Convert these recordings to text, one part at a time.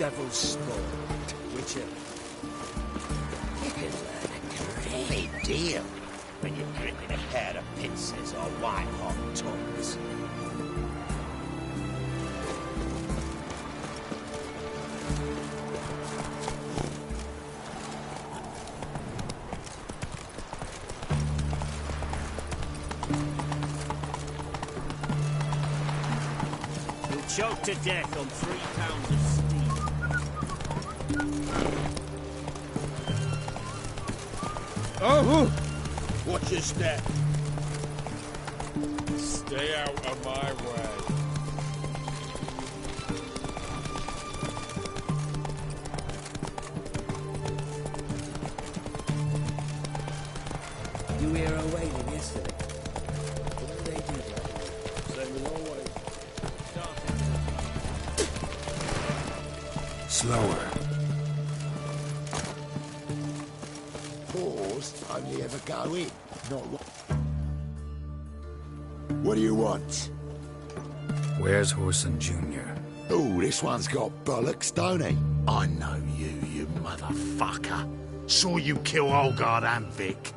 devil's spawn. Whichever. You can learn a great deal when you're gripping a pair of pincers or white-hot tongues. Choked to death on 3 pounds of steam. Oh! Watch your step. Stay out of my way. You were here waiting yesterday. What did they do that? Same as always. Slower. Pause only ever go in, not what. What do you want? Where's Whoreson Jr.? Oh, this one's got bollocks, don't he? I know you, you motherfucker. Saw you kill Olgard and Vic.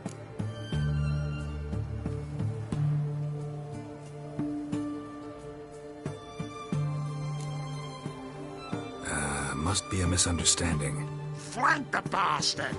Must be a misunderstanding. Flank the bastard!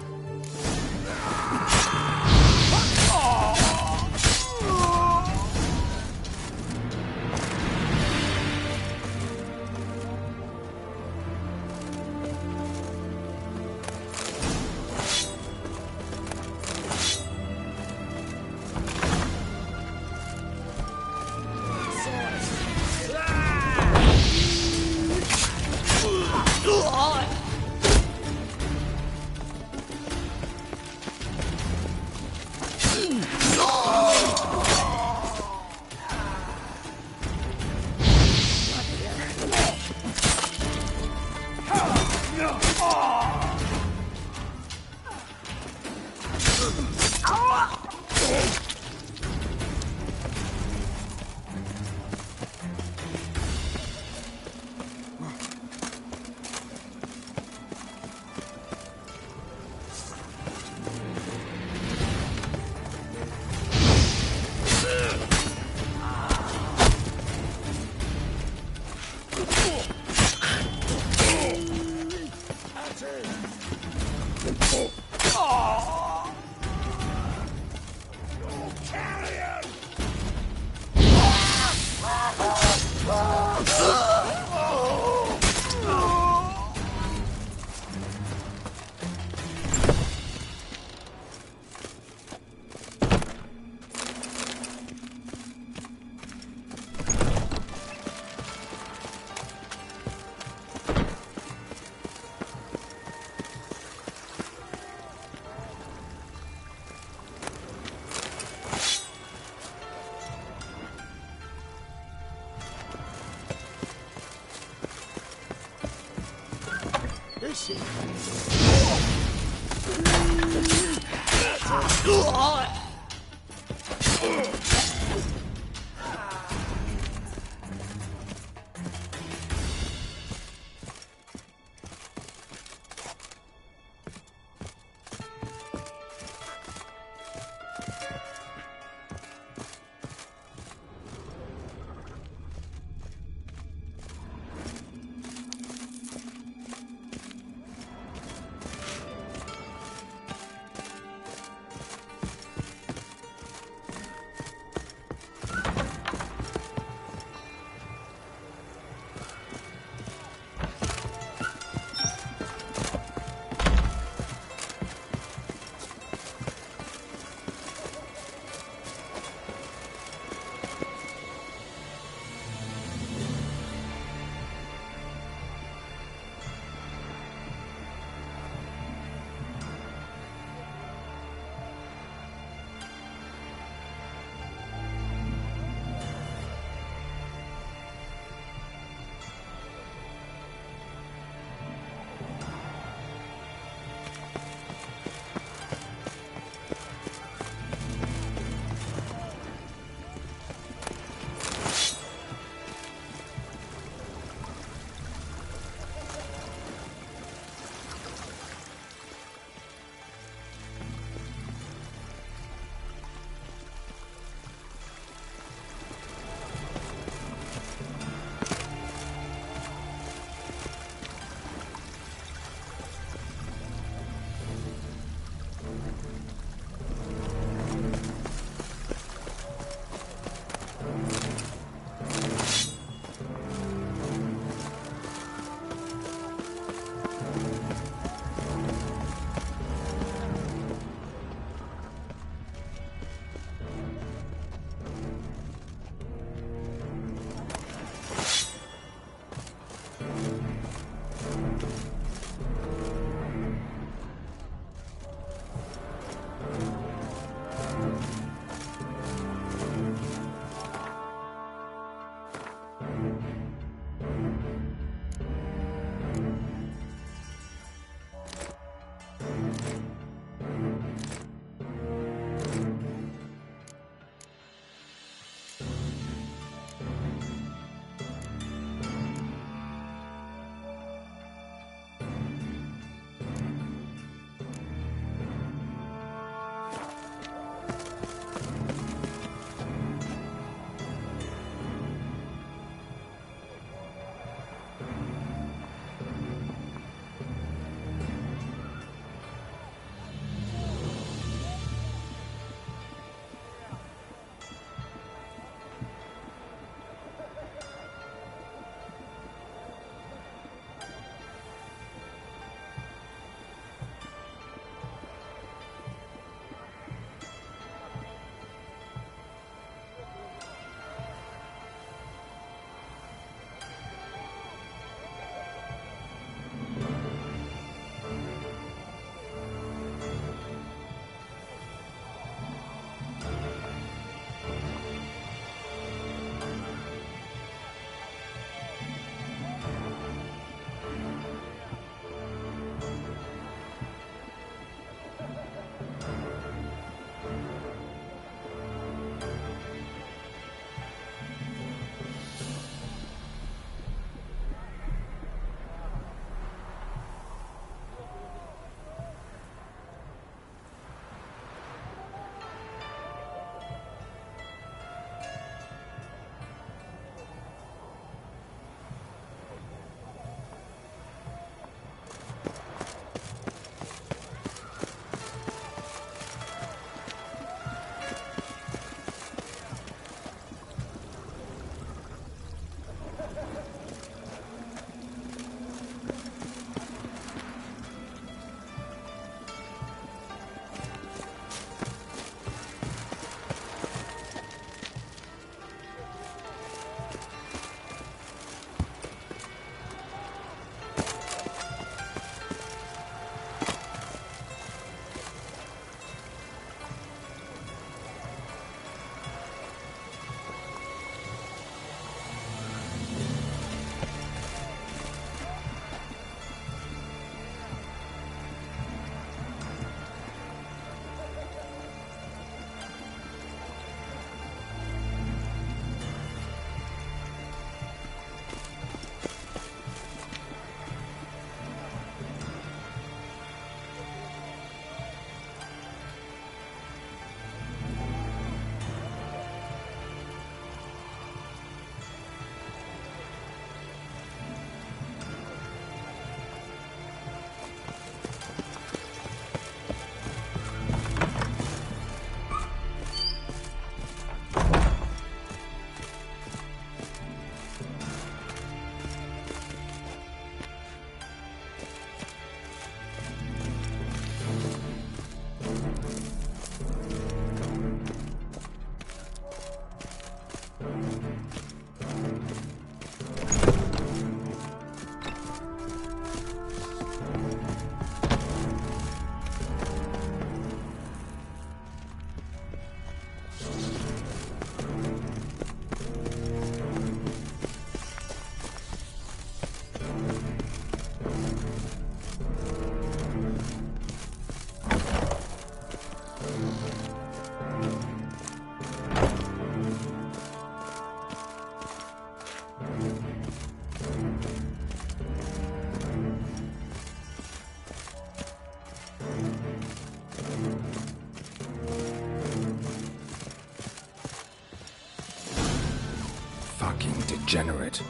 degenerate.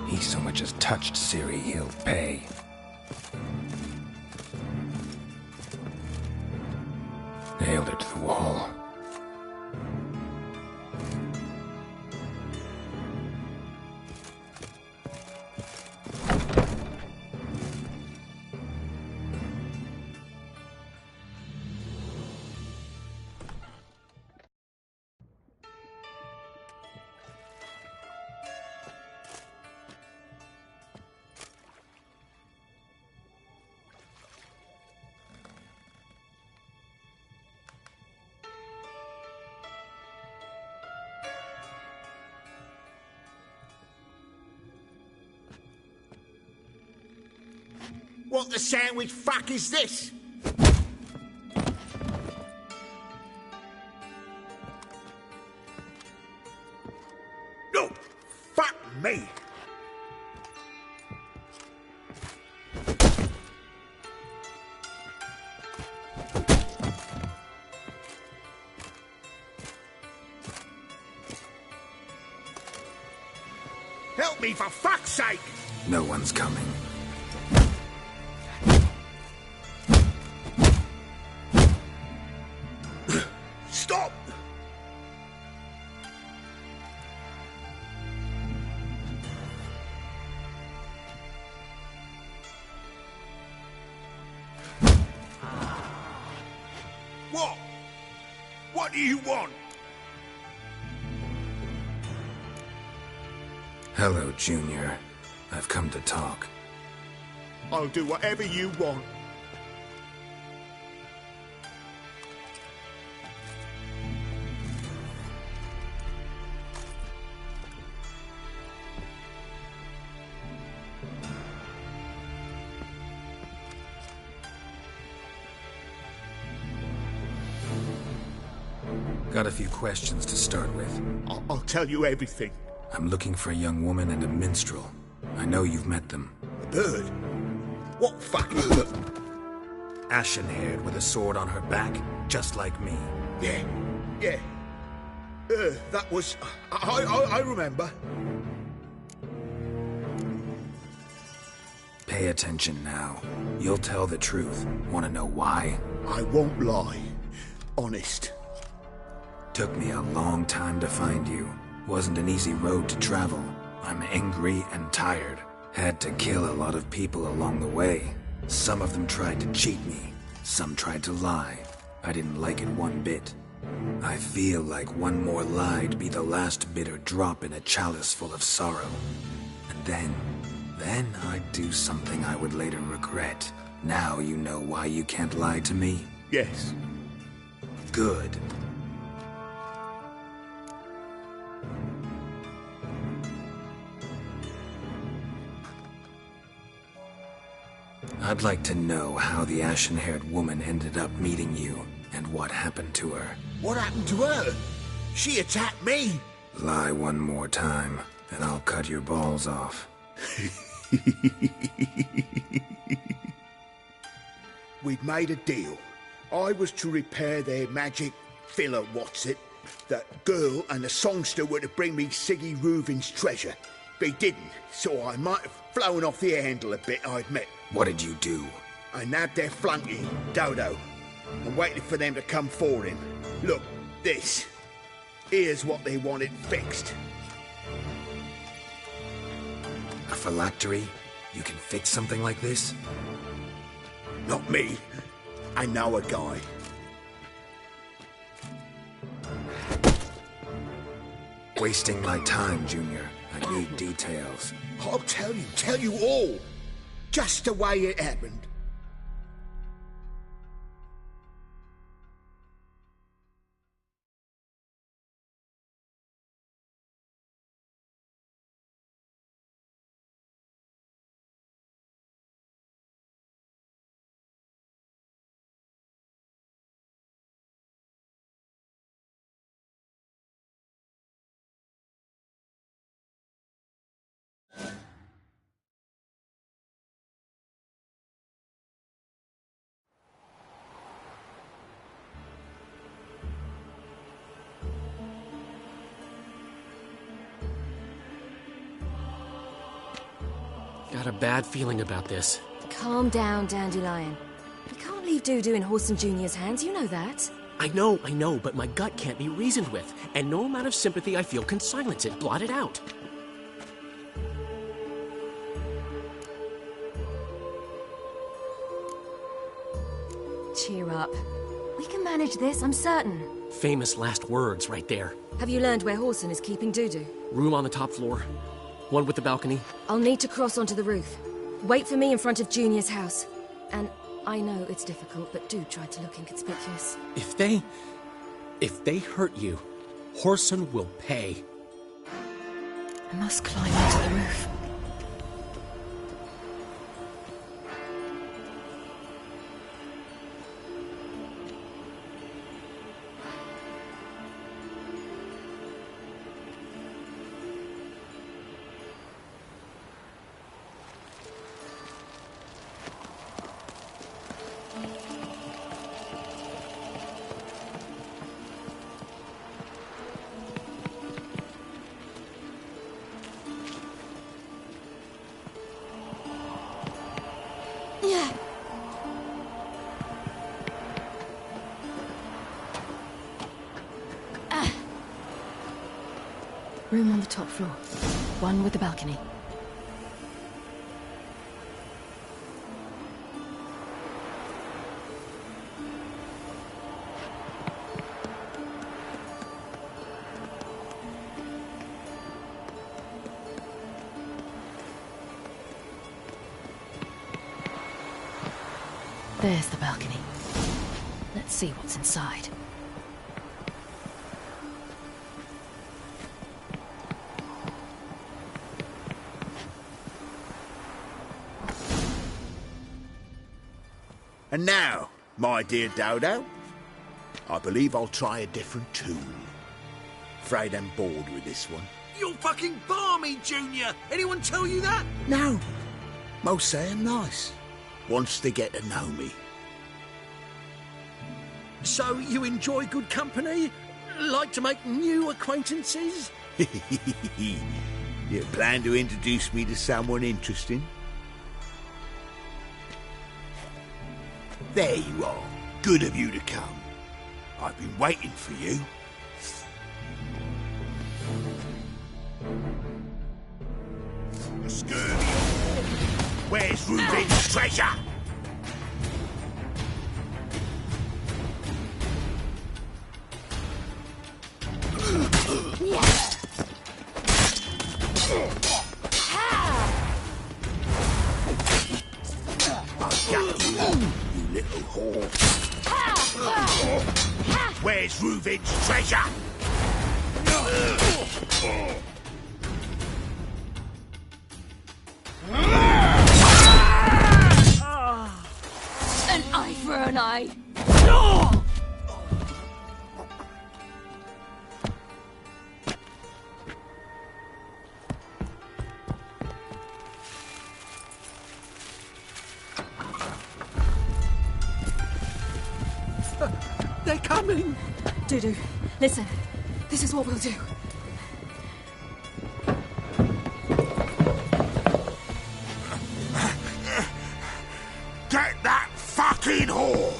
He so much as touched Ciri, he'll pay. Nailed it to the wall. What the sandwich fuck is this? No, fuck me. Help me for fuck's sake! No one's coming. Stop! What? What do you want? Hello, Junior. I've come to talk. I'll do whatever you want. Got a few questions to start with. I'll tell you everything. I'm looking for a young woman and a minstrel. I know you've met them. Bird? What fucking... Ashen-haired with a sword on her back, just like me. Yeah. That was... I remember. Pay attention now. You'll tell the truth. Want to know why? I won't lie. Honest. Took me a long time to find you. Wasn't an easy road to travel. I'm angry and tired. Had to kill a lot of people along the way. Some of them tried to cheat me. Some tried to lie. I didn't like it one bit. I feel like one more lie'd be the last bitter drop in a chalice full of sorrow. And then I'd do something I would later regret. Now you know why you can't lie to me? Yes. Good. I'd like to know how the ashen-haired woman ended up meeting you, and what happened to her. What happened to her? She attacked me. Lie one more time, and I'll cut your balls off. We'd made a deal. I was to repair their magic filler, That girl and the songster were to bring me Siggy Reuven's treasure. They didn't, so I might have flown off the handle a bit, I admit. What did you do? I nabbed their flunky, Dodo, and waited for them to come for him. Look, this. Here's what they wanted fixed. A phylactery? You can fix something like this? Not me. I know a guy. Wasting my time, Junior. I need details. I'll tell you all. Just the way it happened. Got a bad feeling about this. Calm down, Dandelion. We can't leave Dudu in Horson Jr.'s hands, you know that. I know, but my gut can't be reasoned with, and no amount of sympathy I feel can silence it, blot it out. Cheer up. We can manage this, I'm certain. Famous last words right there. Have you learned where Horson is keeping Dudu? Room on the top floor. One with the balcony. I'll need to cross onto the roof. Wait for me in front of Junior's house. And I know it's difficult, but do try to look inconspicuous. If they hurt you, Horson will pay. I must climb onto the roof. Room on the top floor. One with the balcony. There's the balcony. Let's see what's inside. And now, my dear Dodo, I believe I'll try a different tune. Afraid I'm bored with this one. You're fucking balmy, Junior! Anyone tell you that? No, most say I'm nice. Once they get to know me. So you enjoy good company? Like to make new acquaintances? You plan to introduce me to someone interesting? There you are. Good of you to come. I've been waiting for you. Scurvy! Where's Reuben's treasure? I got you, you little whore. Where's Reuben's treasure? An eye for an eye. They're coming! Dudu, listen. This is what we'll do. Get that fucking whore!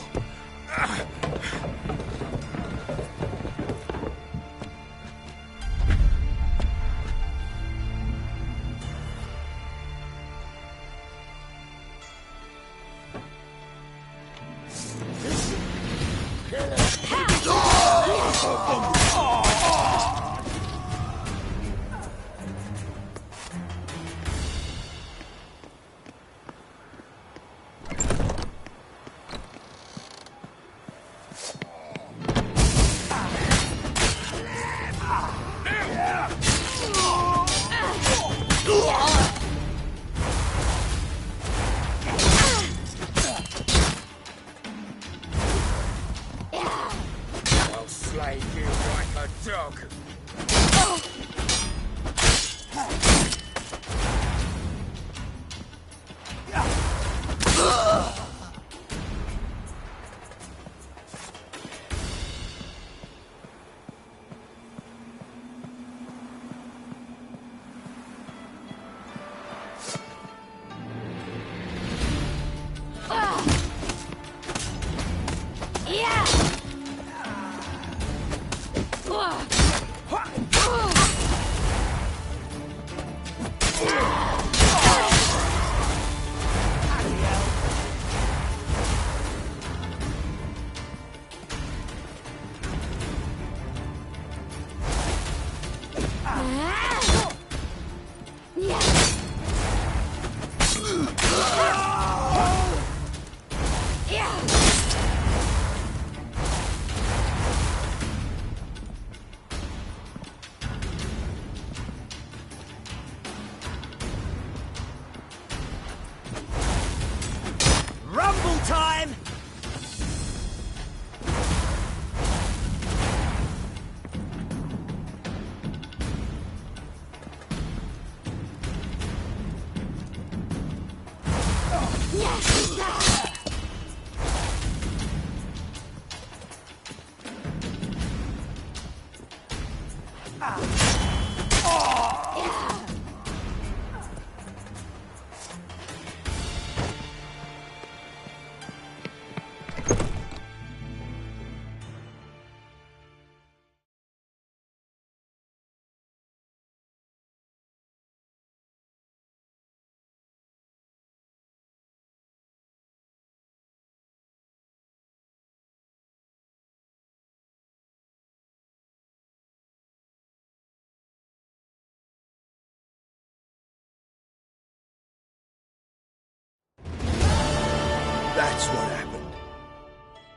That's what happened.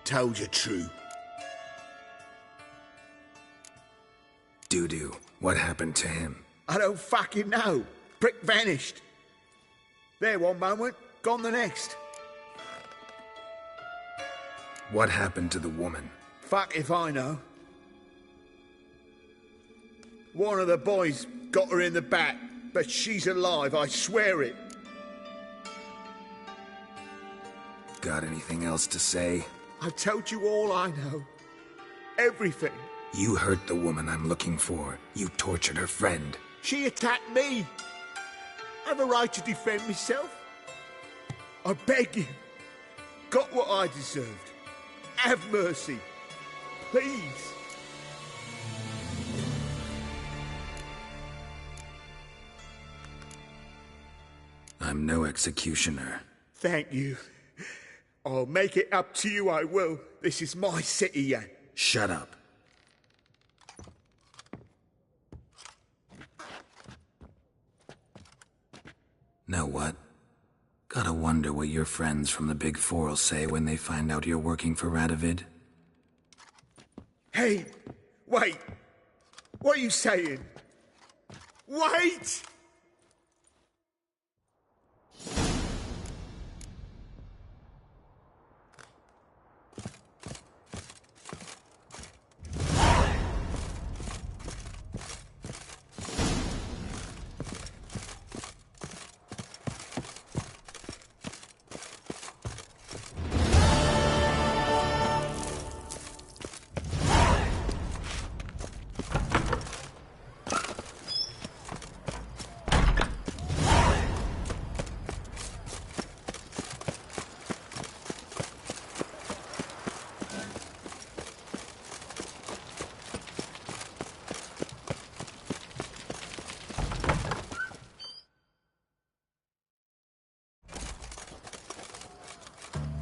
Told you true. Dudu, what happened to him? I don't fucking know. Prick vanished. There one moment, gone the next. What happened to the woman? Fuck if I know. One of the boys got her in the back, but she's alive, I swear it. Got anything else to say? I've told you all I know. Everything. You hurt the woman I'm looking for. You tortured her friend. She attacked me. I have a right to defend myself. I beg you. Got what I deserved. Have mercy. Please. I'm no executioner. Thank you. I'll make it up to you, I will. This is my city, Yan. Shut up. Know what? Gotta wonder what your friends from the Big Four will say when they find out you're working for Radovid. Hey, wait. What are you saying? Wait!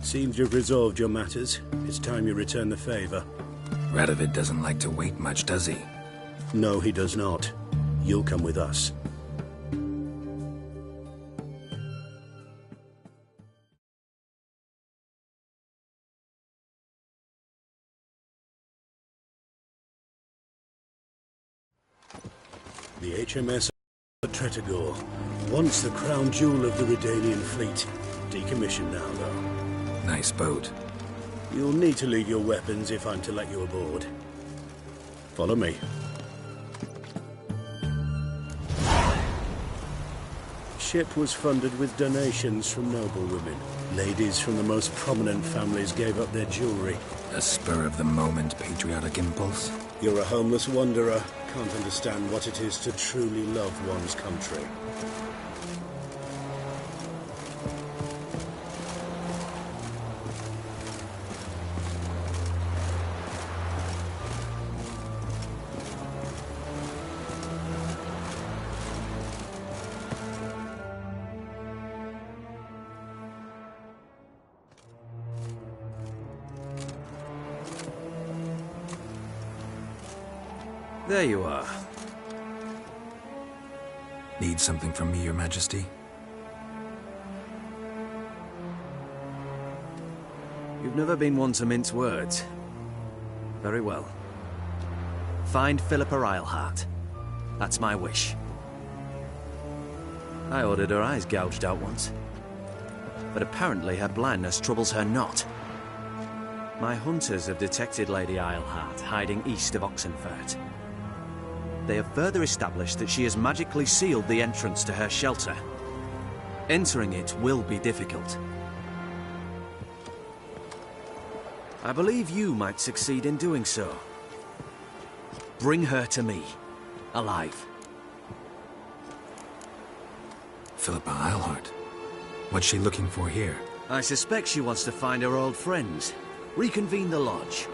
Seems you've resolved your matters. It's time you return the favor. Radovid doesn't like to wait much, does he? No, he does not. You'll come with us. The HMS Tretogor, once the crown jewel of the Redanian fleet. Decommissioned now, though. Nice boat. You'll need to leave your weapons if I'm to let you aboard. Follow me. Ship was funded with donations from noble women. Ladies from the most prominent families gave up their jewelry. A spur-of-the-moment patriotic impulse? You're a homeless wanderer. Can't understand what it is to truly love one's country. There you are. Need something from me, Your Majesty? You've never been one to mince words. Very well. Find Philippa Eilhart. That's my wish. I ordered her eyes gouged out once. But apparently her blindness troubles her not. My hunters have detected Lady Eilhart hiding east of Oxenfurt. They have further established that she has magically sealed the entrance to her shelter. Entering it will be difficult, I believe you might succeed in doing so. Bring her to me, alive. Philippa Eilhart. What's she looking for here? I suspect she wants to find her old friends, reconvene the lodge.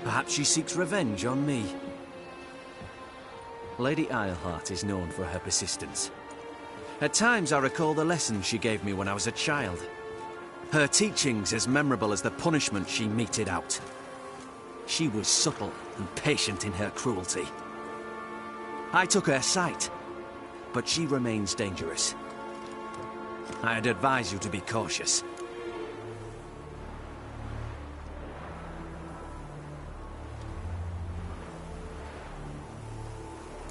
Perhaps she seeks revenge on me. Lady Eilhart is known for her persistence. At times I recall the lessons she gave me when I was a child. Her teachings as memorable as the punishment she meted out. She was subtle and patient in her cruelty. I took her sight, but she remains dangerous. I'd advise you to be cautious.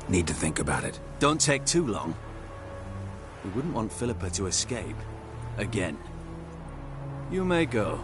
Need to think about it. Don't take too long. We wouldn't want Philippa to escape. Again. You may go.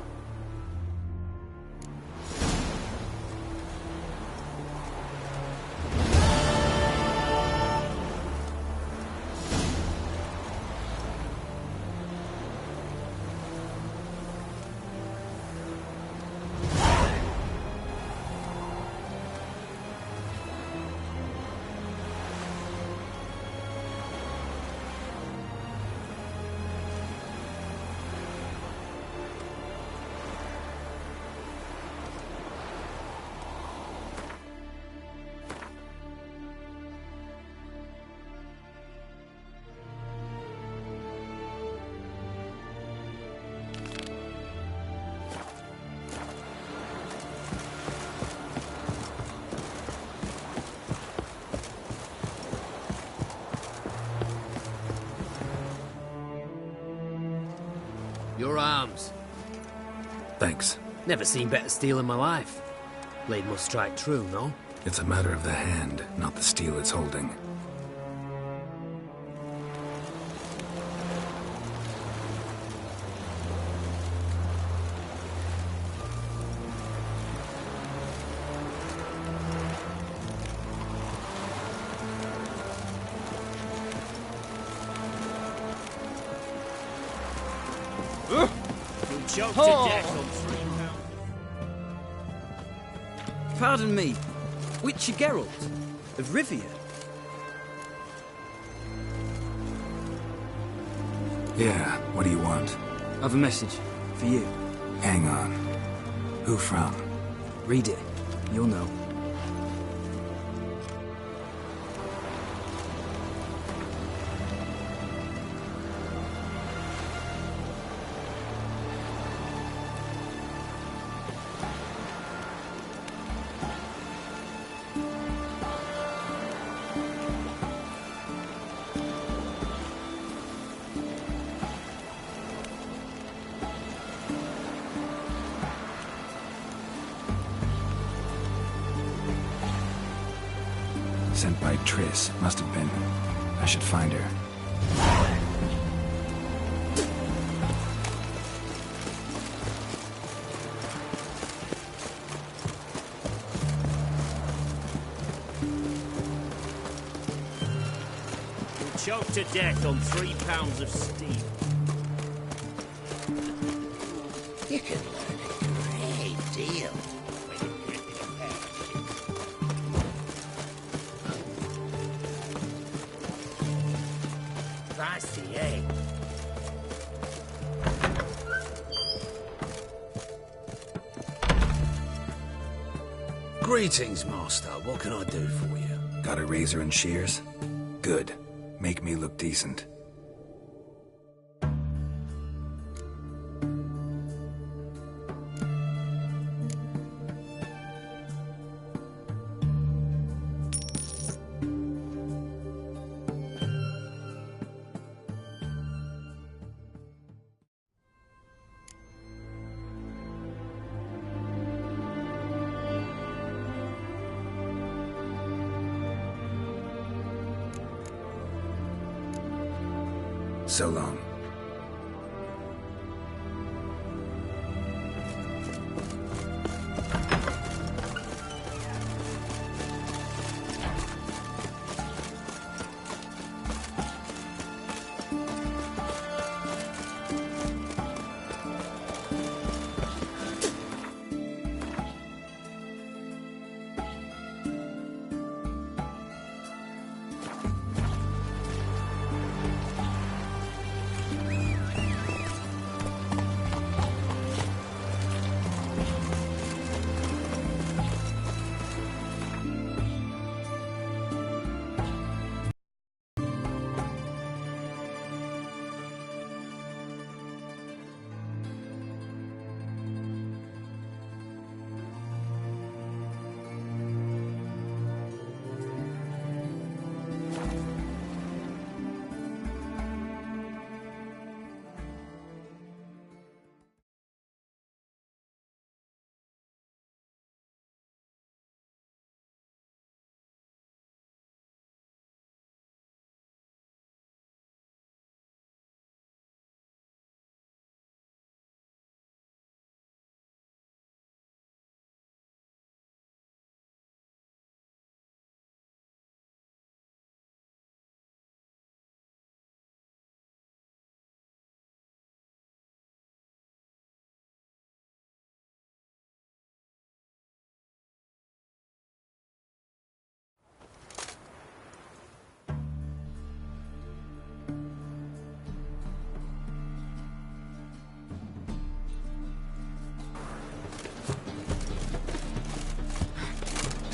Your arms. Thanks. Never seen better steel in my life. Blade must strike true, no? It's a matter of the hand, not the steel it's holding. Choked to death on 3 pounds. Pardon me, Witcher Geralt of Rivia. Yeah, what do you want? I've a message for you. Hang on. Who from? Read it. You'll know. Sent by Triss. Must have been. I should find her. Choked to death on 3 pounds of steel. You can learn a great deal when you grip in a pair. Pricey, eh? Greetings, Master. What can I do for you? Got a razor and shears? Good. Make me look decent. So long.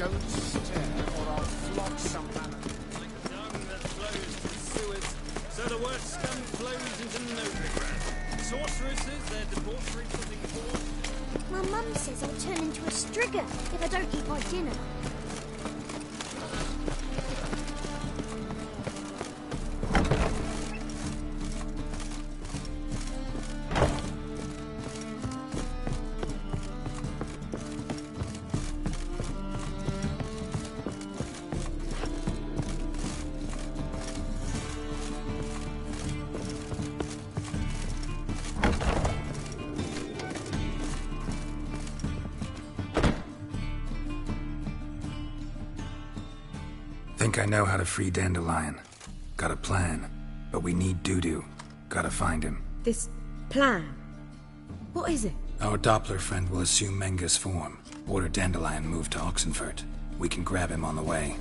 Don't stare, or I'll flog some man. Like a tongue that flows to sewers, so the worst scum flows into Novigrad. Sorceresses, their debauchery putting forth. My mum says I'll turn into a Striga if I don't eat my dinner. Think I know how to free Dandelion. Got a plan, but we need Dudu. Gotta find him. This plan? What is it? Our Doppler friend will assume Menga's form. Order Dandelion moved to Oxenfurt. We can grab him on the way.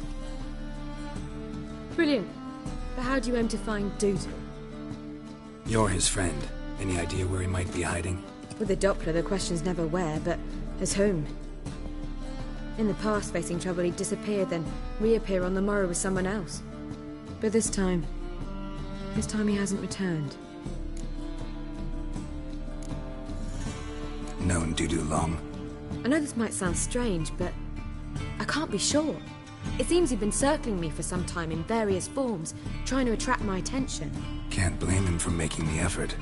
Brilliant. But how do you aim to find Dudu? You're his friend. Any idea where he might be hiding? With the Doppler, the question's never where, but as whom? In the past, facing trouble, he'd disappear, then reappear on the morrow with someone else. But this time he hasn't returned. Known Dudu long? I know this might sound strange, but I can't be sure. It seems he'd been circling me for some time in various forms, trying to attract my attention. Can't blame him for making the effort.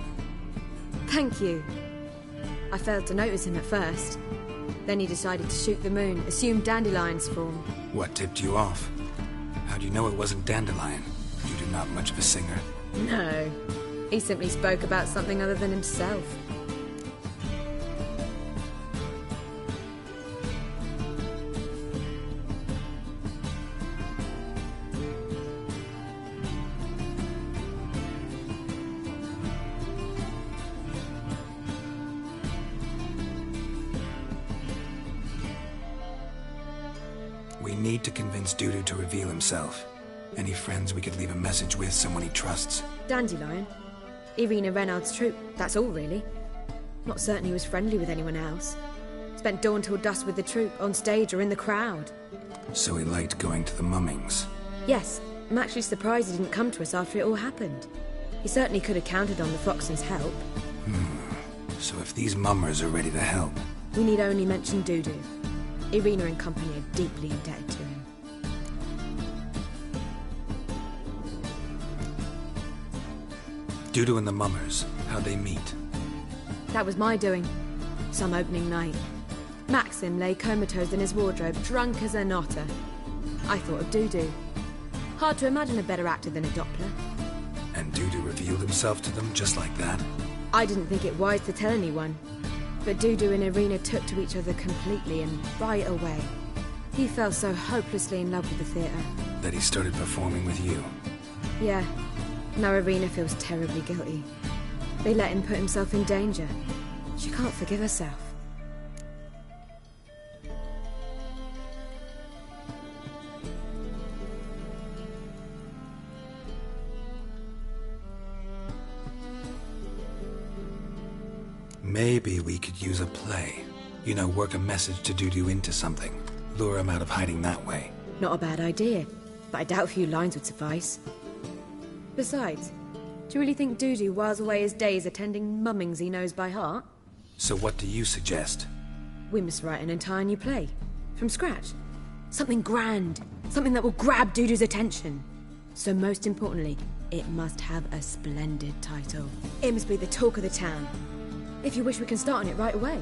Thank you. I failed to notice him at first. Then he decided to shoot the moon, assume Dandelion's form. What tipped you off? How'd you know it wasn't Dandelion? Dudu not much of a singer. No. He simply spoke about something other than himself. We need to convince Dudu to reveal himself. Any friends we could leave a message with, someone he trusts. Dandelion? Irina Renard's troupe, that's all really. Not certain he was friendly with anyone else. Spent dawn till dusk with the troupe, on stage or in the crowd. So he liked going to the mummings? Yes, I'm actually surprised he didn't come to us after it all happened. He certainly could have counted on the Foxen's help. So if these mummers are ready to help... We need only mention Dudu. Irina and company are deeply indebted to him. Dudu and the mummers, how'd they meet? That was my doing. Some opening night. Maxim lay comatose in his wardrobe, drunk as an otter. I thought of Dudu. Hard to imagine a better actor than a Doppler. And Dudu revealed himself to them just like that? I didn't think it wise to tell anyone. But Dudu and Irina took to each other completely and right away. He fell so hopelessly in love with the theatre. That he started performing with you? Yeah. Now Irina feels terribly guilty. They let him put himself in danger. She can't forgive herself. Maybe we could use a play. You know, work a message to Dudu into something. Lure him out of hiding that way. Not a bad idea, but I doubt a few lines would suffice. Besides, do you really think Dudu whiles away his days attending mummings he knows by heart? So what do you suggest? We must write an entire new play. From scratch. Something grand. Something that will grab Dudu's attention. So most importantly, it must have a splendid title. It must be the talk of the town. If you wish, we can start on it right away.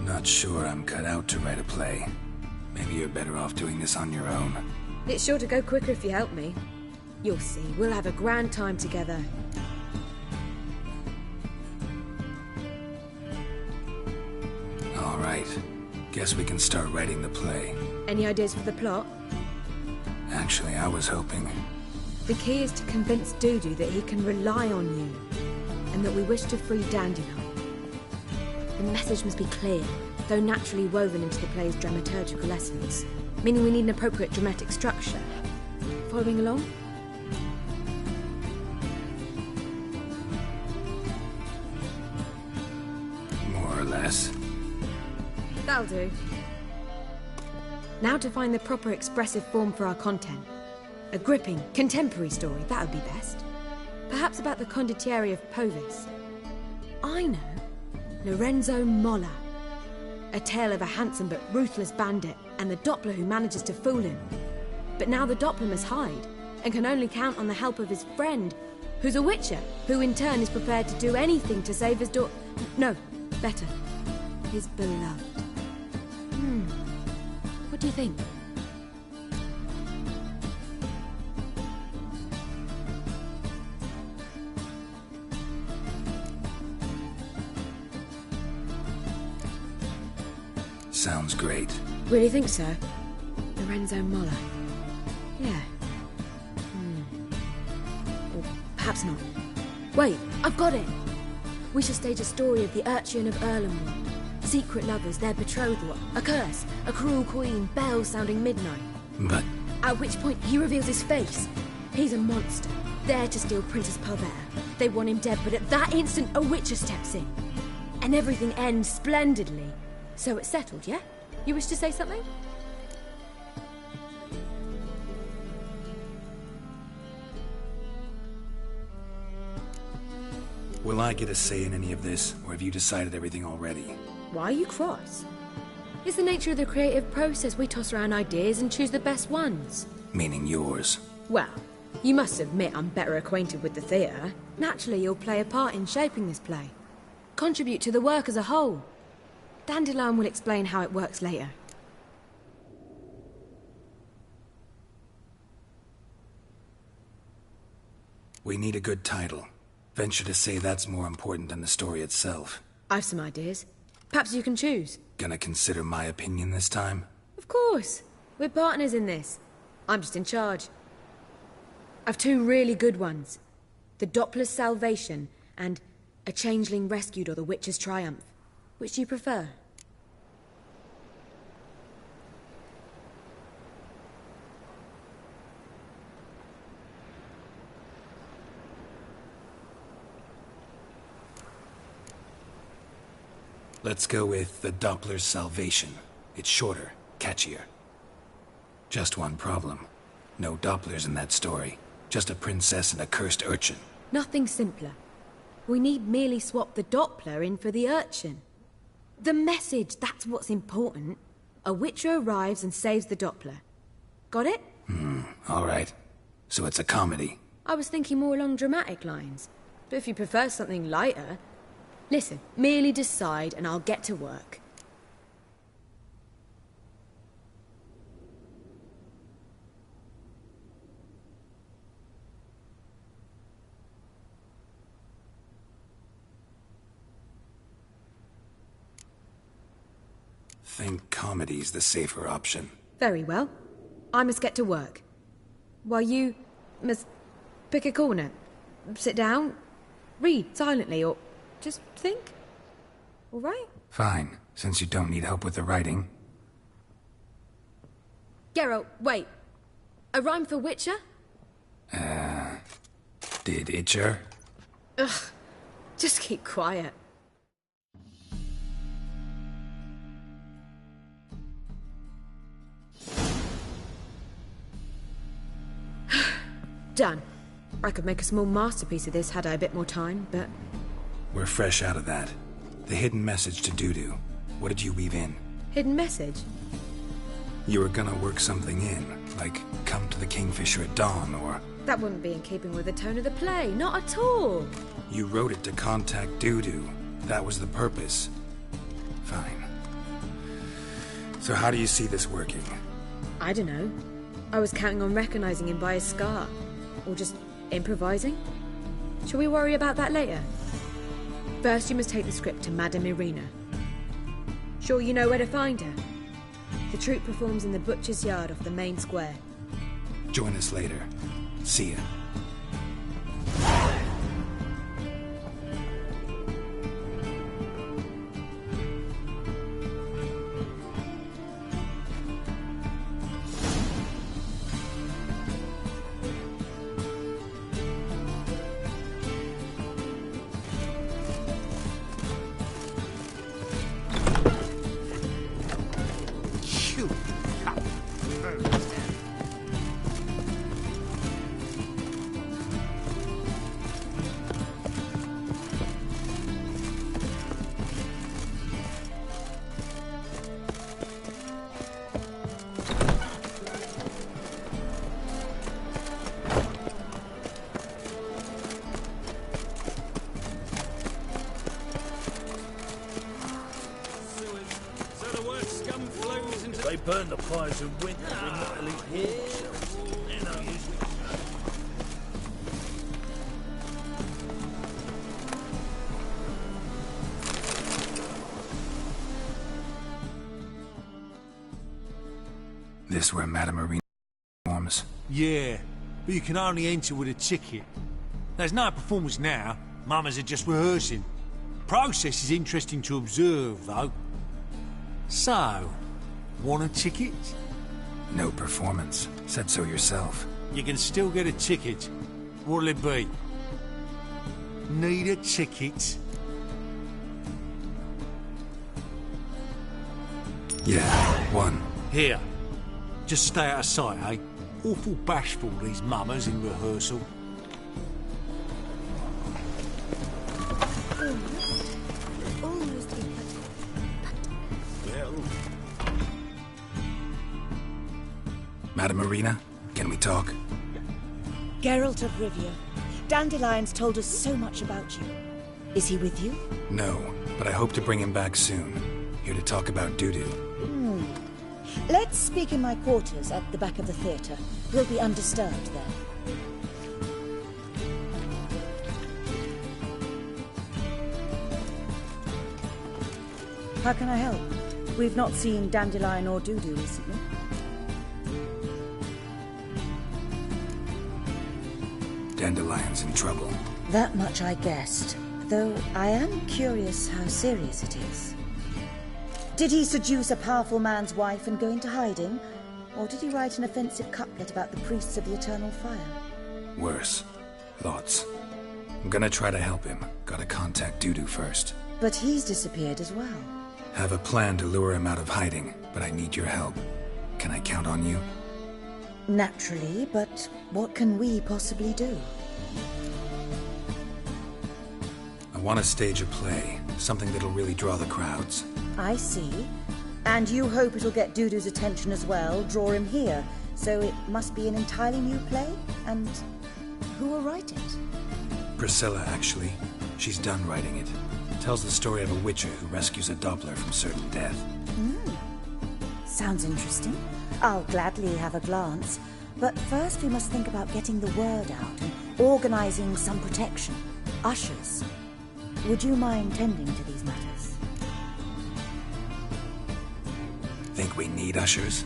Not sure I'm cut out to write a play. Maybe you're better off doing this on your own. It's sure to go quicker if you help me. You'll see, we'll have a grand time together. All right. Guess we can start writing the play. Any ideas for the plot? Actually, I was hoping... The key is to convince Dudu that he can rely on you. and that we wish to free Dandelion. The message must be clear, though naturally woven into the play's dramaturgical essence, meaning we need an appropriate dramatic structure. Following along? More or less. That'll do. Now to find the proper expressive form for our content. A gripping, contemporary story, that would be best. Perhaps about the condottieri of Povis. I know. Lorenzo Molla. A tale of a handsome but ruthless bandit and the Doppler who manages to fool him. But now the Doppler must hide and can only count on the help of his friend, who's a witcher, who in turn is prepared to do anything to save his daughter. No, better. His beloved. What do you think? Sounds great. Really think so? Lorenzo Molla. Yeah. Or perhaps not. Wait, I've got it! We should stage a story of the Urchin of Erlenwood. Secret lovers, their betrothal, a curse, a cruel queen, bells sounding midnight. But... At which point he reveals his face. He's a monster, there to steal Princess Palvera. They want him dead, but at that instant a witcher steps in. And everything ends splendidly. So it's settled, yeah? You wish to say something? Will I get a say in any of this, or have you decided everything already? Why are you cross? It's the nature of the creative process. We toss around ideas and choose the best ones. Meaning yours. Well, you must admit I'm better acquainted with the theatre. Naturally, you'll play a part in shaping this play. Contribute to the work as a whole. Dandelion will explain how it works later. We need a good title. Venture to say that's more important than the story itself. I've some ideas. Perhaps you can choose. Gonna consider my opinion this time? Of course. We're partners in this. I'm just in charge. I've two really good ones. The Doppler's Salvation and A Changeling Rescued or the Witcher's Triumph. Which do you prefer? Let's go with The Doppler's Salvation. It's shorter, catchier. Just one problem. No Dopplers in that story. Just a princess and a cursed urchin. Nothing simpler. We need merely swap the Doppler in for the urchin. The message, that's what's important. A witcher arrives and saves the Doppler. Got it? All right. So it's a comedy. I was thinking more along dramatic lines. But if you prefer something lighter... Listen, merely decide and I'll get to work. Think comedy's the safer option. Very well. I must get to work. While you must pick a corner. Sit down, read silently, or just think. All right? Fine, since you don't need help with the writing. Geralt, wait. A rhyme for Witcher? Did Itcher? Ugh. Just keep quiet. Done. I could make a small masterpiece of this had I a bit more time, but... We're fresh out of that. The hidden message to Dudu. What did you weave in? Hidden message? You were gonna work something in, like come to the Kingfisher at dawn, or... That wouldn't be in keeping with the tone of the play, not at all. You wrote it to contact Dudu. That was the purpose. Fine. So how do you see this working? I don't know. I was counting on recognizing him by his scar. Or just improvising? Shall we worry about that later? First, you must take the script to Madame Irina. Sure you know where to find her? The troupe performs in the butcher's yard off the main square. Join us later. See ya. burn the fires of winter in nightly walks. They're no use. This where Madame Marina performs? Yeah, but you can only enter with a ticket. There's no performance now. Mamas are just rehearsing. Process is interesting to observe, though. So, want a ticket? No performance. Said so yourself. You can still get a ticket. What'll it be? Need a ticket? Yeah, one. Here. Just stay out of sight, eh? Awful bashful, these mamas in rehearsal. Almost been Madame Marina, can we talk? Geralt of Rivia. Dandelion's told us so much about you. Is he with you? No, but I hope to bring him back soon. Here to talk about Dudu. Let's speak in my quarters at the back of the theatre. We'll be undisturbed there. How can I help? We've not seen Dandelion or Dudu recently. Dandelion's in trouble. That much I guessed, though I am curious how serious it is. Did he seduce a powerful man's wife and go into hiding? Or did he write an offensive couplet about the priests of the eternal fire? Worse. Lots. I'm gonna try to help him. Gotta contact Dudu first. But he's disappeared as well. Have a plan to lure him out of hiding, but I need your help. Can I count on you? Naturally, but what can we possibly do? I want to stage a play. Something that'll really draw the crowds. I see. And you hope it'll get Dudu's attention as well, draw him here. So it must be an entirely new play? And who will write it? Priscilla, actually. She's done writing it. Tells the story of a witcher who rescues a Doppler from certain death. Sounds interesting. I'll gladly have a glance. But first we must think about getting the word out and organizing some protection. Ushers. Would you mind tending to these matters? Think we need ushers?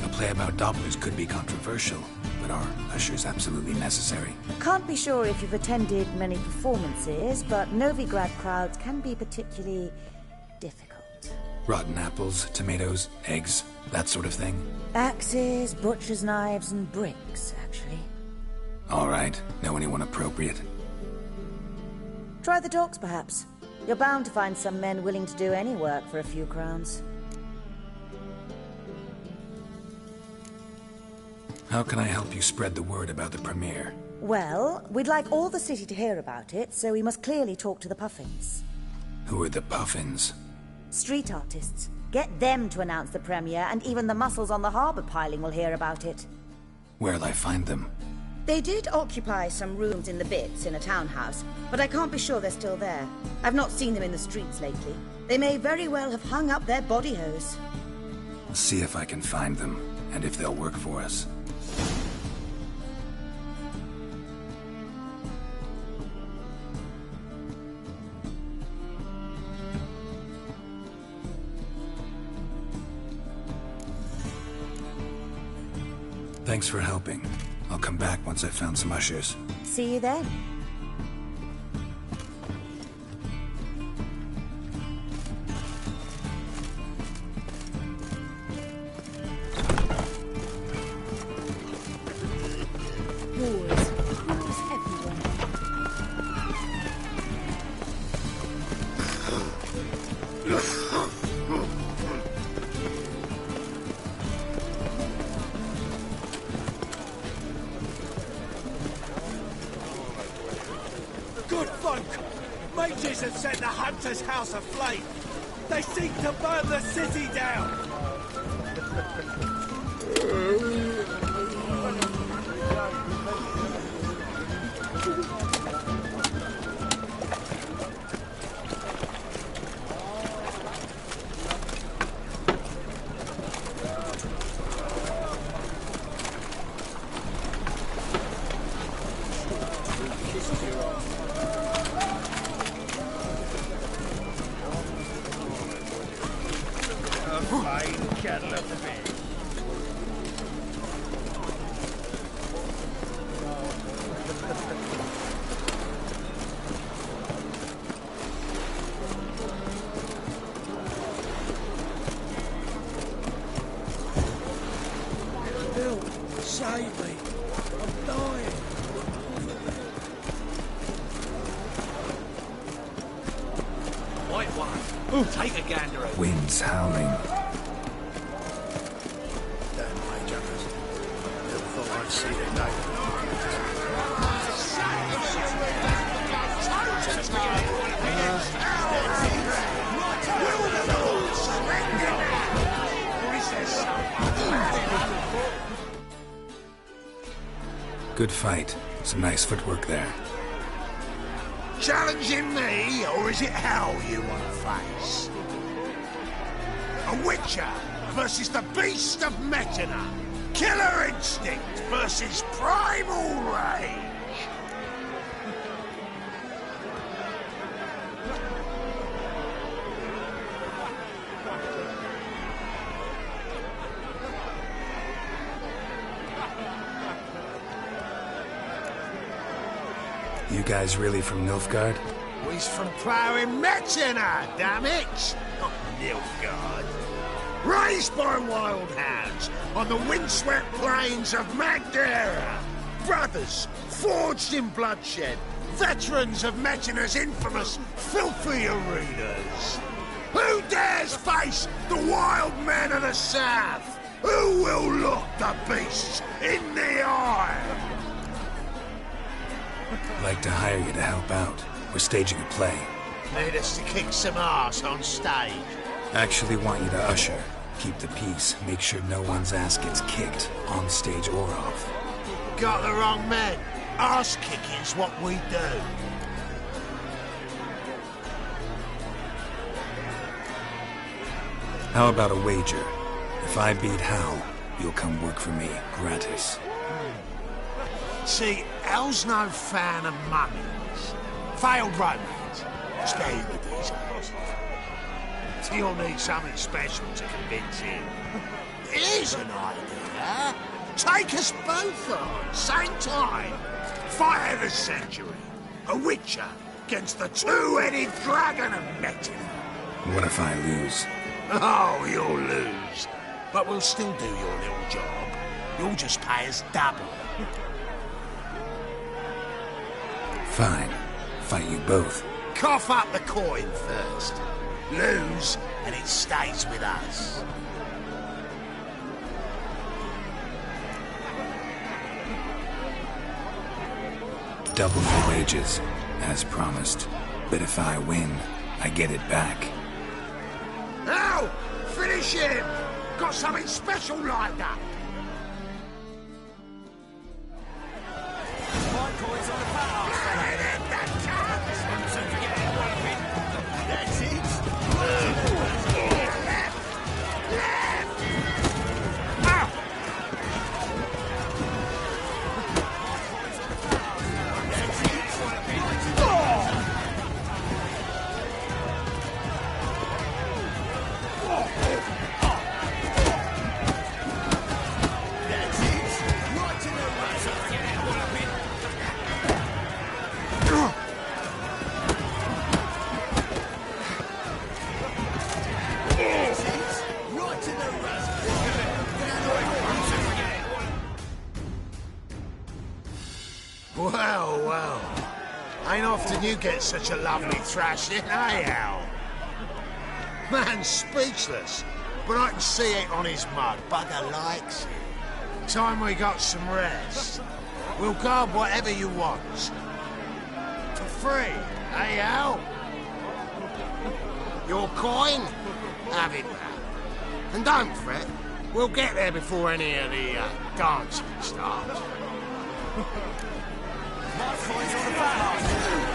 A play about Dopplers could be controversial, but are ushers absolutely necessary? Can't be sure if you've attended many performances, but Novigrad crowds can be particularly difficult. Rotten apples, tomatoes, eggs, that sort of thing? Axes, butcher's knives, and bricks, actually. All right. Know anyone appropriate? Try the docks, perhaps. You're bound to find some men willing to do any work for a few crowns. How can I help you spread the word about the premiere? Well, we'd like all the city to hear about it, so we must clearly talk to the Puffins. Who are the Puffins? Street artists. Get them to announce the premiere, and even the muscles on the harbour piling will hear about it. Where'll I find them? They did occupy some rooms in the Bits in a townhouse, but I can't be sure they're still there. I've not seen them in the streets lately. They may very well have hung up their body hose. I'll see if I can find them, and if they'll work for us. Thanks for helping. I'll come back once I've found some ushers. See you then. Wars everywhere. Good folk! Mages have set the Hunter's house aflame! They seek to burn the city down! Save me. I'm dying. White one. Take a gander at Wind's howling. Damn Major. Never thought I'd see the day. Good fight. Some nice footwork there. Challenging me, or is it hell you want to face? A Witcher versus the Beast of Metina. Killer instinct versus primal rage. You guys really from Nilfgaard? We's from ploughing Metina, damn it! Not Nilfgaard. Raised by wild hounds on the windswept plains of Magdera. Brothers, forged in bloodshed. Veterans of Metina's infamous filthy arenas. Who dares face the wild men of the south? Who will look the beasts in the eye? I'd like to hire you to help out. We're staging a play. Need us to kick some ass on stage. Actually want you to usher. Keep the peace. Make sure no one's ass gets kicked, on stage or off. Got the wrong man. Ass kicking's what we do. How about a wager? If I beat Hal, you'll come work for me, gratis. See, Hal's no fan of mummies. Failed romance. Stay with these guys. You'll need something special to convince him. Here's an idea. Take us both on, same time. Fight of the century. A Witcher against the two-headed dragon of Metina. What if I lose? Oh, you'll lose. But we'll still do your little job. You'll just pay us double. Fine. Fight you both. Cough up the coin first. Lose, and it stays with us. Double the wages, as promised. But if I win, I get it back. Now, finish him! Got something special lined up. Well. Ain't often you get such a lovely thrashing, eh, Al? Man's speechless, but I can see it on his mug. Bugger likes it. Time we got some rest. We'll guard whatever you want. For free, eh, Al? Your coin? Have it back. And don't fret, we'll get there before any of the dancing starts. My coin's on the back.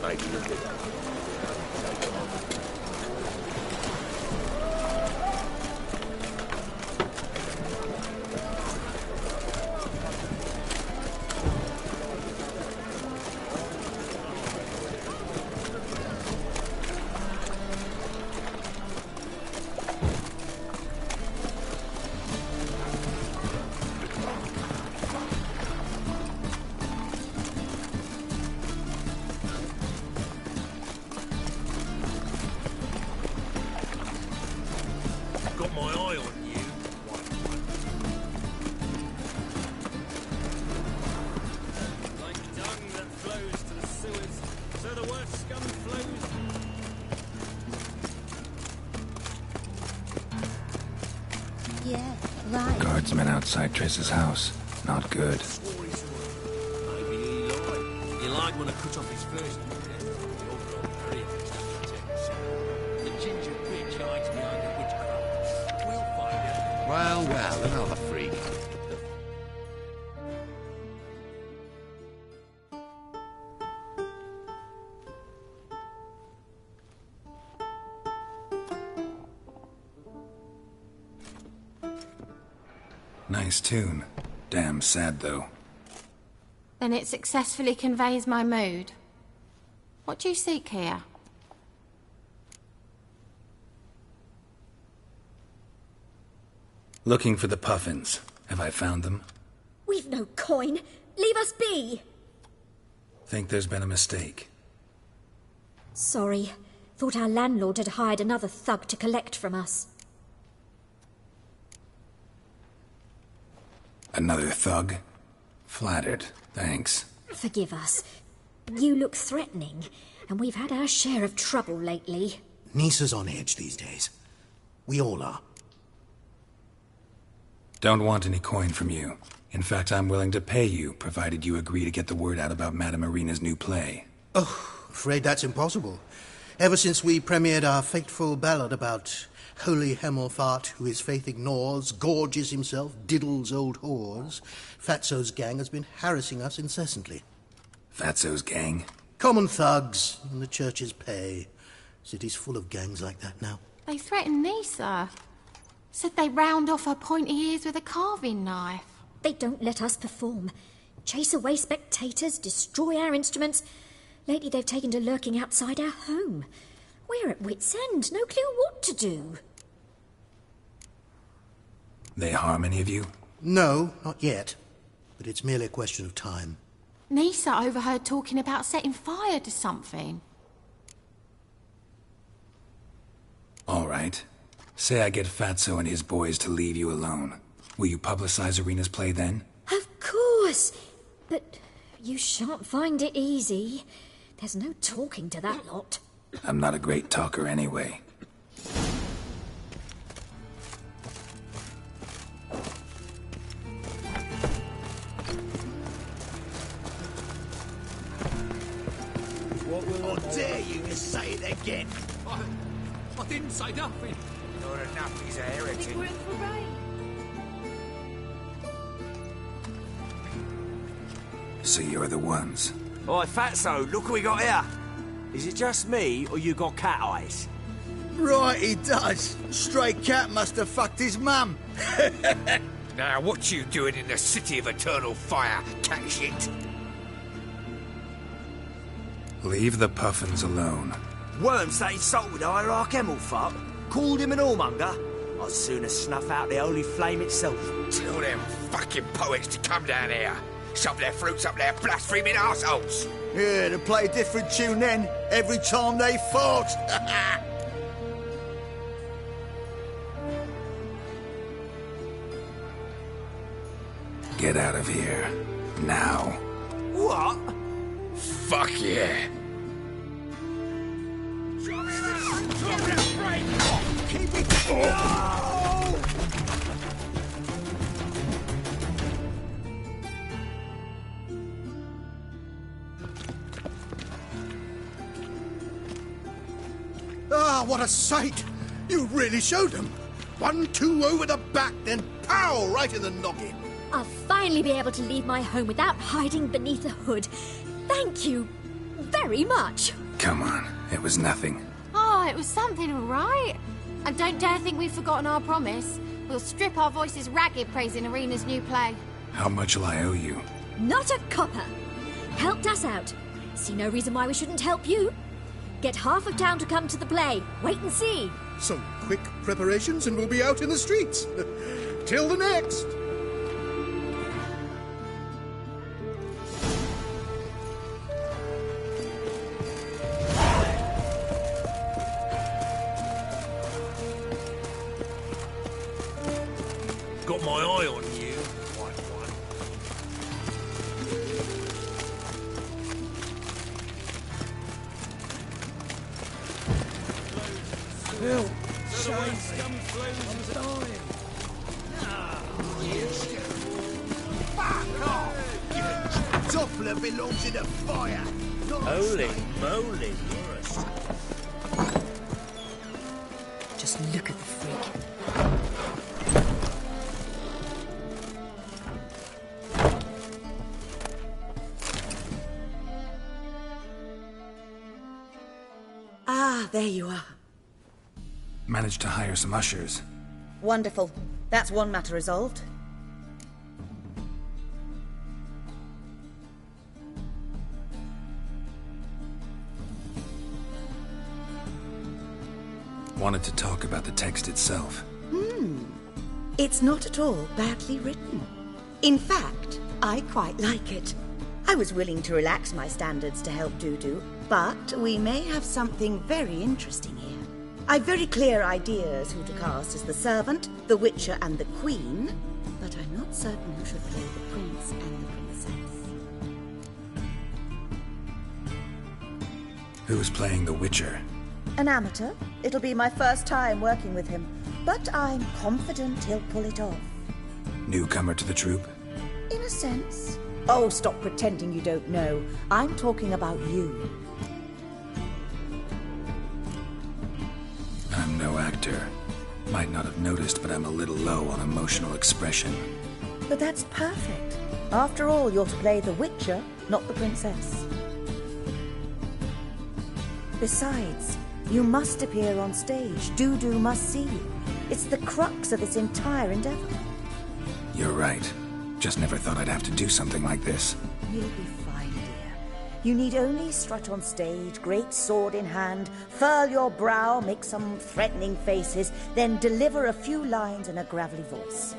making a living. Got my eye on you. Like dung that flows to the sewers, so the worst scum flows. Yeah, right. Guardsmen outside Triss's house. Not good. Maybe he lied. He lied when I cut off his first finger. The overall very honest after 10. The ginger bitch hides behind the witchcraft. We'll find her. Well, well, another freak. Nice tune. Damn sad, though. Then it successfully conveys my mood. What do you seek here? Looking for the Puffins. Have I found them? We've no coin. Leave us be. Think there's been a mistake. Sorry. Thought our landlord had hired another thug to collect from us. Another thug? Flattered. Thanks. Forgive us. You look threatening, and we've had our share of trouble lately. Nisa's on edge these days. We all are. Don't want any coin from you. In fact, I'm willing to pay you, provided you agree to get the word out about Madame Irina's new play. Oh, afraid that's impossible. Ever since we premiered our fateful ballad about Holy Hemelfart, who his faith ignores, gorges himself, diddles old whores, Fatso's gang has been harassing us incessantly. Fatso's gang? Common thugs in the church's pay. City's full of gangs like that now. They threatened Nisa. Said they round off her pointy ears with a carving knife. They don't let us perform. Chase away spectators, destroy our instruments. Lately they've taken to lurking outside our home. We're at wit's end, no clue what to do. They harm any of you? No, not yet. But it's merely a question of time. Nisa overheard talking about setting fire to something. All right. Say I get Fatso and his boys to leave you alone. Will you publicize Irina's play then? Of course. But you shan't find it easy. There's no talking to that lot. I'm not a great talker anyway. How dare you to say it again? I didn't say nothing. Not enough, he's a heretic. So you're the ones. Oi, Fatso, look who we got here. Is it just me, or you got cat eyes? Right, he does. Stray cat must have fucked his mum. Now, what you doing in the city of eternal fire, cat shit? Leave the Puffins alone. Worms that insulted Hierarch Hemelfart, called him an whoremonger. I'd sooner snuff out the holy flame itself. Tell them fucking poets to come down here. Shove their fruits up their blaspheming arseholes. Yeah, to play a different tune then, every time they fought. Get out of here. Now. What? Fuck yeah. Keep it. No! Ah, what a sight! You really showed them. 1-2 over the back, then pow, right in the noggin. I'll finally be able to leave my home without hiding beneath a hood. Thank you, very much. Come on, it was nothing. Oh, it was something, all right. And don't dare think we've forgotten our promise. We'll strip our voices ragged praising Arena's new play. How much will I owe you? Not a copper. Helped us out. See no reason why we shouldn't help you. Get half of town to come to the play. Wait and see. Some quick preparations and we'll be out in the streets. Till the next. Got my eye on you, white one. Phil, Shane, scum flows dying. Fuck off! Doppler belongs in a fire. Holy moly, you're a... Just look at the freak. Ah, there you are. Managed to hire some ushers. Wonderful. That's one matter resolved. Wanted to talk about the text itself. It's not at all badly written. In fact, I quite like it. I was willing to relax my standards to help Dudu, but we may have something very interesting here. I've very clear ideas who to cast as the servant, the witcher, and the queen, but I'm not certain who should play the prince and the princess. Who's playing the Witcher? An amateur. It'll be my first time working with him, but I'm confident he'll pull it off. Newcomer to the troupe? In a sense. Oh, stop pretending you don't know. I'm talking about you. I'm no actor. Might not have noticed, but I'm a little low on emotional expression. But that's perfect. After all, you're to play the Witcher, not the princess. Besides, you must appear on stage. Dudu must see you. It's the crux of this entire endeavor. You're right. Just never thought I'd have to do something like this. You'll be fine, dear. You need only strut on stage, great sword in hand, furl your brow, make some threatening faces, then deliver a few lines in a gravelly voice.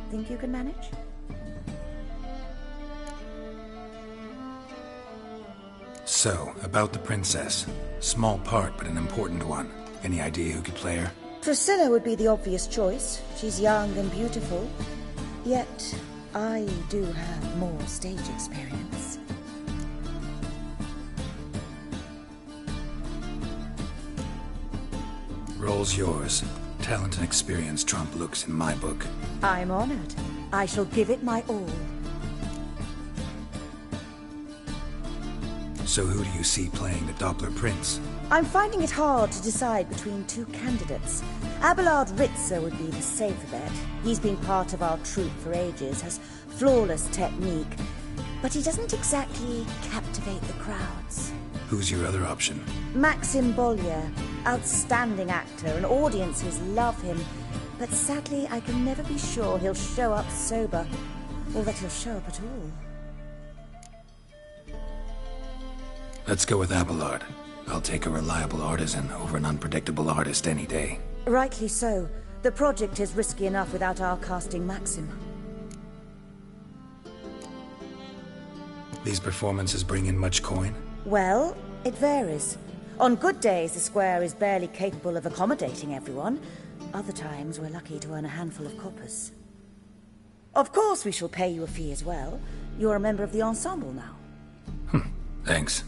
Think you can manage? So, about the princess. Small part, but an important one. Any idea who could play her? Priscilla would be the obvious choice. She's young and beautiful. Yet, I do have more stage experience. Role's yours. Talent and experience trump looks in my book. I'm honored. I shall give it my all. So who do you see playing the Doppler Prince? I'm finding it hard to decide between two candidates. Abelard Ritzer would be the safer bet. He's been part of our troupe for ages, has flawless technique, but he doesn't exactly captivate the crowds. Who's your other option? Maxim Bollier, outstanding actor, and audiences love him. But sadly, I can never be sure he'll show up sober, or that he'll show up at all. Let's go with Abelard. I'll take a reliable artisan over an unpredictable artist any day. Rightly so. The project is risky enough without our casting Maxim. These performances bring in much coin? Well, it varies. On good days, the square is barely capable of accommodating everyone. Other times, we're lucky to earn a handful of coppers. Of course, we shall pay you a fee as well. You're a member of the ensemble now. Thanks.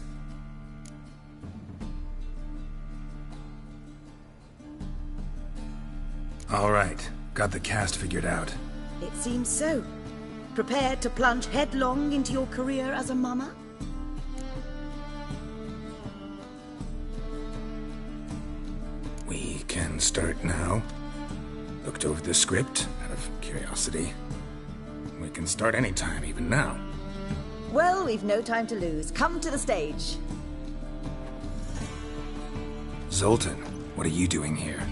All right. Got the cast figured out. It seems so. Prepared to plunge headlong into your career as a mama? We can start now. Looked over the script, out of curiosity. We can start anytime, even now. Well, we've no time to lose. Come to the stage. Zoltan, what are you doing here?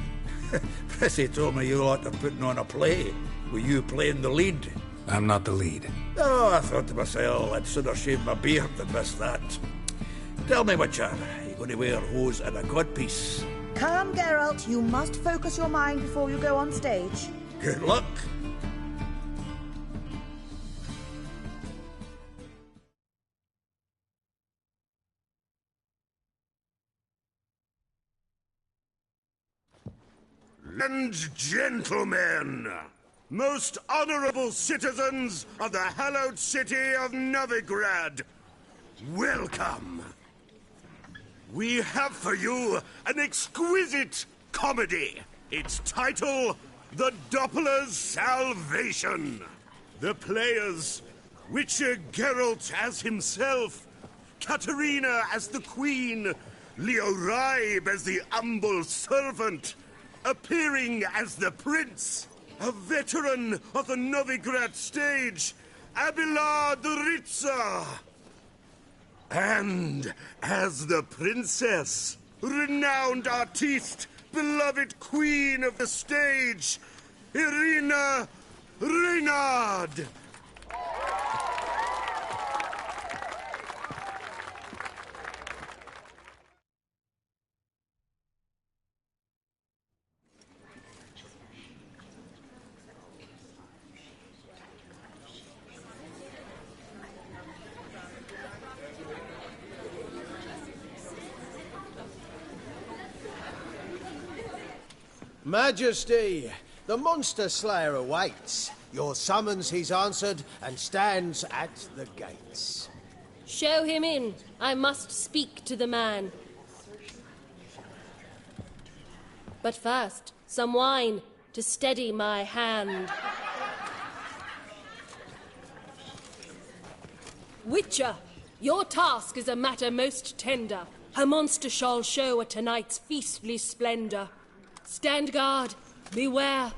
Prissy told me you ought to putting on a play. Were you playing the lead? I'm not the lead. Oh, I thought to myself, I'd sooner shave my beard than miss that. Tell me, Witcher, are you going to wear hose and a godpiece? Calm, Geralt. You must focus your mind before you go on stage. Good luck. And gentlemen, most honorable citizens of the hallowed city of Novigrad, welcome. We have for you an exquisite comedy. Its title, The Doppler's Salvation. The players, Witcher Geralt as himself, Katarina as the queen, Leo Raib as the humble servant, appearing as the prince, a veteran of the Novigrad stage, Abelard Ritza. And as the princess, renowned artiste, beloved queen of the stage, Irina Reynard. Majesty, the Monster Slayer awaits. Your summons he's answered and stands at the gates. Show him in. I must speak to the man. But first, some wine to steady my hand. Witcher, your task is a matter most tender. Her monster shall show at tonight's feastly splendor. Stand guard, beware,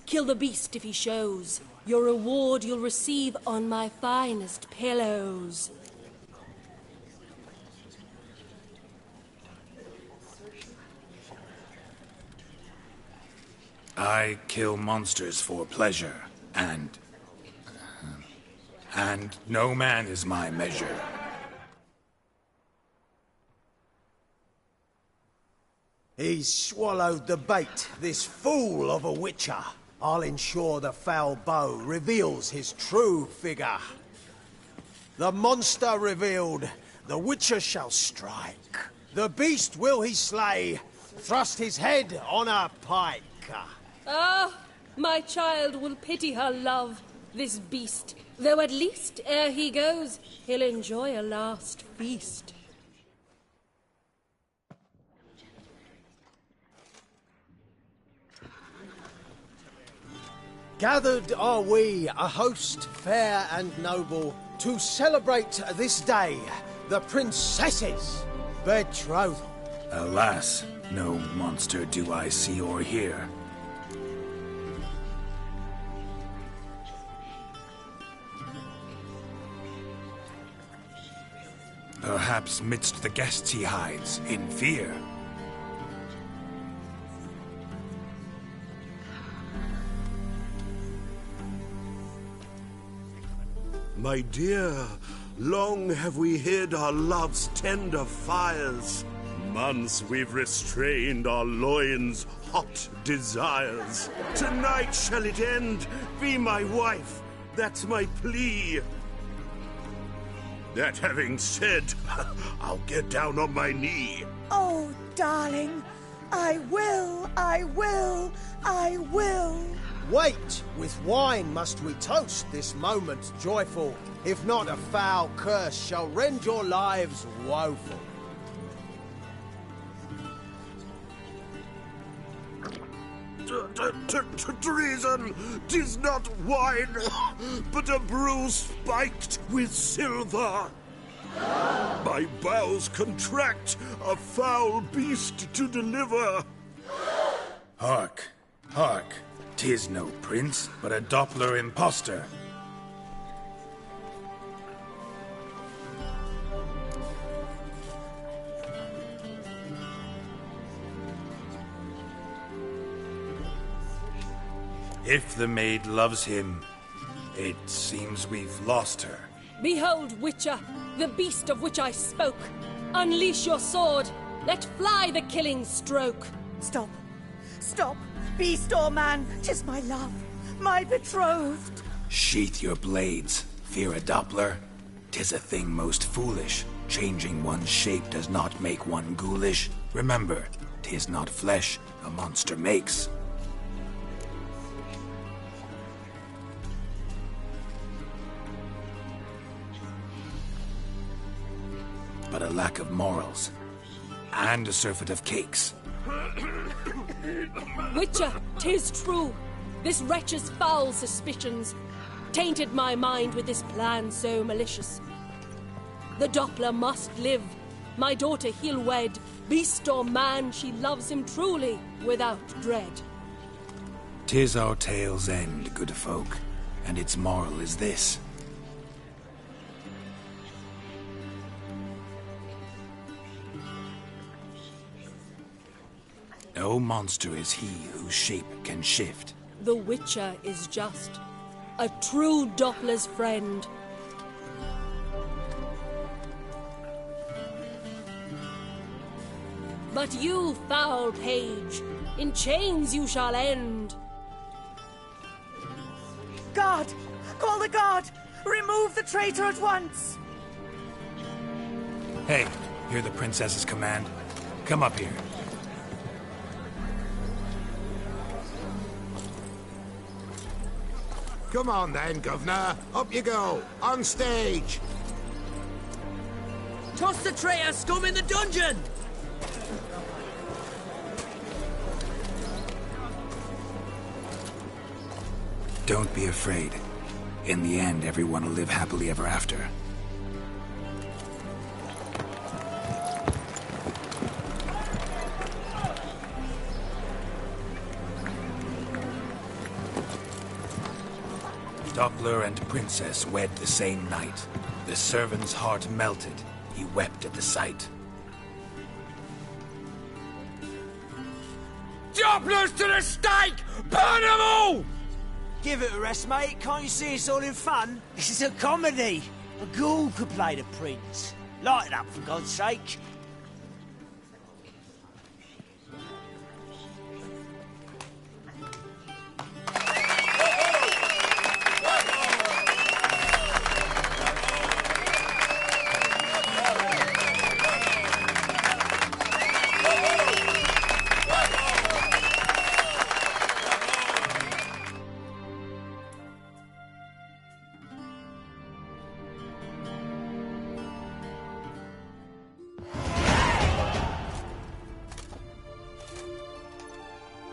kill the beast if he shows. Your reward you'll receive on my finest pillows. I kill monsters for pleasure, and no man is my measure. He's swallowed the bait, this fool of a Witcher. I'll ensure the foul bow reveals his true figure. The monster revealed, the Witcher shall strike. The beast will he slay, thrust his head on a pike. Ah, my child will pity her love, this beast. Though at least, ere he goes, he'll enjoy a last feast. Gathered are we, a host fair and noble, to celebrate this day, the princess's betrothal. Alas, no monster do I see or hear. Perhaps midst the guests he hides, in fear. My dear, long have we hid our love's tender fires. Months we've restrained our loins' hot desires. Tonight shall it end, be my wife, that's my plea. That having said, I'll get down on my knee. Oh, darling, I will, I will, I will. Wait, with wine must we toast this moment joyful. If not, a foul curse shall rend your lives woeful. Treason! 'Tis not wine, but a brew spiked with silver. My bowels contract, a foul beast to deliver. Hark, hark. 'Tis no prince, but a Doppler impostor. If the maid loves him, it seems we've lost her. Behold, Witcher, the beast of which I spoke. Unleash your sword. Let fly the killing stroke. Stop. Stop. Beast or man, 'tis my love, my betrothed. Sheath your blades. Fear a Doppler? 'Tis a thing most foolish. Changing one's shape does not make one ghoulish. Remember, 'tis not flesh a monster makes. But a lack of morals. And a surfeit of cakes. Witcher, 'tis true. This wretch's foul suspicions tainted my mind with this plan so malicious. The Doppler must live. My daughter he'll wed. Beast or man, she loves him truly, without dread. 'Tis our tale's end, good folk, and its moral is this. No monster is he whose shape can shift. The Witcher is just a true Doppler's friend. But you, foul page, in chains you shall end. Guard! Call the guard! Remove the traitor at once! Hey, hear the princess's command? Come up here. Come on then, Governor. Up you go. On stage. Toss the traitor scum in the dungeon! Don't be afraid. In the end, everyone will live happily ever after. Doppler and Princess wed the same night. The servant's heart melted. He wept at the sight. Dopplers to the stake! Burn them all! Give it a rest, mate. Can't you see it's all in fun? This is a comedy. A ghoul could play the prince. Lighten up, for God's sake.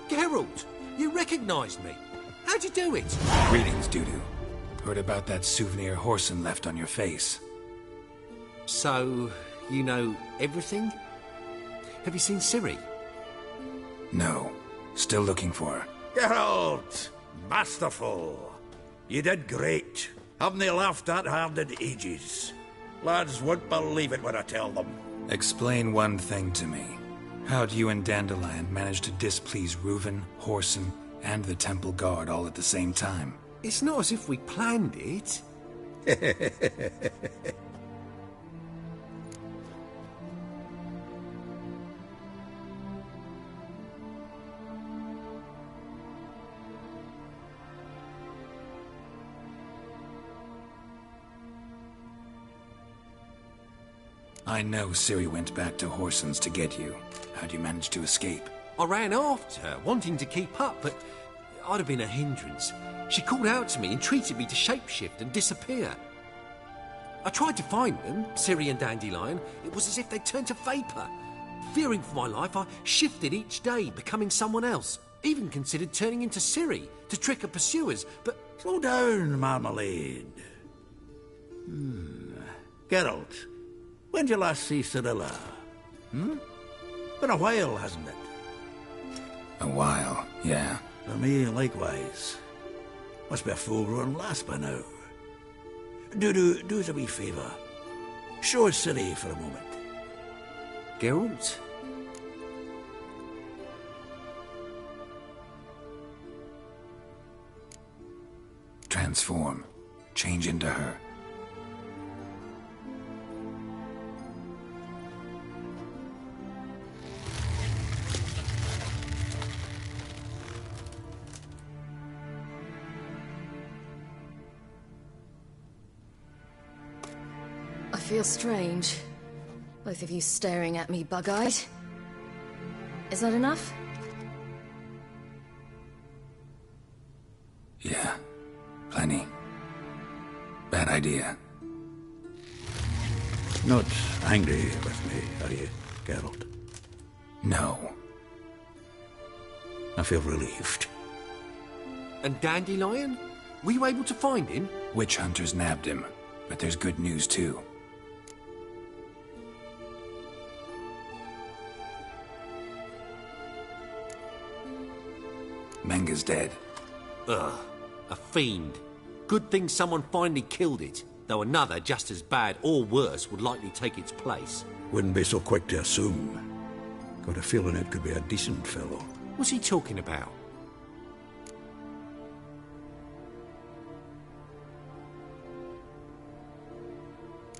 Geralt, you recognized me. How'd you do it? Greetings, Dudu. Heard about that souvenir Whoreson left on your face. So, you know everything? Have you seen Ciri? No. Still looking for her. Geralt! Masterful. You did great. Haven't they laughed that hard in ages? Lads won't believe it when I tell them. Explain one thing to me. How'd you and Dandelion manage to displease Reuven, Whoreson, and the Temple Guard all at the same time? It's not as if we planned it. I know Ciri went back to Whoreson's to get you. How'd you manage to escape? I ran after her, wanting to keep up, but I'd have been a hindrance. She called out to me, entreated me to shapeshift and disappear. I tried to find them, Ciri and Dandelion. It was as if they'd turned to vapour. Fearing for my life, I shifted each day, becoming someone else. Even considered turning into Ciri to trick her pursuers, but... Slow down, Marmalade. Geralt, when did you last see Cirilla? Been a while, hasn't it? A while, yeah. For me, likewise. Must be a full-grown lass by now. Do us a wee favour. Show us Ciri for a moment. Geralt? Transform. Change into her. I feel strange. Both of you staring at me bug-eyed. Is that enough? Yeah. Plenty. Bad idea. Not angry with me, are you, Geralt? No. I feel relieved. And Dandelion? Were you able to find him? Witch hunters nabbed him, but there's good news too. Menga's dead. Ugh, a fiend. Good thing someone finally killed it, though another just as bad or worse would likely take its place. Wouldn't be so quick to assume. Got a feeling it could be a decent fellow. What's he talking about?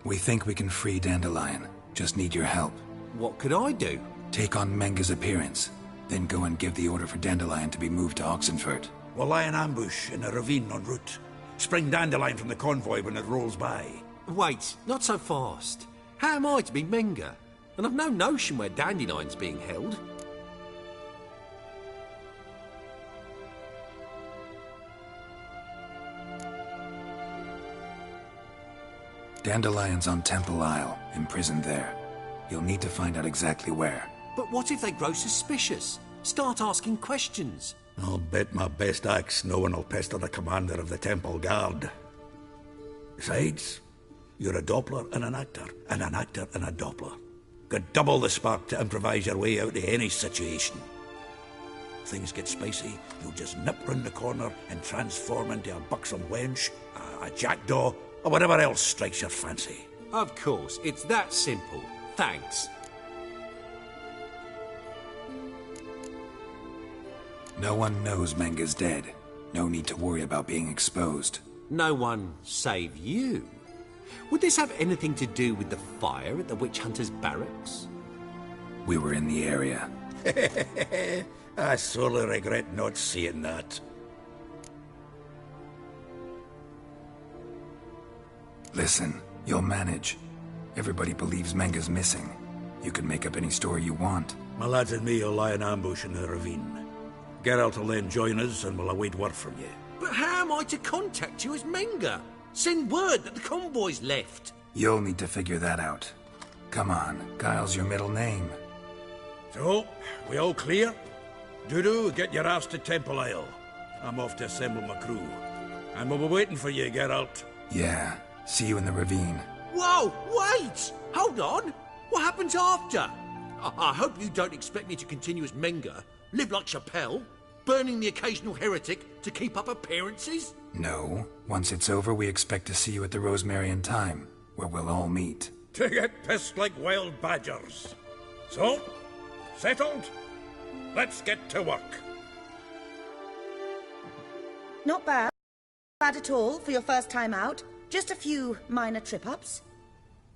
We think we can free Dandelion. Just need your help. What could I do? Take on Menga's appearance, then go and give the order for Dandelion to be moved to Oxenfurt. We'll lie in ambush in a ravine en route. Spring Dandelion from the convoy when it rolls by. Wait, not so fast. How am I to be Menga? And I've no notion where Dandelion's being held. Dandelion's on Temple Isle, imprisoned there. You'll need to find out exactly where. But what if they grow suspicious? Start asking questions. I'll bet my best axe no one will pester the commander of the Temple Guard. Besides, you're a Doppler and an actor and a Doppler. Got double the spark to improvise your way out of any situation. Things get spicy, you'll just nip round the corner and transform into a buxom wench, a jackdaw, or whatever else strikes your fancy. Of course, it's that simple. Thanks. No one knows Menga's dead. No need to worry about being exposed. No one save you. Would this have anything to do with the fire at the witch hunter's barracks? We were in the area. I sorely regret not seeing that. Listen, you'll manage. Everybody believes Menga's missing. You can make up any story you want. My lads and me will lie in ambush in the ravine. Geralt will then join us and we'll await word from you. But how am I to contact you as Menga? Send word that the convoy's left. You'll need to figure that out. Come on, Guile's your middle name. So, we all clear? Dudu, get your ass to Temple Isle. I'm off to assemble my crew. And we'll be waiting for you, Geralt. Yeah, see you in the ravine. Whoa, wait! Hold on! What happens after? I hope you don't expect me to continue as Menga, live like Chappelle, burning the occasional heretic to keep up appearances? No. Once it's over, we expect to see you at the Rosemary in Time, where we'll all meet. To get pissed like wild badgers. So, settled? Let's get to work. Not bad. Bad at all for your first time out. Just a few minor trip-ups.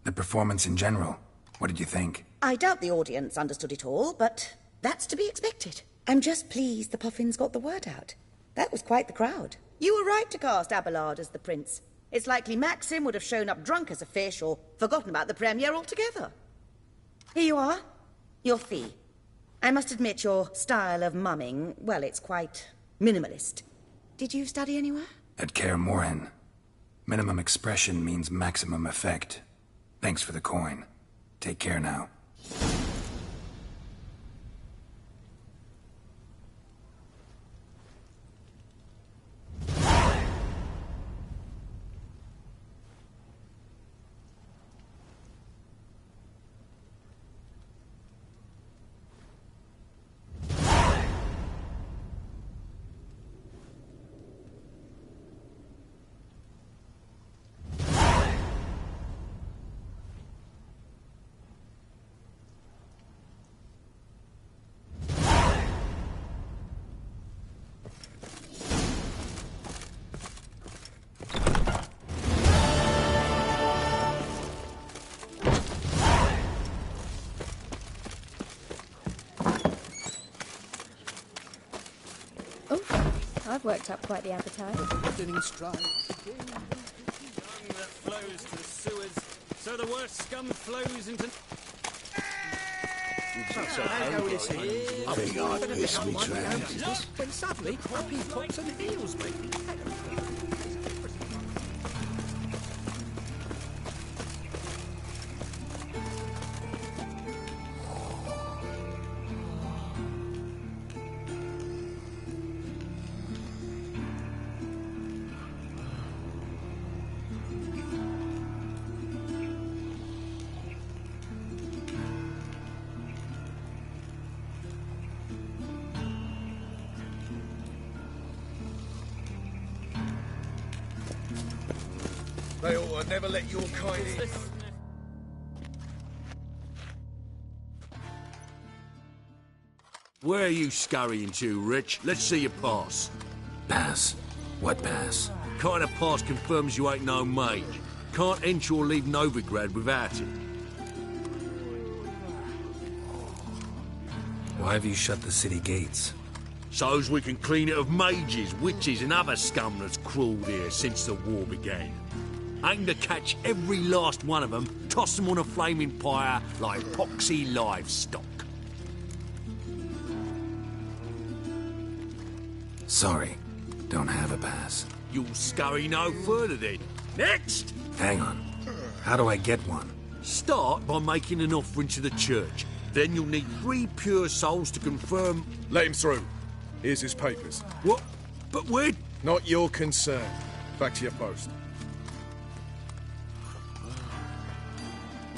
The performance in general, what did you think? I doubt the audience understood it all, but that's to be expected. I'm just pleased the Puffins got the word out. That was quite the crowd. You were right to cast Abelard as the prince. It's likely Maxim would have shown up drunk as a fish or forgotten about the premiere altogether. Here you are, your fee. I must admit your style of mumming, well, it's quite minimalist. Did you study anywhere? At Kaer Morhen. Minimum expression means maximum effect. Thanks for the coin. Take care now. I've worked up quite the appetite. That flows to the sewers, so the worst scum flows into... I think I'd piss me trousers. When suddenly, up he pops and heals me. They ought to never let your kind in. Where are you scurrying to, Rich? Let's see your pass. Pass? What pass? Kind of pass confirms you ain't no mage. Can't enter or leave Novigrad without it. Why have you shut the city gates? So's we can clean it of mages, witches and other scum that's crawled here since the war began. Aim to catch every last one of them, toss them on a flaming pyre like poxy livestock. Sorry, don't have a pass. You'll scurry no further then. Next! Hang on. How do I get one? Start by making an offering to the church. Then you'll need 3 pure souls to confirm... Let him through. Here's his papers. What? But we're... Not your concern. Back to your post.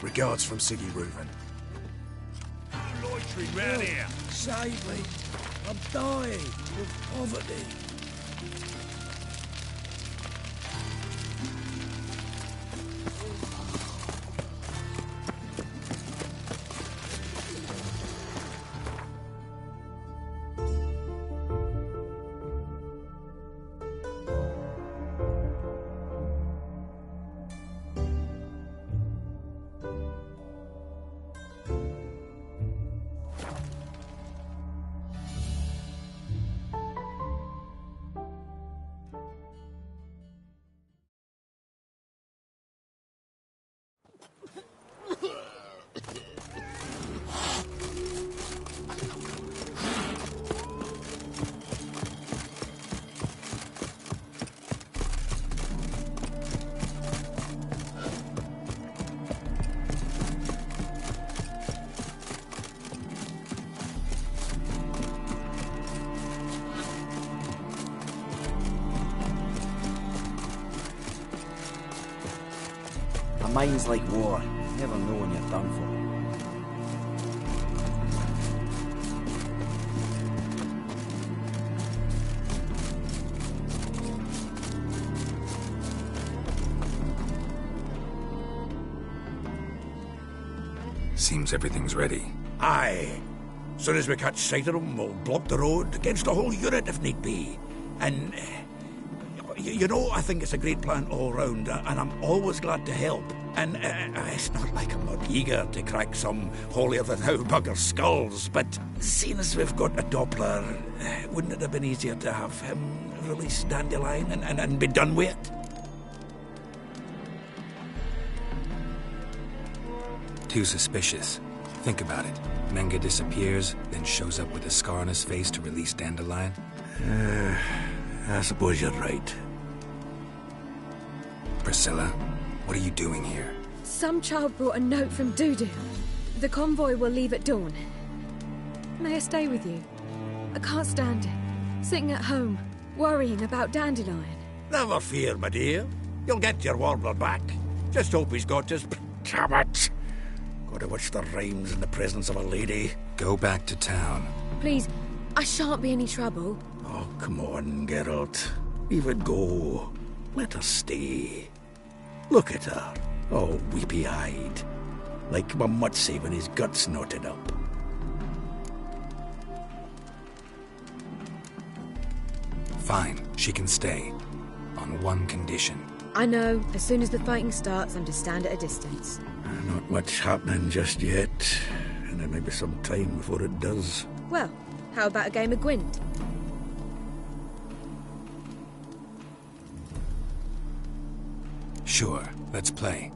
Regards from Siggy Reuven. Loitering round here. Save me. I'm dying of poverty. A mind's like war. Never know when you're done for. Seems everything's ready. Aye. Soon as we catch sight of them, we'll block the road against a whole unit if need be. And... you know, I think it's a great plan all round, and I'm always glad to help. And it's not like I'm not eager to crack some holier-than-thou bugger skulls, but seeing as we've got a Doppler, wouldn't it have been easier to have him release Dandelion and be done with it? Too suspicious. Think about it. Menga disappears, then shows up with a scar on his face to release Dandelion. I suppose you're right. Priscilla, what are you doing here? Some child brought a note from Dudu. The convoy will leave at dawn. May I stay with you? I can't stand it. Sitting at home, worrying about Dandelion. Never fear, my dear. You'll get your warbler back. Just hope he's got his... Damn it! Gotta watch the rhymes in the presence of a lady. Go back to town. Please, I shan't be any trouble. Oh, come on, Geralt. Leave it go. Let her stay. Look at her, all weepy-eyed. Like Mamutsi when his guts knotted up. Fine, she can stay. On one condition. I know, as soon as the fighting starts, I'm to stand at a distance. Not much happening just yet. And there may be some time before it does. Well, how about a game of Gwent? Sure, let's play.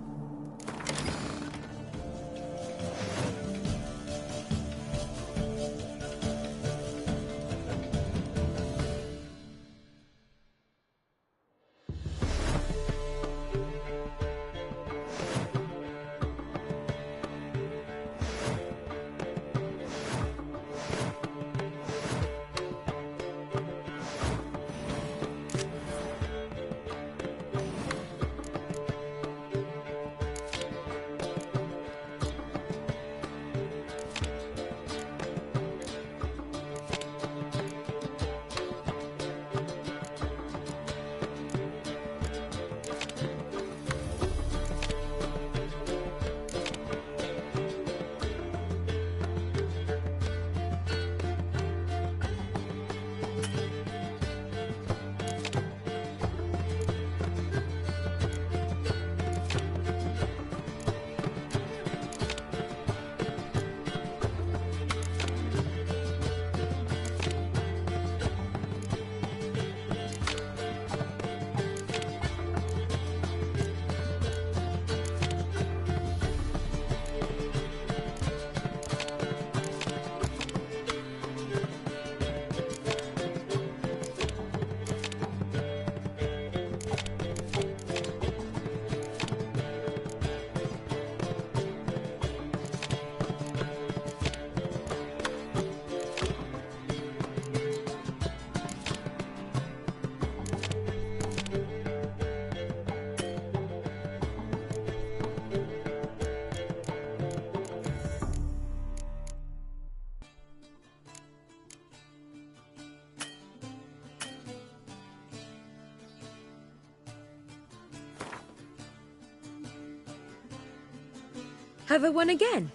Have I won again?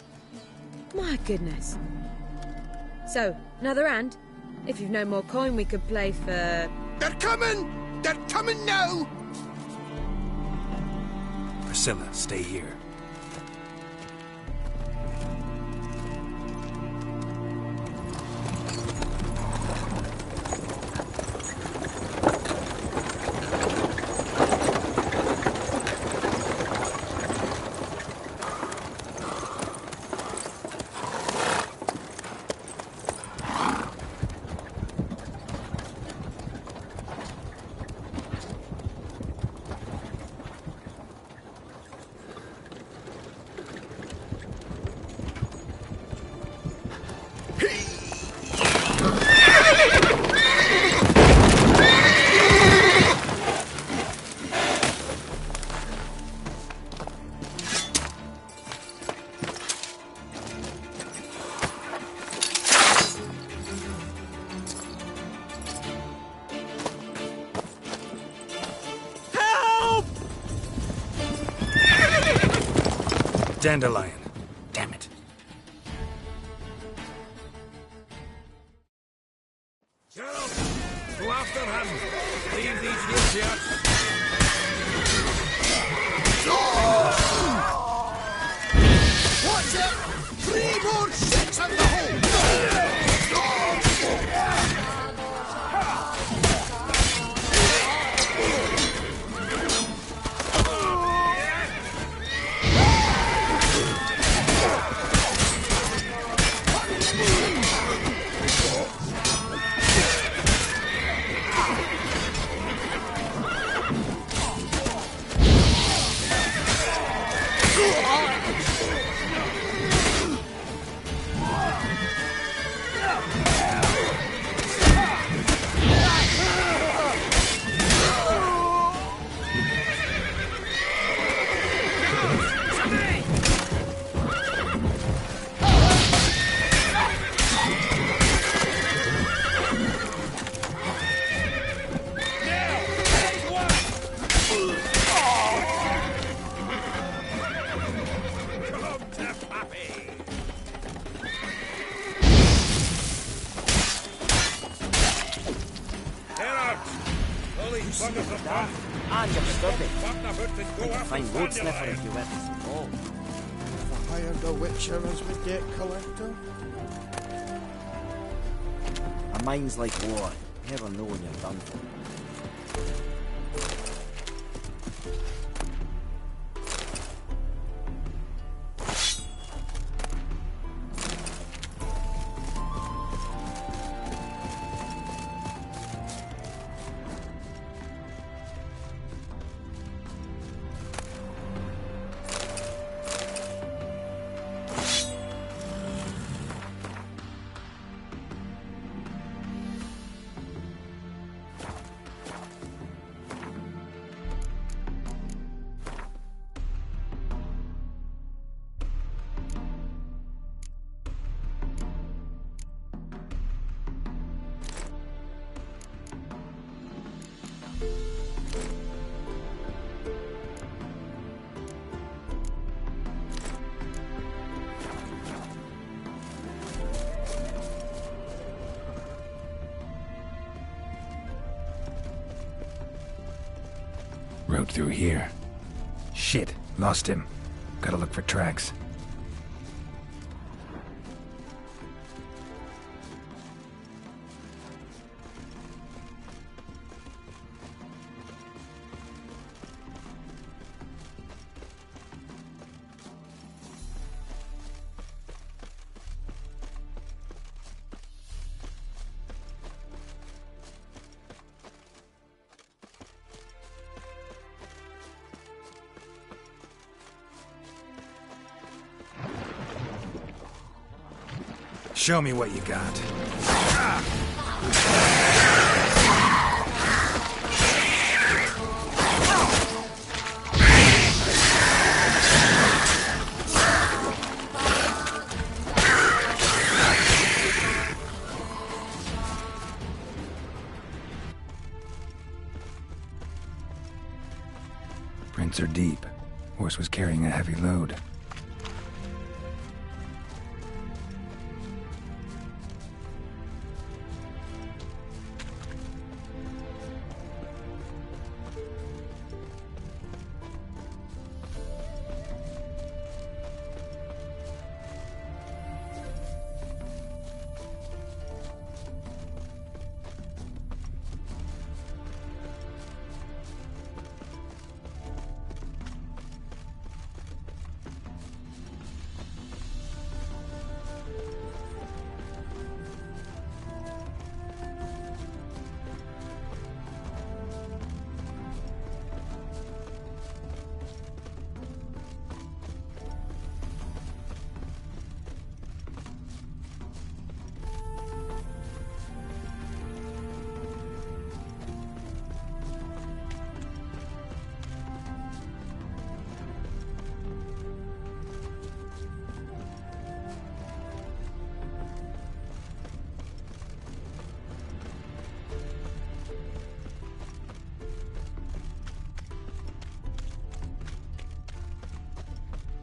My goodness. So, another hand? If you've no more coin, we could play for... They're coming! They're coming now! Priscilla, stay here. Dandelion. Damn it. Sheriff, go after him. Leave these youths here. Watch it! 3 more sets of the hole! And you're stubby. You can find road sniffer if you went to the ball. If I hired a witcher as my debt collector. A mind's like water. You never know when you're done for. Rode through here. Shit, lost him. Gotta look for tracks. Show me what you got. Prints are deep. Horse was carrying a heavy load.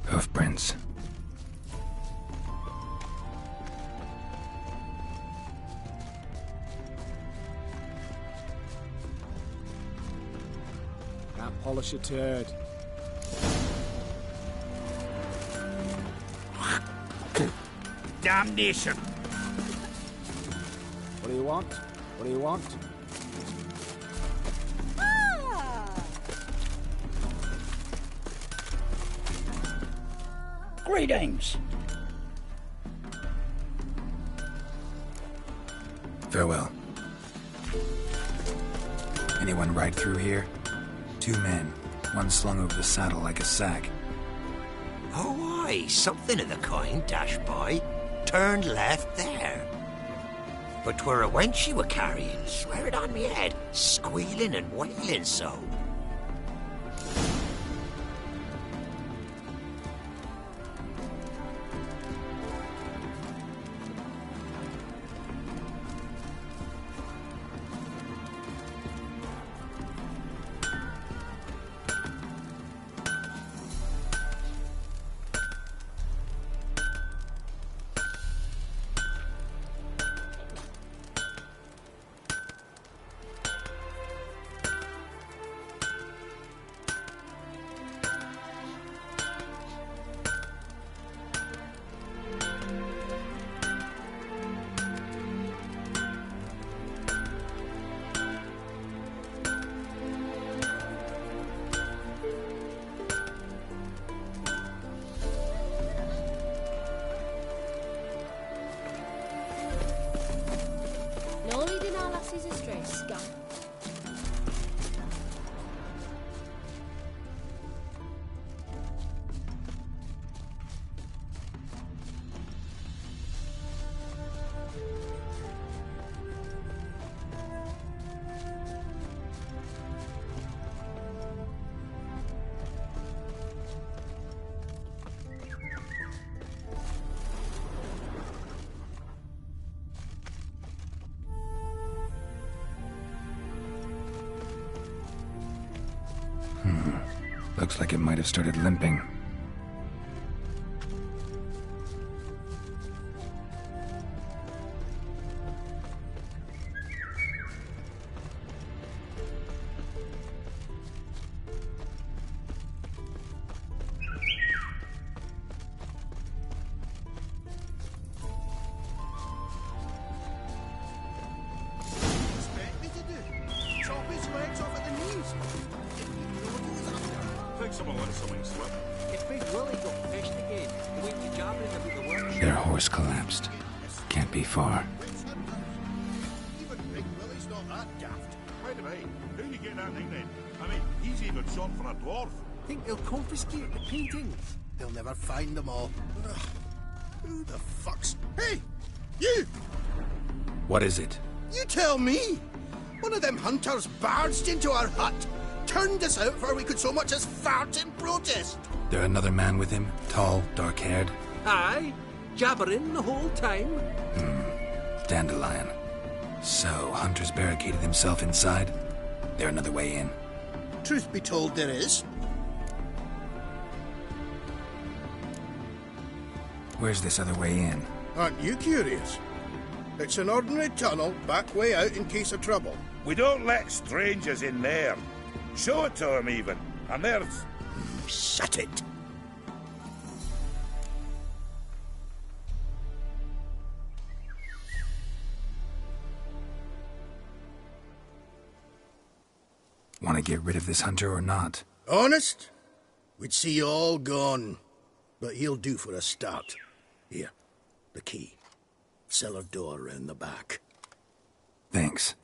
Hoofprints. Can't polish a turd. Damnation! What do you want? What do you want? Greetings. Farewell. Anyone ride through here? 2 men, one slung over the saddle like a sack. Oh, aye, something of the kind dashed by. Turned left there. But 'twere a wench you were carrying, swear it on me head, squealing and wailing so. No leading our lassies astray, scum. Looks like it might have started limping. like someone let something slip. If Big Willie got fished again, he went to jabbering about the workshop. Their horse collapsed. Can't be far. Even Big Willie's not that daft. By the way, who you get that nickname? I mean, he's even short for a dwarf. Think they'll confiscate the paintings? They'll never find them all. Ugh. Who the fuck's... Hey! You! What is it? You tell me! One of them hunters barged into our hut, turned us out before we could so much as fart in protest. There another man with him? Tall, dark-haired? Aye, jabbering the whole time. Dandelion. So, Hunter's barricaded himself inside? There another way in? Truth be told, there is. Where's this other way in? Aren't you curious? It's an ordinary tunnel, back way out in case of trouble. We don't let strangers in there. Show it to him, even. And there's... Shut it. Want to get rid of this hunter or not? Honest? We'd see you all gone. But he'll do for a start. Here, the key. Cellar door round the back. Thanks.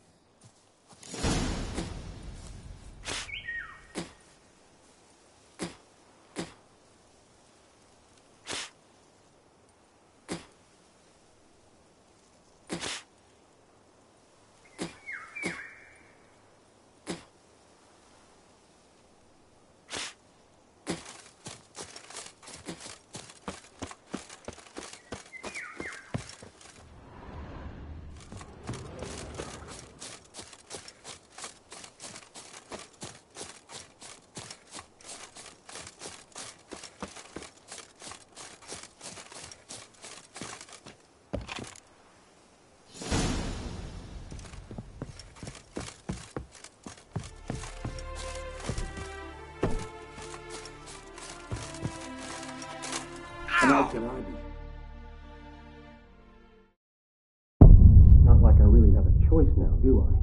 How can I be? Not like I really have a choice now, do I?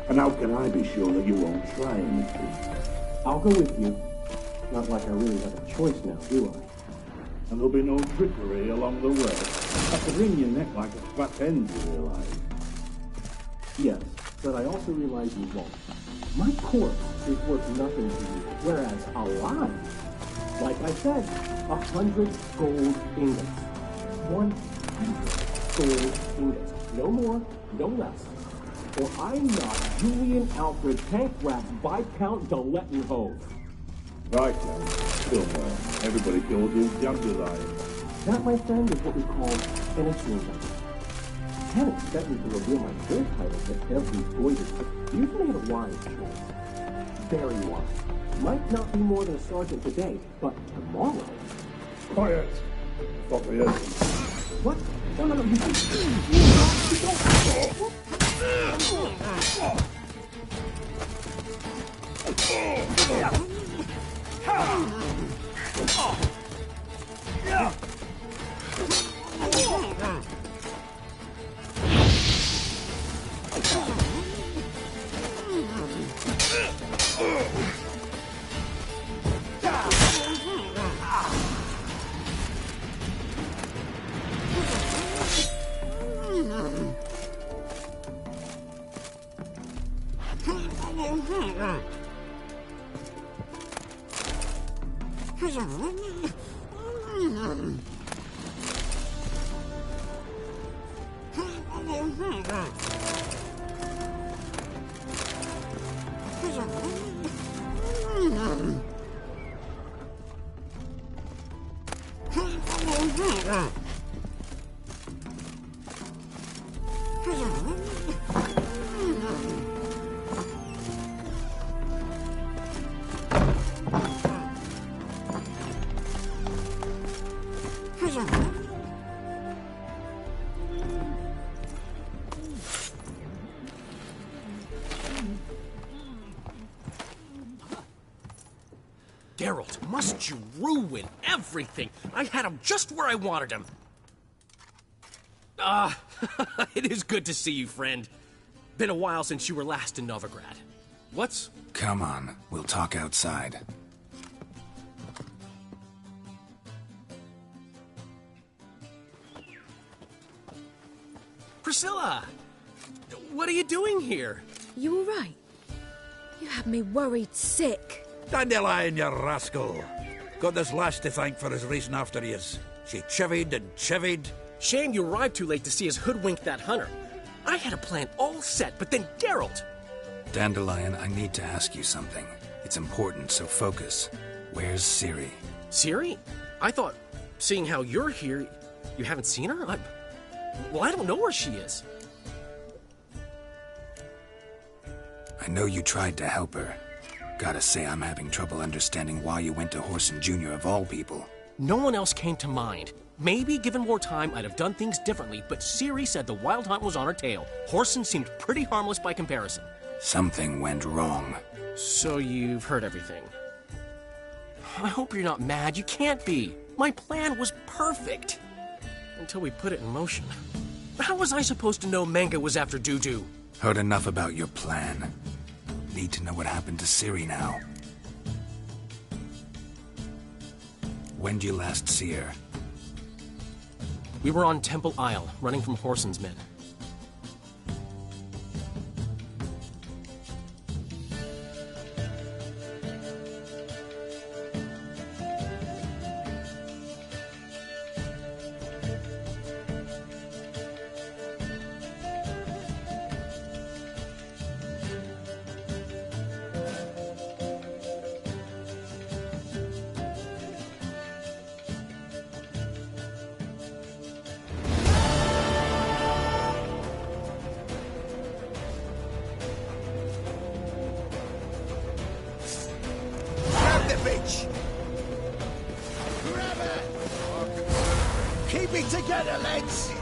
And how can I be sure that you won't try anything? I'll go with you. Not like I really have a choice now, do I? And there'll be no trickery along the way. I could wring your neck like a fat end, you realise? Yes, but I also realize you won't. My corpse is worth nothing to you, whereas alive, like I said, 100 gold ingots. 100 gold ingots. No more, no less. Or I'm not Julian Alfred Tankratz Viscount de Lettenhove. Right now, still more. Everybody kills you, just as I am. That, my friend, is what we call an achievement. can't expect me to reveal my full title to every goiter. You've made a wise choice. Very wise. Might not be more than a sergeant today, but tomorrow... Quiet! Stop the engine. What? No, Geralt, must you ruin everything? I had him just where I wanted him. It is good to see you, friend. Been a while since you were last in Novigrad. What's... Come on, we'll talk outside. Priscilla! What are you doing here? You all right? You had me worried sick. Dandelion, you rascal. Got this lass to thank for his racing after yous. She chivied and chivied. Shame you arrived too late to see us hoodwink that hunter. I had a plan all set, but then Geralt... Dandelion, I need to ask you something. It's important, so focus. Where's Ciri? Ciri? I thought, seeing how you're here, you haven't seen her? Well, I don't know where she is. I know you tried to help her. Gotta say, I'm having trouble understanding why you went to Whoreson Jr. of all people. No one else came to mind. Maybe, given more time, I'd have done things differently, but Ciri said the Wild Hunt was on her tail. Whoreson seemed pretty harmless by comparison. Something went wrong. So you've heard everything. I hope you're not mad. You can't be. My plan was perfect. Until we put it in motion. How was I supposed to know Manga was after Dudu? Heard enough about your plan. Need to know what happened to Ciri now. When'd you last see her? We were on Temple Isle, running from Whoreson's men. Keep it together, lads!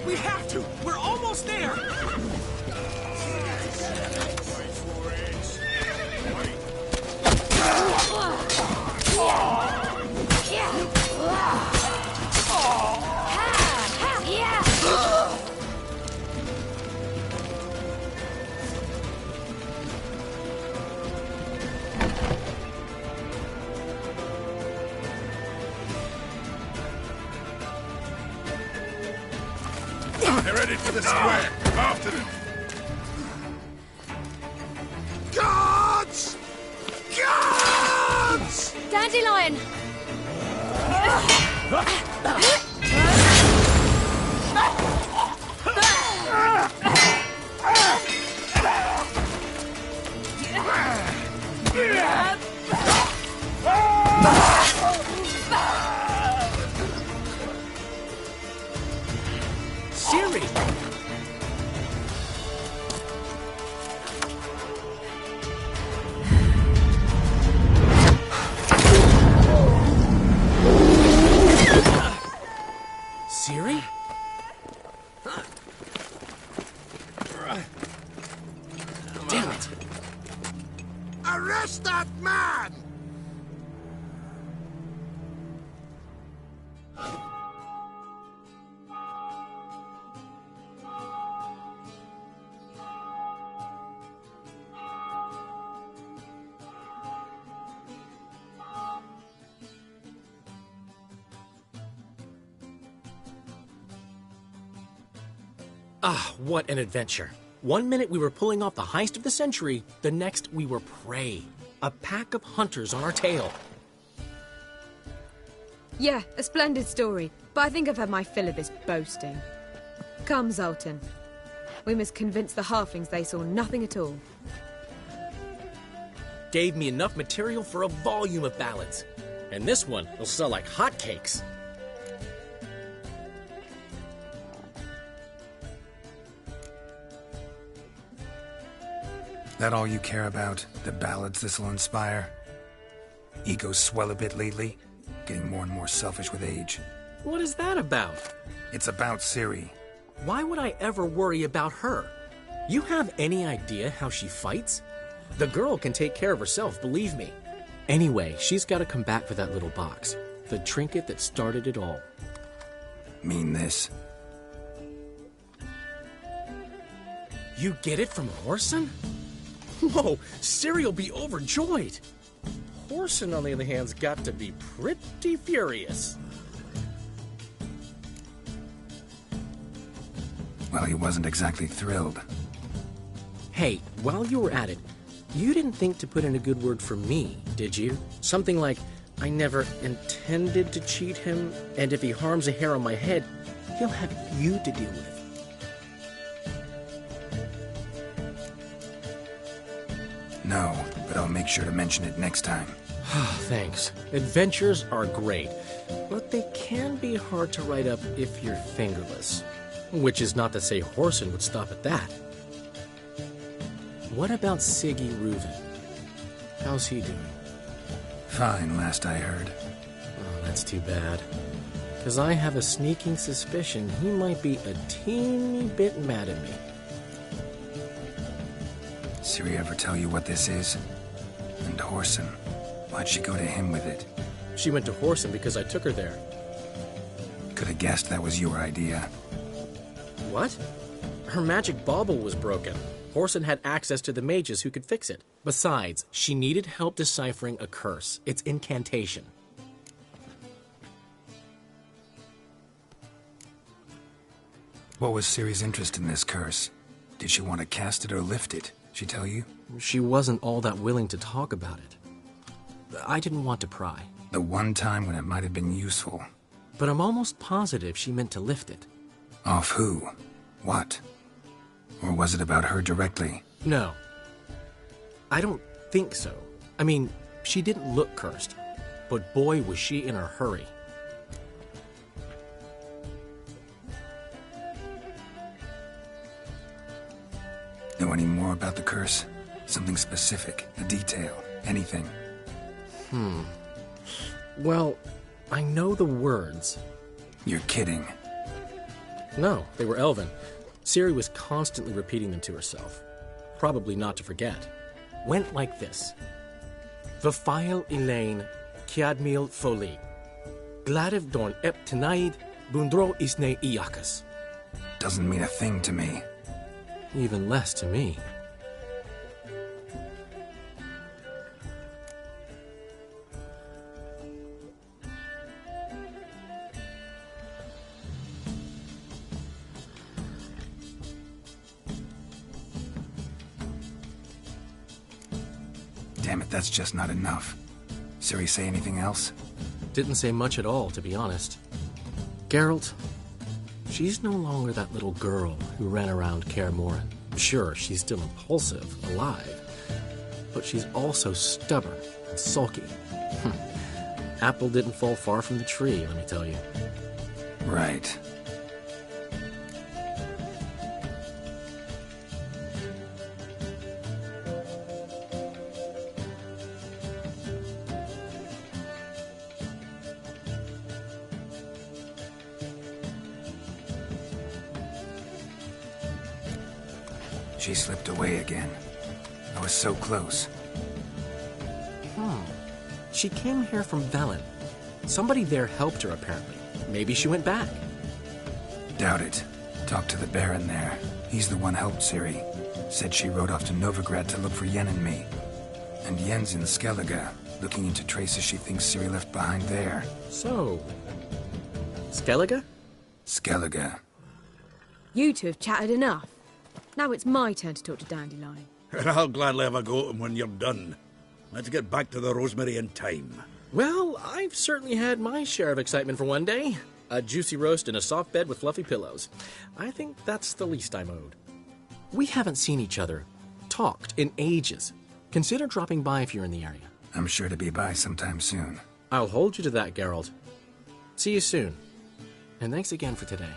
We have to! We're almost there! They're ready for the square. After them. Guards! Guards! Dandelion! Ciri! Ciri? Damn it! Arrest that man! Ah, what an adventure. One minute we were pulling off the heist of the century, the next we were prey. A pack of hunters on our tail. Yeah, a splendid story, but I think I've had my fill of this boasting. Come, Zoltan. We must convince the halflings they saw nothing at all. Gave me enough material for a volume of ballads. And this one will sell like hotcakes. That all you care about? The ballads this'll inspire? Egos swell a bit lately? Getting more and more selfish with age. What is that about? It's about Ciri. Why would I ever worry about her? You have any idea how she fights? The girl can take care of herself, believe me. Anyway, she's got to come back for that little box. The trinket that started it all. Mean this? You get it from Whoreson? Whoa, Ciri'll be overjoyed. Whoreson, on the other hand's got to be pretty furious. Well, he wasn't exactly thrilled. Hey, while you were at it, you didn't think to put in a good word for me, did you? Something like, I never intended to cheat him, and if he harms a hair on my head, he'll have you to deal with. No, but I'll make sure to mention it next time. Thanks. Adventures are great, but they can be hard to write up if you're fingerless. Which is not to say Whoreson would stop at that. What about Siggy Reuven? How's he doing? Fine, last I heard. Oh, that's too bad. Because I have a sneaking suspicion he might be a teeny bit mad at me. Ciri ever tell you what this is? And Whoreson, why'd she go to him with it? She went to Whoreson because I took her there. Could have guessed that was your idea. What? Her magic bauble was broken. Whoreson had access to the mages who could fix it. Besides, she needed help deciphering a curse. Its incantation. What was Ciri's interest in this curse? Did she want to cast it or lift it? She tell you? She wasn't all that willing to talk about it. I didn't want to pry. The one time when it might have been useful. But I'm almost positive she meant to lift it. Off who? What? Or was it about her directly? No. I don't think so. I mean, she didn't look cursed. But boy, was she in a hurry. Know any more about the curse? Something specific, a detail, anything? Well, I know the words. You're kidding. No, they were Elven. Ciri was constantly repeating them to herself. Probably not to forget. Went like this. Vafile Elaine, Kiadmil Foli. Gladiv Dorn Ep Tenaid, Bundro Isne Iakas. Doesn't mean a thing to me. Even less to me. Damn it, that's just not enough. Ciri say anything else? Didn't say much at all, to be honest. Geralt, she's no longer that little girl who ran around Kaer Morhen. Sure, she's still impulsive, alive, but she's also stubborn and sulky. Apple didn't fall far from the tree, let me tell you. Right. She slipped away again. I was so close. She came here from Velen. Somebody there helped her, apparently. Maybe she went back. Doubt it. Talked to the Baron there. He's the one helped Ciri. Said she rode off to Novigrad to look for Yen and me. And Yen's in Skellige, looking into traces she thinks Ciri left behind there. So, Skellige? Skellige. You two have chatted enough. Now it's my turn to talk to Dandelion. And I'll gladly have a go at him when you're done. Let's get back to the Rosemary in time. Well, I've certainly had my share of excitement for one day. A juicy roast in a soft bed with fluffy pillows. I think that's the least I'm owed. We haven't seen each other, talked, in ages. Consider dropping by if you're in the area. I'm sure to be by sometime soon. I'll hold you to that, Geralt. See you soon. And thanks again for today.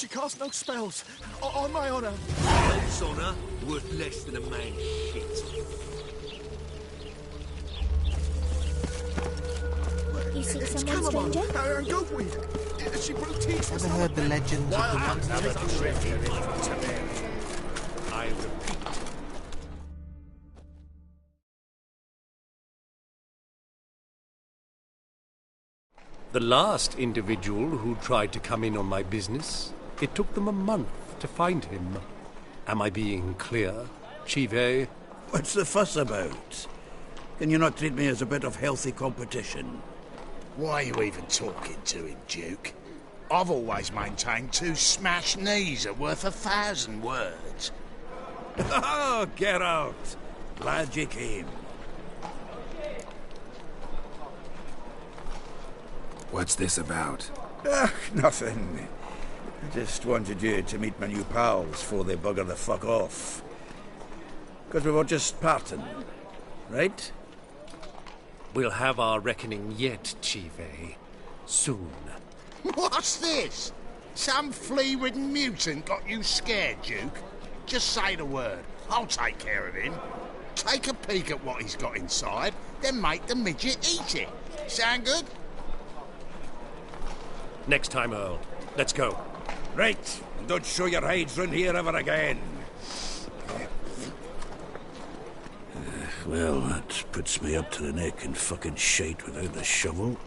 She casts no spells. On my honour. Elf's honour worth less than a man's shit. You see It's someone, chamomile stranger? and goatweed. She brewed tea for Ever heard the legends of the once I repeat. The last individual who tried to come in on my business, it took them a month to find him. Am I being clear, Chive? What's the fuss about? Can you not treat me as a bit of healthy competition? Why are you even talking to him, Duke? I've always maintained 2 smashed knees are worth 1,000 words. Oh, Geralt! Glad you came. What's this about? Nothing. I just wanted you to meet my new pals before they bugger the fuck off. Because we were just parting, right? We'll have our reckoning yet, Chive. Soon. What's this? Some flea-ridden mutant got you scared, Duke? Just say the word. I'll take care of him. Take a peek at what he's got inside, then make the midget eat it. Sound good? Next time, Earl. Let's go. Right. Don't show your hides round here ever again. Well, that puts me up to the neck in fucking shite without the shovel.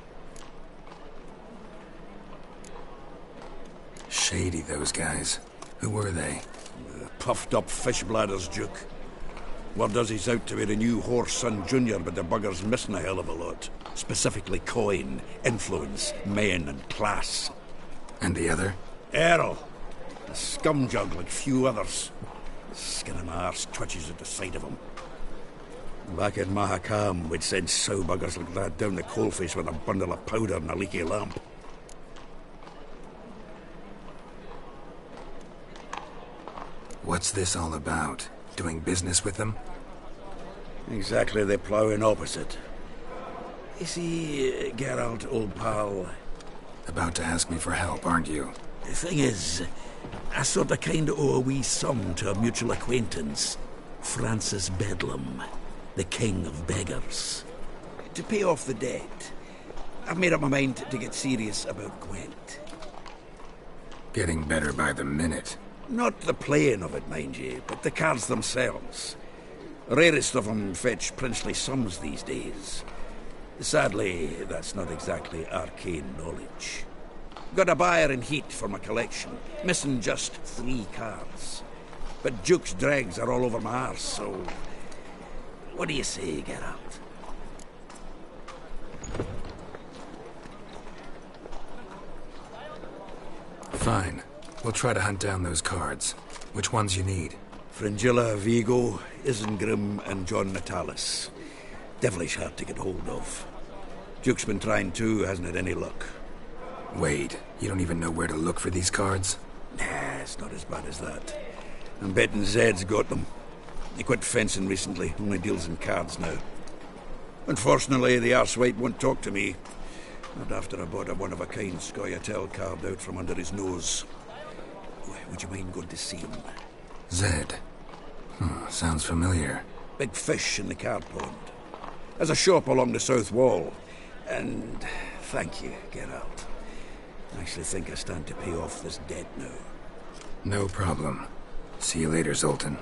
Shady, those guys. Who were they? Puffed up fish bladders, Duke. Word does he's out to be the new Whoreson Jr., but the bugger's missing a hell of a lot. Specifically coin, influence, men, and class. And the other? Earl. A scumjug like few others. Skin of my arse twitches at the sight of him. Back in Mahakam, we'd send sow buggers like that down the coalface with a bundle of powder and a leaky lamp. What's this all about? Doing business with them? Exactly the ploughing opposite. You see, Geralt, old pal... About to ask me for help, aren't you? The thing is, I sort of kind of owe a wee sum to a mutual acquaintance. Francis Bedlam, the king of beggars. To pay off the debt, I've made up my mind to get serious about Gwent. Getting better by the minute. Not the playing of it, mind you, but the cards themselves. Rarest of them fetch princely sums these days. Sadly, that's not exactly arcane knowledge. Got a buyer in heat for my collection, missing just 3 cards. But Duke's dregs are all over my arse, so... What do you say, Geralt? Fine. We'll try to hunt down those cards. Which ones you need? Fringilla, Vigo, Isengrim, and John Natalis. Devilish hard to get hold of. Duke's been trying too, hasn't had any luck. Wait, you don't even know where to look for these cards? Nah, it's not as bad as that. I'm betting Zed's got them. He quit fencing recently, only deals in cards now. Unfortunately, the arsewipe won't talk to me. Not after I bought a one-of-a-kind Scoia'tael card out from under his nose. Would you mind going to see him? Zed. Sounds familiar. Big fish in the card pond. There's a shop along the south wall. And thank you, Geralt. I actually think I stand to pay off this debt now. No problem. See you later, Zoltan.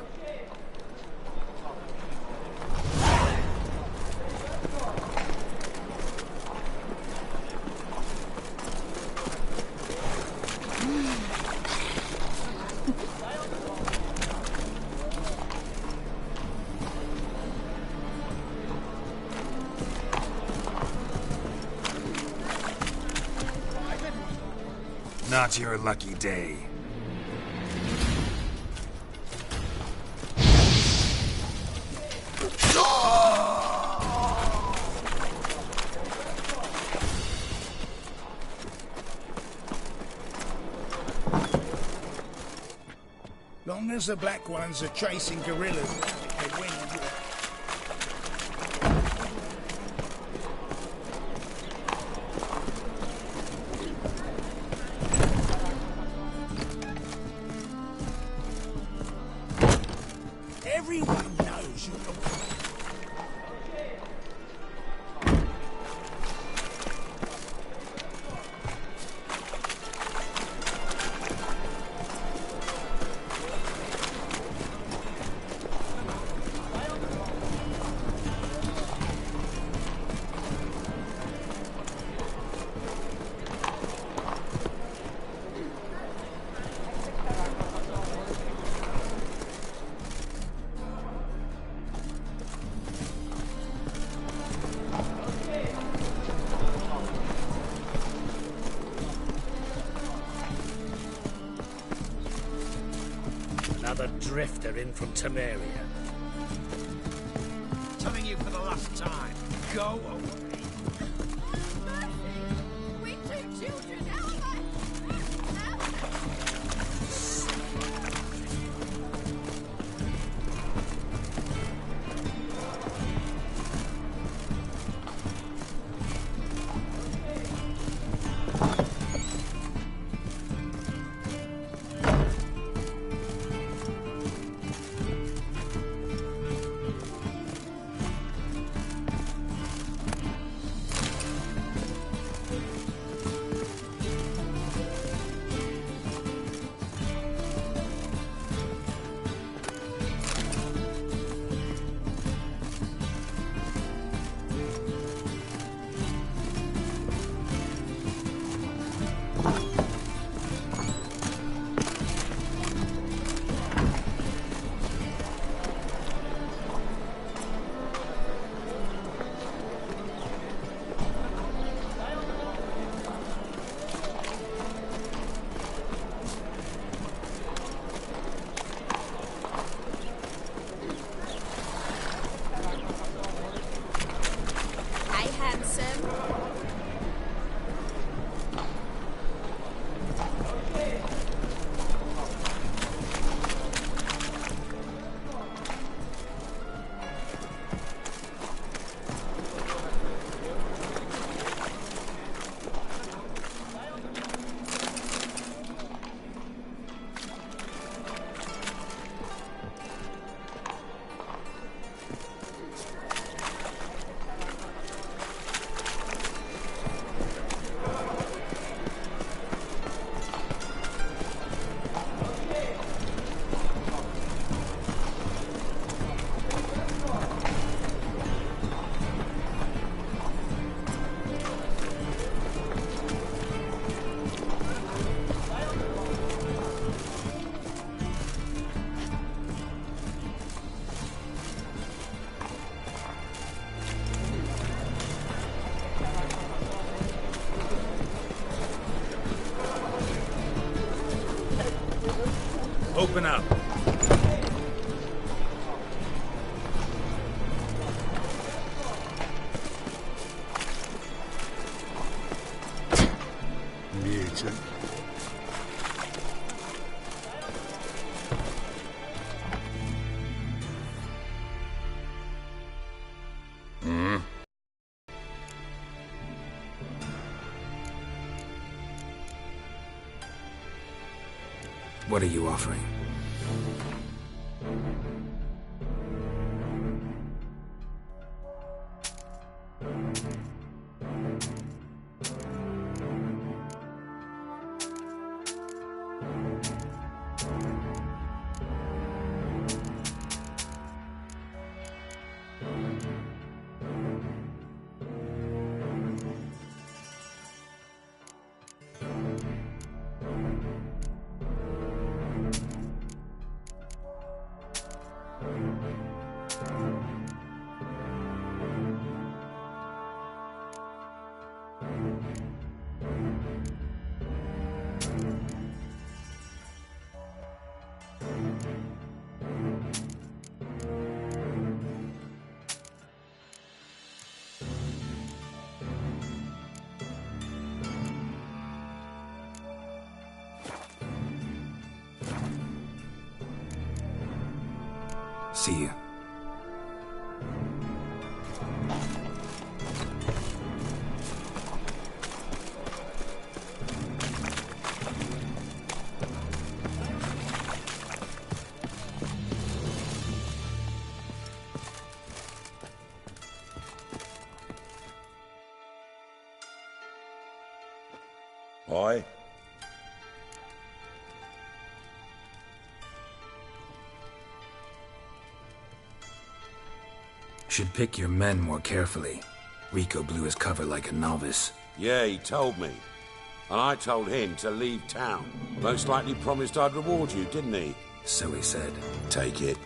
Not your lucky day. Long as the black ones are chasing gorillas, they win. Another drifter in from Temeria. Telling you for the last time. Go away. We two children, help us! Open up. Mutant. What are you offering? See you. Aye. Should pick your men more carefully. Rico blew his cover like a novice. Yeah, he told me. And I told him to leave town. Most likely promised I'd reward you, didn't he? So he said. Take it.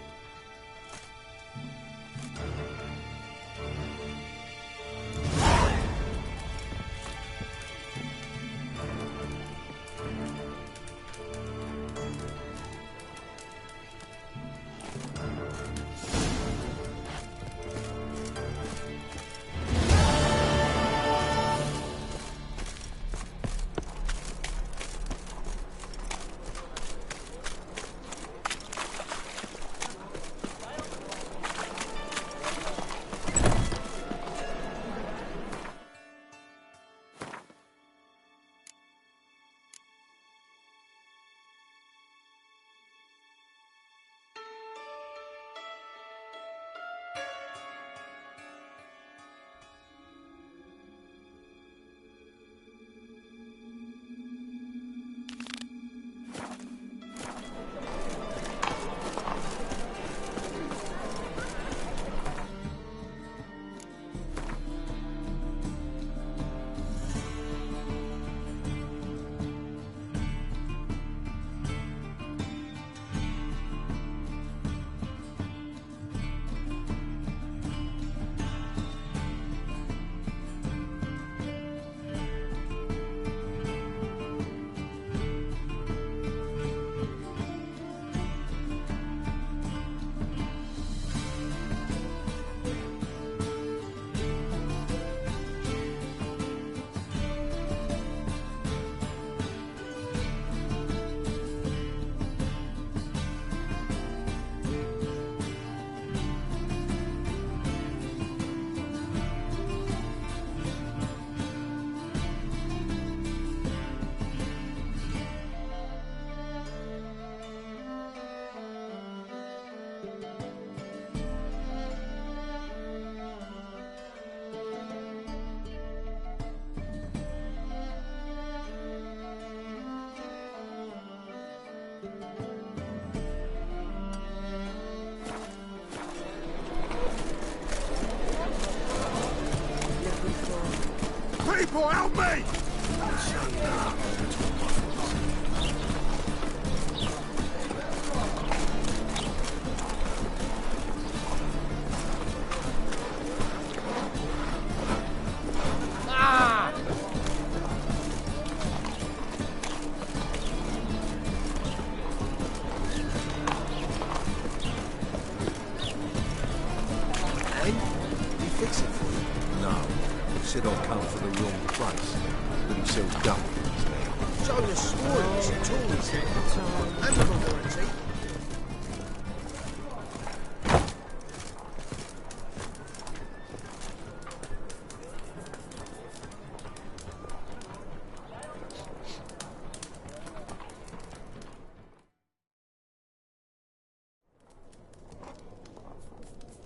people, help me! Fix it for you? No. He said I'll come for the wrong place. But he sells dumplings there. So you're spoiled, it's a tourist here. And a warranty.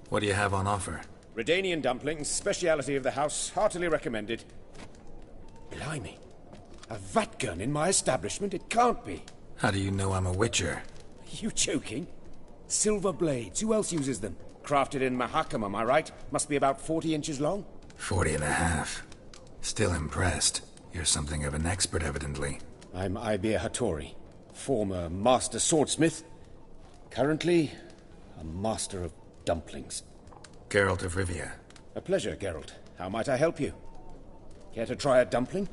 What do you have on offer? Redanian dumplings, speciality of the house, heartily recommended. Blimey. A vat gun in my establishment? It can't be. How do you know I'm a witcher? You joking? Silver blades, who else uses them? Crafted in Mahakam, am I right? Must be about 40 inches long? 40 and a half. Still impressed. You're something of an expert, evidently. I'm Ibir Hattori, former master swordsmith. Currently, a master of dumplings. Geralt of Rivia. A pleasure, Geralt. How might I help you? Care to try a dumpling?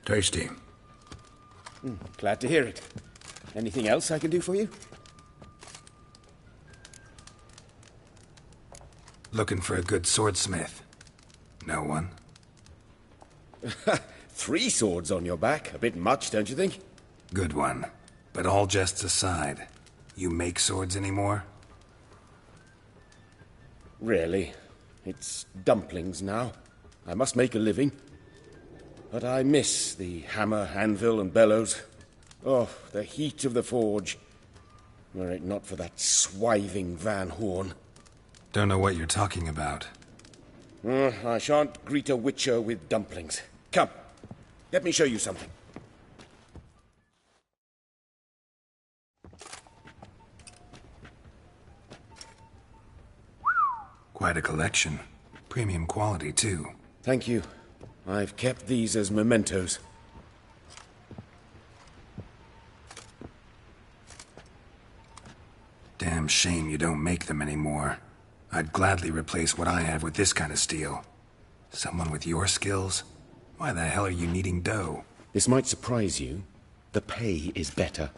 Tasty. Glad to hear it. Anything else I can do for you? Looking for a good swordsmith. No one? 3 swords on your back. A bit much, don't you think? Good one. But all jests aside, you make swords anymore? Really. It's dumplings now. I must make a living. But I miss the hammer, anvil, and bellows. Oh, the heat of the forge. Were it not for that swiving Van Horn. Don't know what you're talking about. I shan't greet a witcher with dumplings. Come, let me show you something. Quite a collection. Premium quality, too. Thank you. I've kept these as mementos. Damn shame you don't make them anymore. I'd gladly replace what I have with this kind of steel. Someone with your skills? Why the hell are you needing dough? This might surprise you. The pay is better.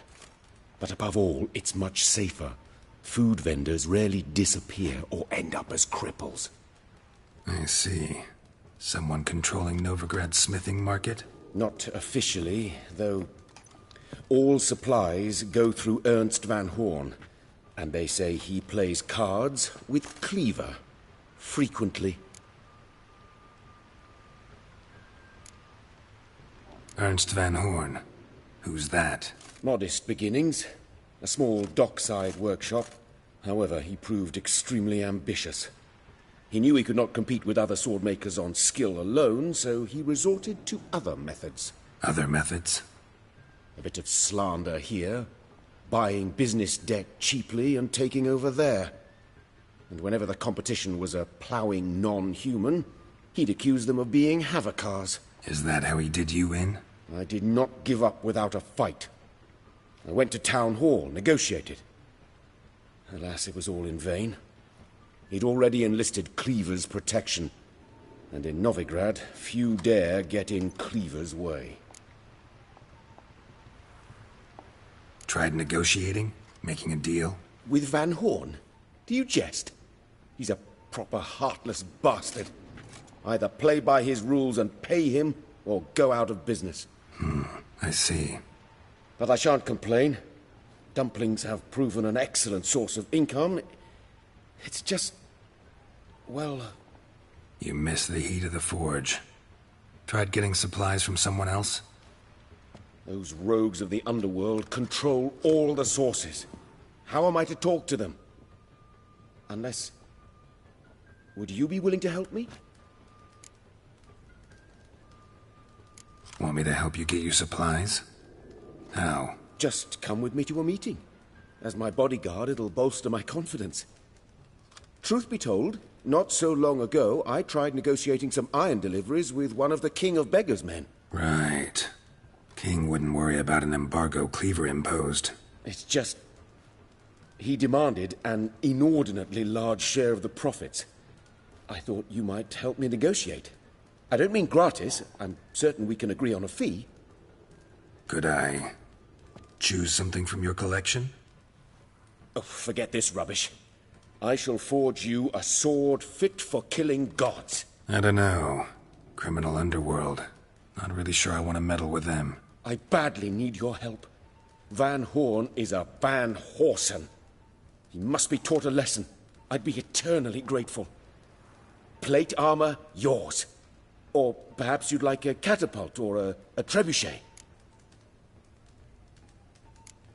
But above all, it's much safer. Food vendors rarely disappear or end up as cripples. I see. Someone controlling Novigrad's smithing market? Not officially, though all supplies go through Ernst Van Horn. And they say he plays cards with Cleaver. Frequently. Ernst Van Horn. Who's that? Modest beginnings. A small dockside workshop. However, he proved extremely ambitious. He knew he could not compete with other sword makers on skill alone, so he resorted to other methods. Other methods? A bit of slander here. Buying business debt cheaply and taking over there. And whenever the competition was a ploughing non-human, he'd accuse them of being Havocars. Is that how he did you in? I did not give up without a fight. I went to Town Hall, negotiated. Alas, it was all in vain. He'd already enlisted Cleaver's protection. And in Novigrad, few dare get in Cleaver's way. Tried negotiating? Making a deal? With Van Horn? Do you jest? He's a proper heartless bastard. Either play by his rules and pay him, or go out of business. I see. But I shan't complain. Dumplings have proven an excellent source of income. It's just... well... You miss the heat of the forge. Tried getting supplies from someone else? Those rogues of the underworld control all the sources. How am I to talk to them? Unless... Would you be willing to help me? Want me to help you get your supplies? How? Just come with me to a meeting. As my bodyguard, it'll bolster my confidence. Truth be told, not so long ago, I tried negotiating some iron deliveries with one of the King of Beggars' men. Right. King wouldn't worry about an embargo Cleaver imposed. It's just... he demanded an inordinately large share of the profits. I thought you might help me negotiate. I don't mean gratis. I'm certain we can agree on a fee. Could I choose something from your collection? Oh, forget this rubbish. I shall forge you a sword fit for killing gods. I don't know. Criminal underworld. Not really sure I want to meddle with them. I badly need your help. Van Horn is a Van Horsen. He must be taught a lesson. I'd be eternally grateful. Plate armor, yours. Or perhaps you'd like a catapult or a trebuchet.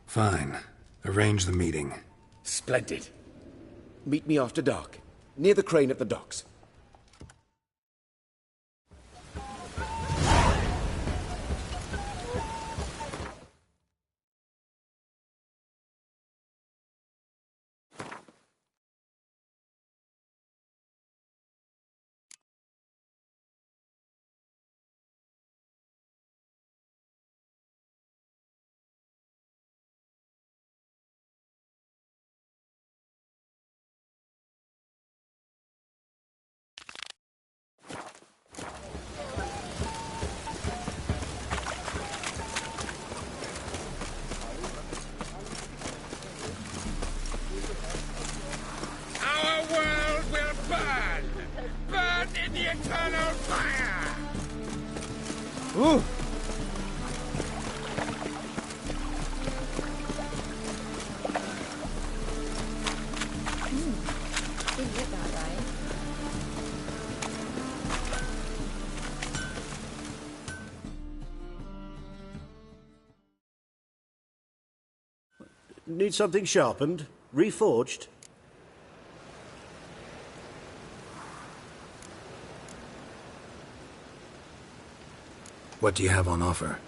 Fine. Arrange the meeting. Splendid. Meet me after dark, near the crane at the docks. Our world will burn! Burn in the eternal fire! Ooh! Didn't get that right. Need something sharpened? Reforged? What do you have on offer?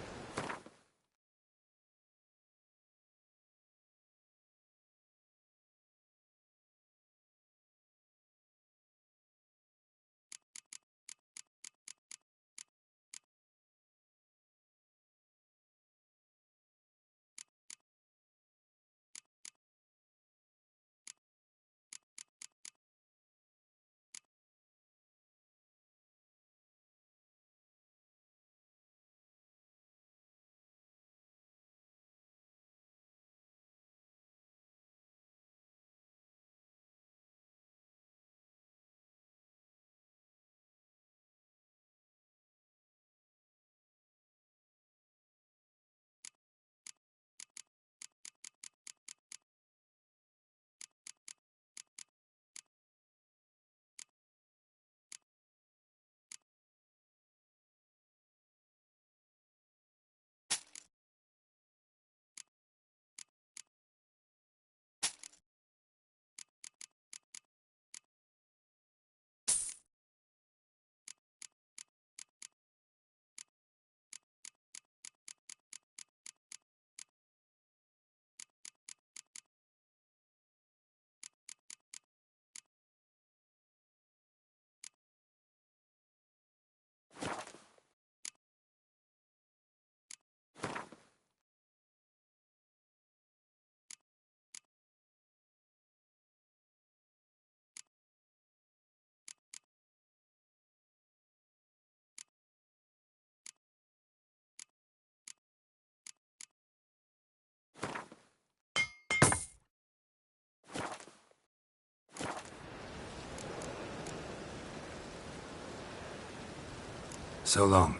So long.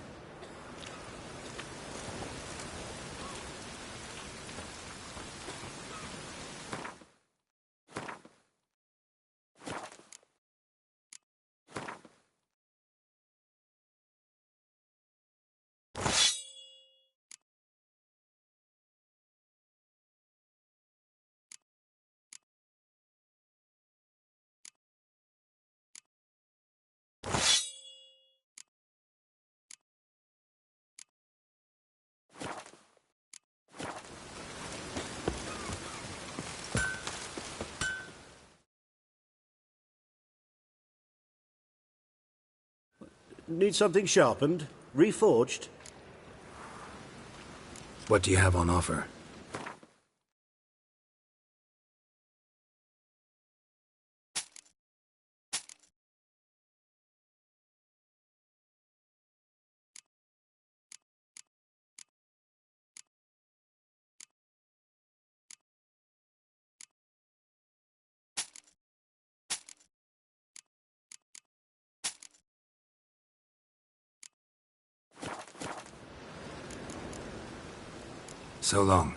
Need something sharpened? Reforged? What do you have on offer? So long.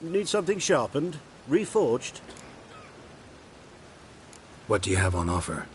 Need something sharpened? Reforged? What do you have on offer?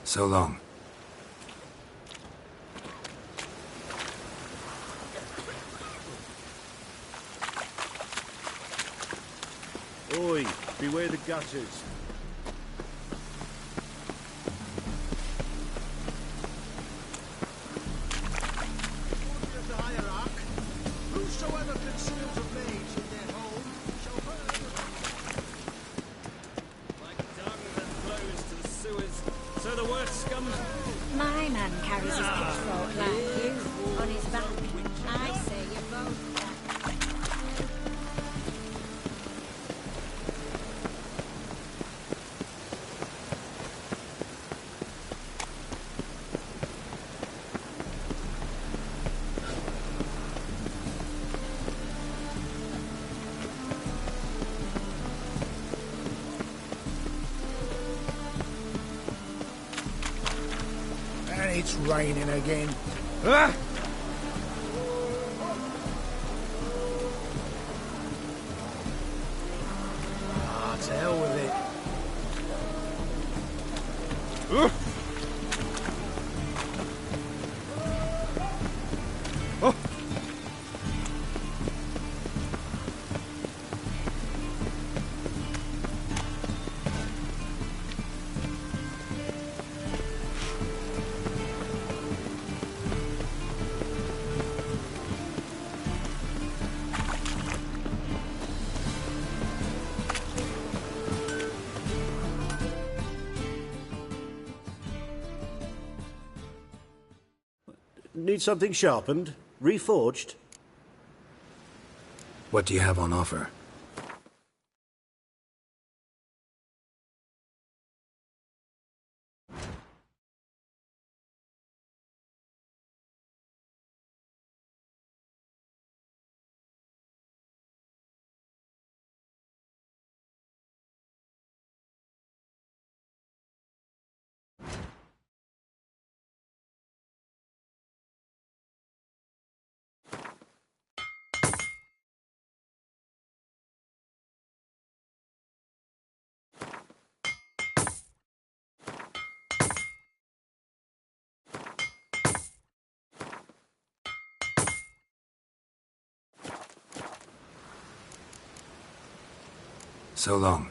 So long. Oi, beware the gutters. Whosoever conceals a maid in their home shall burn. Like dung that flows to the sewers, so the worst scum. My man carries his pitchfork like you, on his back. I say you both. And it's raining again. Ah! Ah, to hell with it. Oh. Need something sharpened? Reforged? What do you have on offer? So long.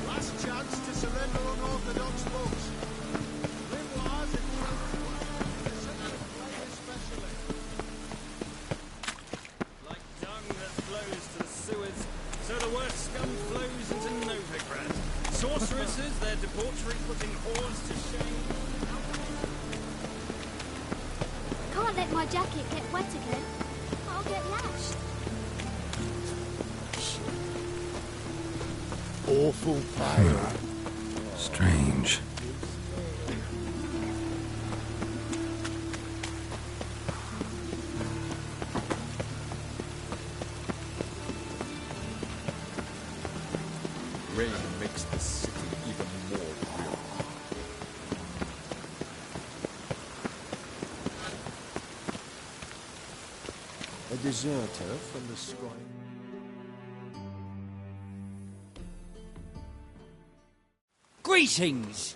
Last chance to surrender unorthodox books. Grimoires and especially. Like dung that flows to the sewers, so the worst scum flows into Novigrad. Sorceresses, their debauchery putting whores to shame. Can't let my jacket get wet again. I'll get lashed. Awful pale. Strange. Rain makes the city even more real. A deserter from the scribe. Greetings!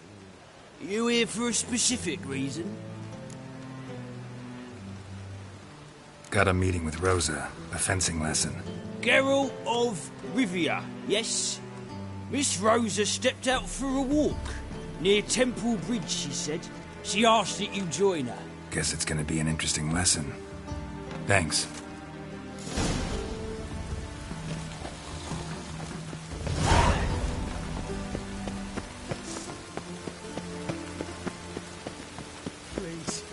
You here for a specific reason? Got a meeting with Rosa, a fencing lesson. Geralt of Rivia, yes? Miss Rosa stepped out for a walk. Near Temple Bridge, she said. She asked that you join her. Guess it's gonna be an interesting lesson. Thanks. Please.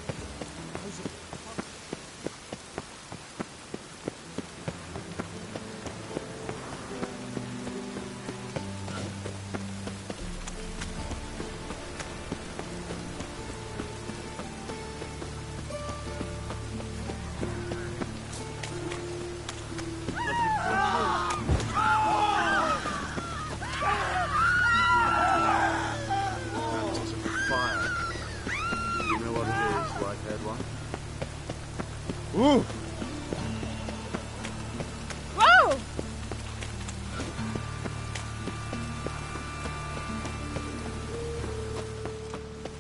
Baptism of fire. You know what it is, white-haired one? Ooh! Whoa!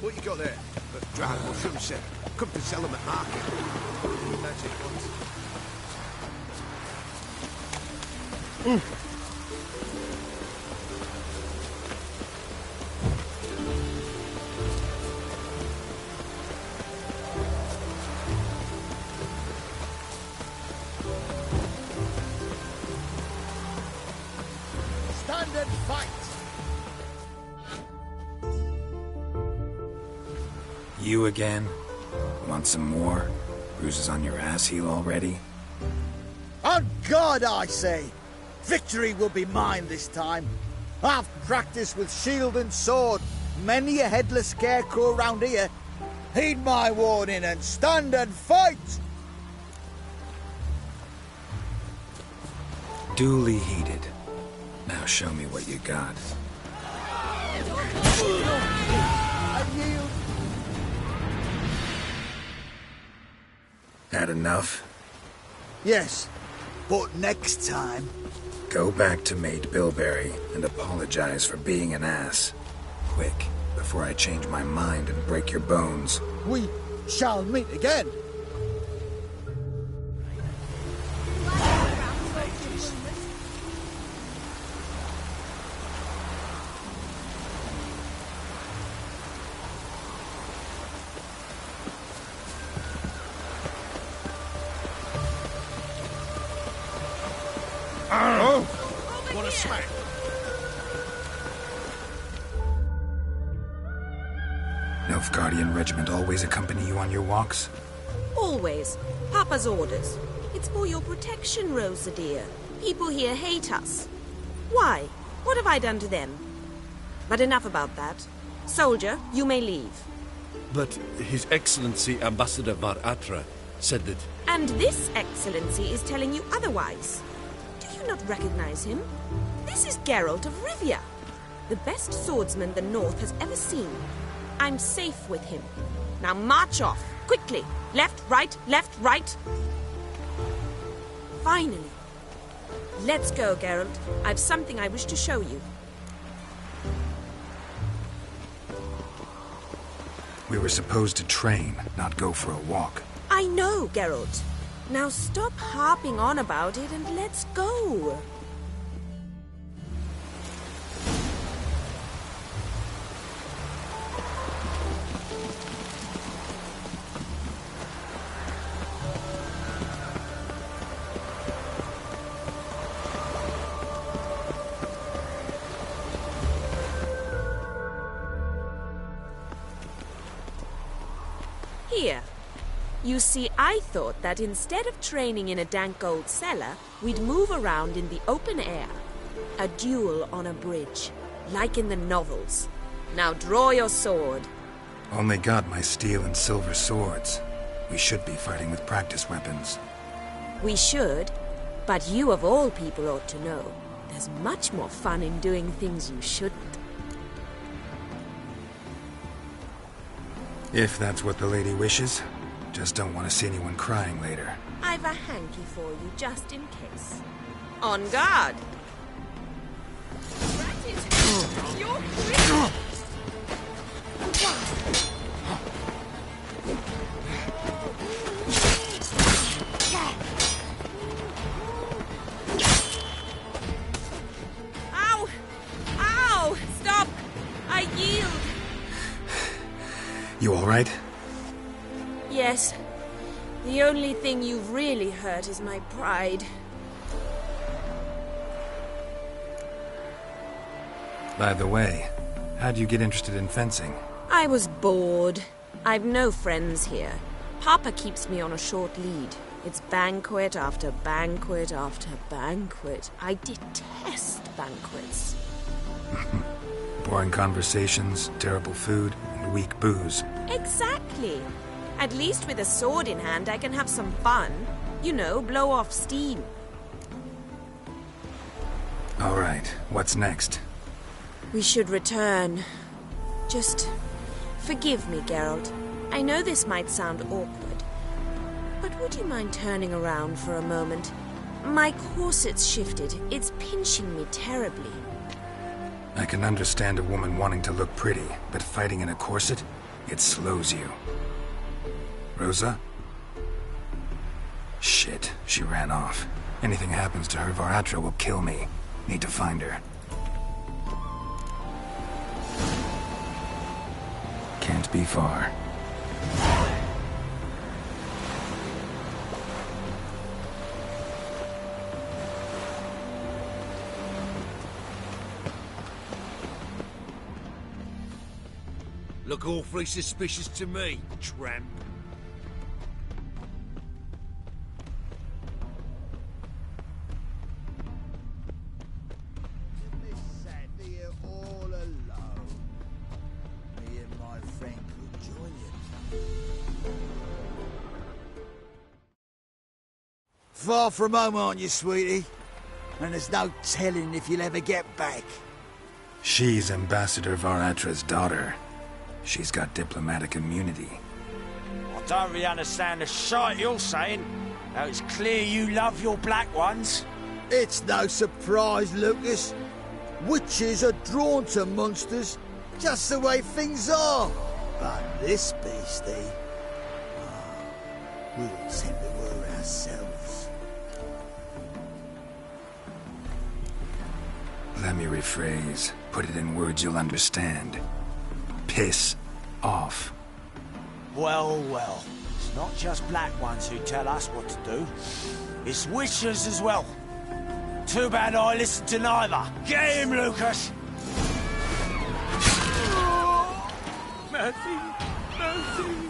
What you got there? Dried mushroom, sir. Come to sell them at market. Magic ones. Stand and fight! You again? Want some more? Bruises on your ass heel already? On God, I say! Victory will be mine this time. I've practiced with shield and sword. Many a headless scarecrow round here. Heed my warning and stand and fight! Duly heated. Now show me what you got. I yield. Had enough? Yes, but next time. Go back to Maid Bilberry and apologize for being an ass. Quick, before I change my mind and break your bones. We shall meet again. What a smack! Nilfgaardian regiment always accompany you on your walks? Always. Papa's orders. It's for your protection, Rosa dear. People here hate us. Why? What have I done to them? But enough about that. Soldier, you may leave. But His Excellency Ambassador Var Atra said that... And this excellency is telling you otherwise. Do you not recognize him? This is Geralt of Rivia, the best swordsman the North has ever seen. I'm safe with him. Now march off, quickly. Left, right, right. Finally. Let's go, Geralt. I've something I wish to show you. We were supposed to train, not go for a walk. I know, Geralt. Now stop harping on about it and let's go. Here. You see, I thought that instead of training in a dank old cellar, we'd move around in the open air. A duel on a bridge, like in the novels. Now draw your sword. Only got my steel and silver swords. We should be fighting with practice weapons. We should, but you of all people ought to know. There's much more fun in doing things you shouldn't. If that's what the lady wishes. Just don't want to see anyone crying later. I've a hanky for you, just in case. On guard! You're quick! Ow! Ow! Stop! I yield! You all right? Yes. The only thing you've really hurt is my pride. By the way, how'd you get interested in fencing? I was bored. I've no friends here. Papa keeps me on a short lead. It's banquet after banquet after banquet. I detest banquets. Boring conversations, terrible food, and weak booze. Exactly. At least with a sword in hand, I can have some fun. You know, blow off steam. All right, what's next? We should return. Just forgive me, Geralt. I know this might sound awkward, but would you mind turning around for a moment? My corset's shifted. It's pinching me terribly. I can understand a woman wanting to look pretty, but fighting in a corset, it slows you. Rosa? Shit, she ran off. Anything happens to her, Varatra will kill me. Need to find her. Can't be far. Look awfully suspicious to me, tramp. Far from home, aren't you, sweetie? And there's no telling if you'll ever get back. She's Ambassador Varatra's daughter. She's got diplomatic immunity. I don't really understand the shite you're saying. Now it's clear you love your black ones. It's no surprise, Lucas. Witches are drawn to monsters, just the way things are. But this beastie, we would send the word ourselves. Let me rephrase. Put it in words you'll understand. Piss off. Well, well. It's not just black ones who tell us what to do. It's witches as well. Too bad I listened to neither. Get him, Lucas! Mercy! Mercy!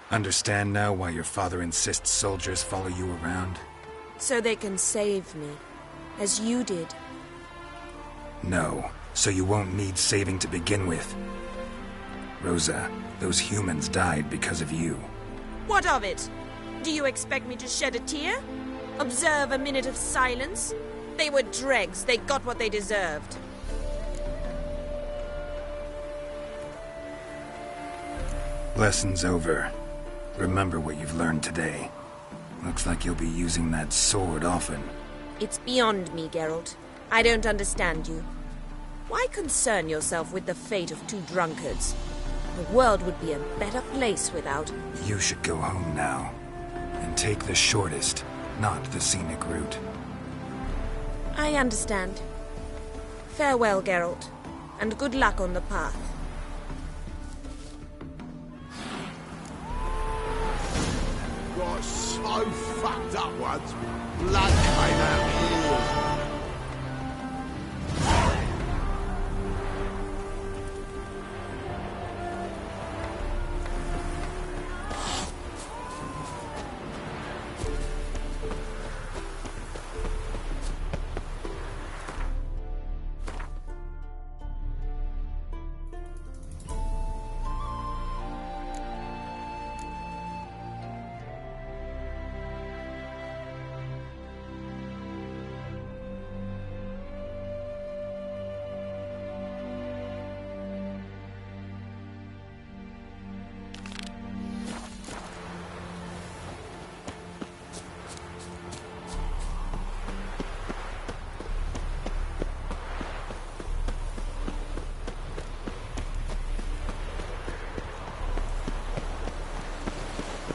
Understand now why your father insists soldiers follow you around? So they can save me, as you did. No, so you won't need saving to begin with. Rosa, those humans died because of you. What of it? Do you expect me to shed a tear? Observe a minute of silence? They were dregs. They got what they deserved. Lesson's over. Remember what you've learned today. Looks like you'll be using that sword often. It's beyond me, Geralt. I don't understand you. Why concern yourself with the fate of two drunkards? The world would be a better place without... You should go home now. And take the shortest, not the scenic route. I understand. Farewell, Geralt, and good luck on the path. Got so fucked up once, blood came out my ears.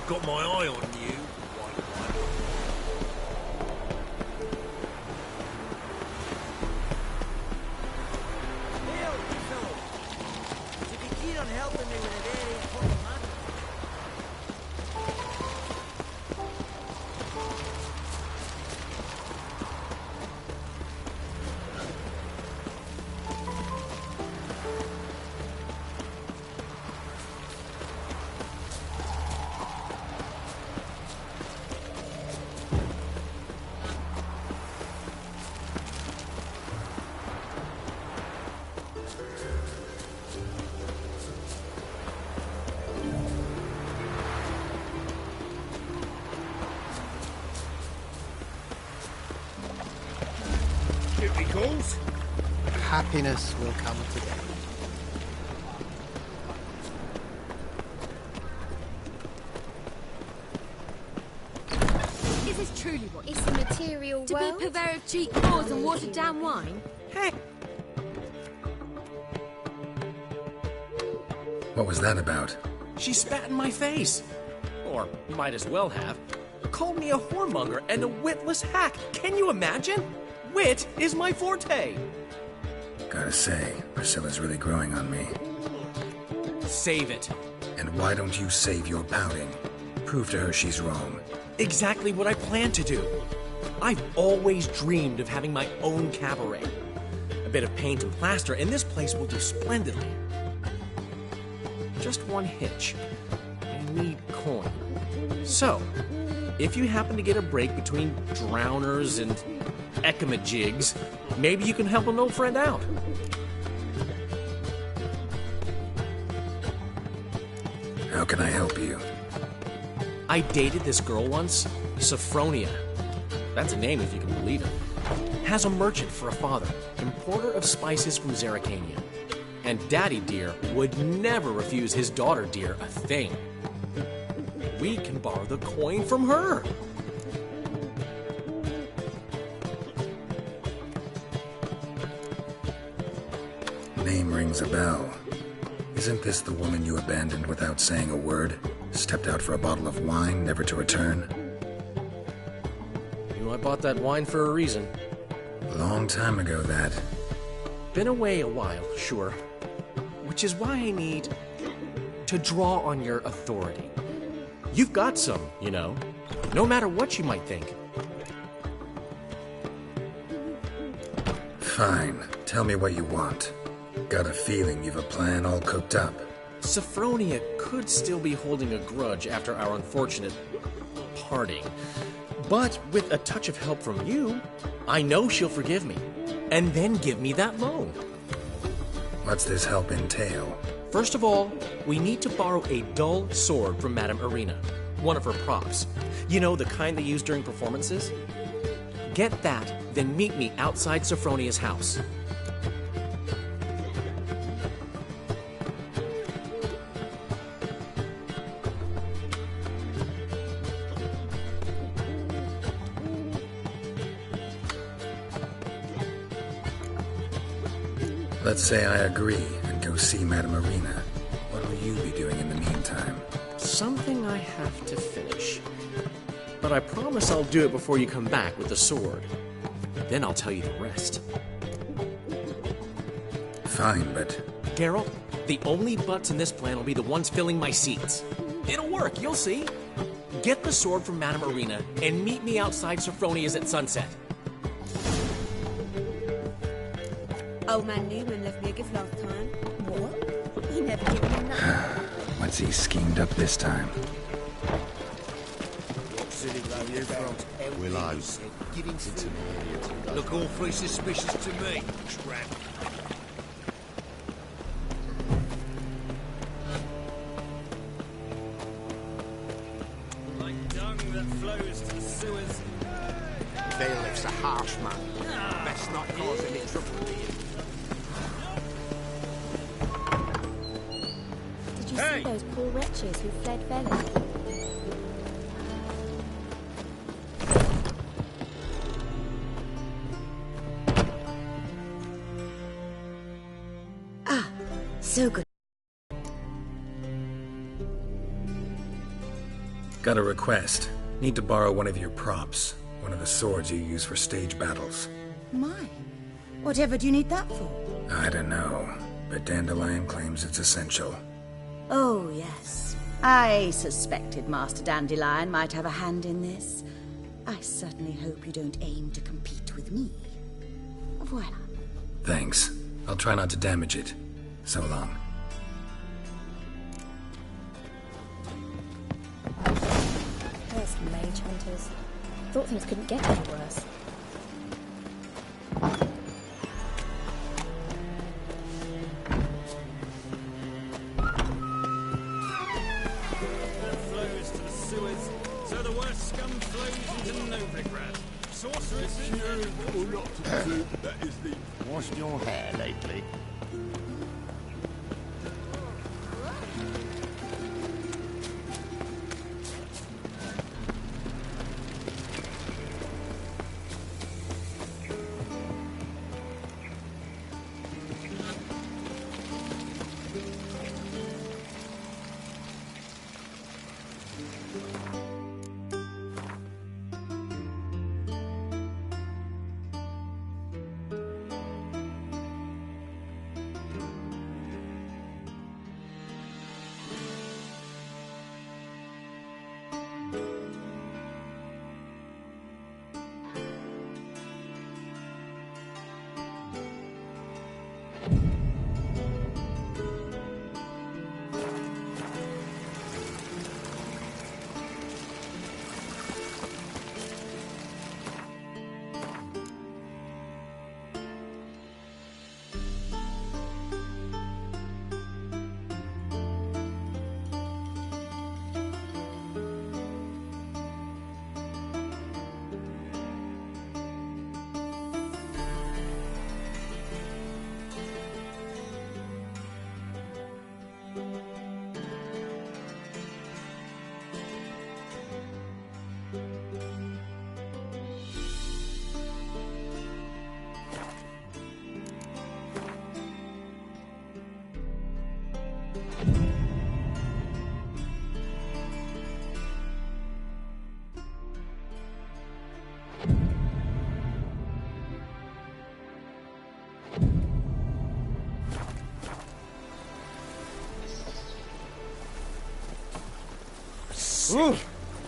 Got my eye on you. Neil, you fellow. Would you be keen on helping me with a very important matter? Duty calls. Happiness will come today. Is this truly what It's the material to world. be purveyor of cheap whores and watered down wine? What was that about? She spat in my face. Or might as well have. Called me a whoremonger and a witless hack. Can you imagine? Wit is my forte. Gotta say, Priscilla's really growing on me. Save it. And why don't you save your pouting? Prove to her she's wrong. Exactly what I plan to do. I've always dreamed of having my own cabaret. A bit of paint and plaster, and this place will do splendidly. Just one hitch. I need coin. So, if you happen to get a break between drowners and ecamajigs, maybe you can help an old friend out. How can I help you? I dated this girl once, Sophronia. That's a name if you can believe it. Has a merchant for a father, importer of spices from Zerrikania. And Daddy Dear would never refuse his daughter Dear a thing. We can borrow the coin from her. Name rings a bell. Isn't this the woman you abandoned without saying a word? Stepped out for a bottle of wine, never to return? You know, I bought that wine for a reason. Long time ago, that. Been away a while, sure. Which is why I need to draw on your authority. You've got some, you know. No matter what you might think. Fine. Tell me what you want. Got a feeling you've a plan all cooked up. Sophronia could still be holding a grudge after our unfortunate parting. But with a touch of help from you, I know she'll forgive me. And then give me that loan. What's this help entail? First of all, we need to borrow a dull sword from Madame Irina. One of her props. You know, the kind they use during performances? Get that, then meet me outside Sophronia's house. Let's say I agree and go see Madame Irina. What will you be doing in the meantime? Something I have to finish. But I promise I'll do it before you come back with the sword. Then I'll tell you the rest. Fine, but... Geralt, the only butts in this plan will be the ones filling my seats. It'll work, you'll see. Get the sword from Madame Irina and meet me outside Sophronia's at sunset. Old man Newman left me a gift last time. What? He never gave me nothing. What's he schemed up this time? What city are you from? Willows. It's an area to Look awfully suspicious to me, tramp. Like dung that flows to the sewers. Bailiff's a harsh man. Best not cause any trouble here. Did you see those poor wretches who fled Velen? So good. Got a request. Need to borrow one of your props. One of the swords you use for stage battles. My. Whatever do you need that for? I don't know, but Dandelion claims it's essential. Oh, yes. I suspected Master Dandelion might have a hand in this. I certainly hope you don't aim to compete with me. Voilà. Thanks. I'll try not to damage it. So long. There's mage hunters. Thought things couldn't get any worse. Flows to the sewers, so the worst scum flows into Novigrad. Sorceresses. That is the... Washed your hair lately?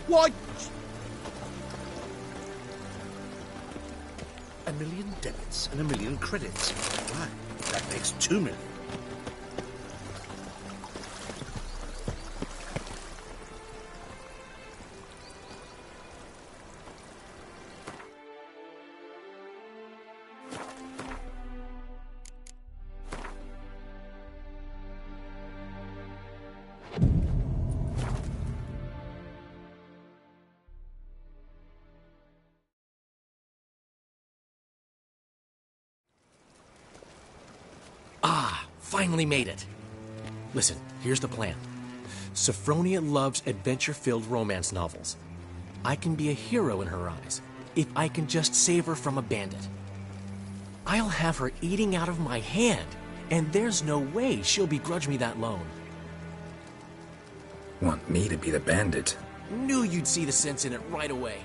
Why? 1 million debits and 1 million credits. Why? That makes 2 million. Finally made it. Listen, here's the plan. Sophronia loves adventure-filled romance novels. I can be a hero in her eyes if I can just save her from a bandit. I'll have her eating out of my hand And there's no way she'll begrudge me that loan. Want me to be the bandit? Knew you'd see the sense in it right away.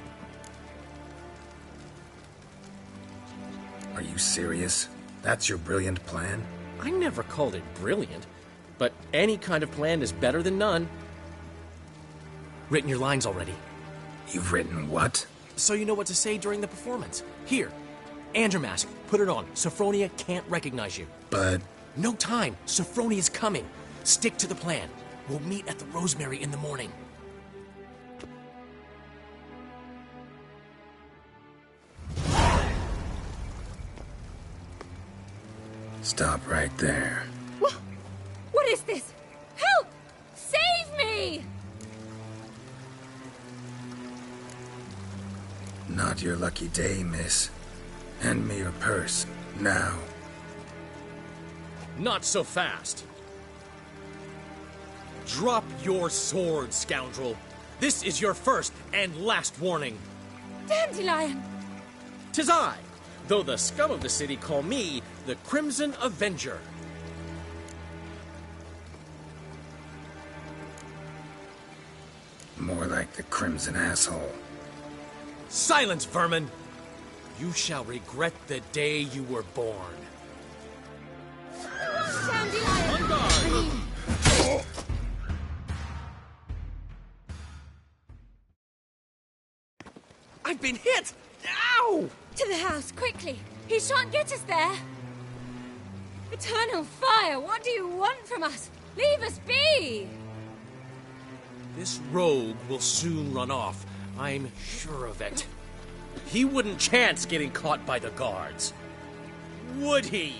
Are you serious? That's your brilliant plan? I never called it brilliant, but any kind of plan is better than none. Written your lines already. You've written what? So you know what to say during the performance. Here, Andromask, put it on. Sophronia can't recognize you. But... No time. Sophronia's coming. Stick to the plan. We'll meet at the Rosemary in the morning. Stop right there. What is this? Help! Save me! Not your lucky day, miss. Hand me your purse, now. Not so fast. Drop your sword, scoundrel. This is your first and last warning. Dandelion! 'Tis I, though the scum of the city call me the Crimson Avenger. More like the Crimson Asshole. Silence, vermin! You shall regret the day you were born. Dandelion! On guard! I've been hit! Ow! To the house, quickly! He shan't get us there! Eternal fire, what do you want from us? Leave us be! This rogue will soon run off. I'm sure of it. He wouldn't chance getting caught by the guards. Would he?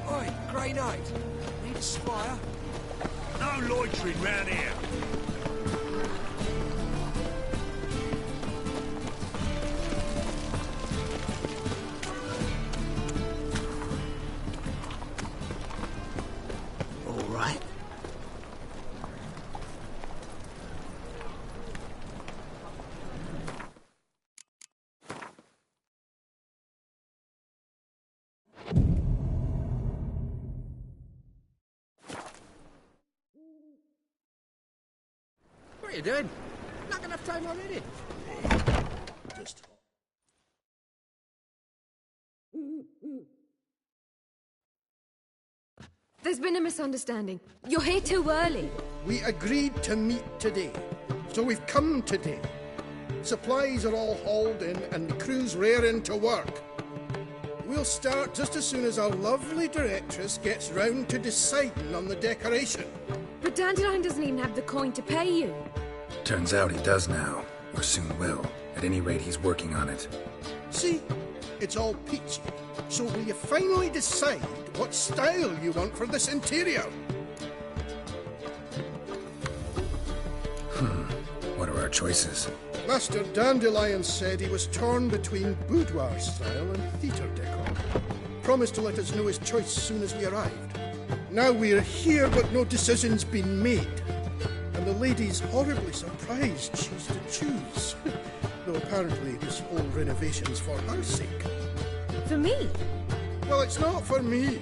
Oi, Grey Knight. Need a squire? No loitering round here. All right. What are you doing? Not enough time already. Just... There's been a misunderstanding. You're here too early. We agreed to meet today, so we've come today. Supplies are all hauled in and the crew's raring to work. We'll start just as soon as our lovely directress gets round to deciding on the decoration. But Dandelion doesn't even have the coin to pay you. Turns out he does now, or soon will. At any rate, he's working on it. See? It's all peachy. So will you finally decide what style you want for this interior? What are our choices? Master Dandelion said he was torn between boudoir style and theatre decor. Promised to let us know his choice as soon as we arrived. Now we're here, but no decision's been made. And the lady's horribly surprised she's to choose. Though apparently this whole renovation's for her sake. For me? Well, it's not for me.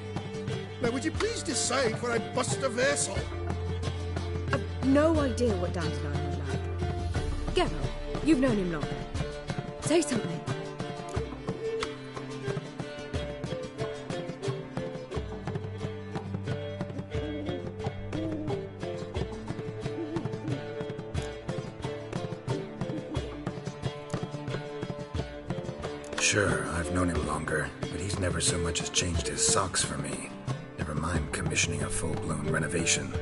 Now, would you please decide where I bust a vessel? I've no idea what Dandelion would like. Geralt, you've known him longer. Say something. Sure, I've known him longer, but he's never so much as changed his socks for me. Never mind commissioning a full-blown renovation.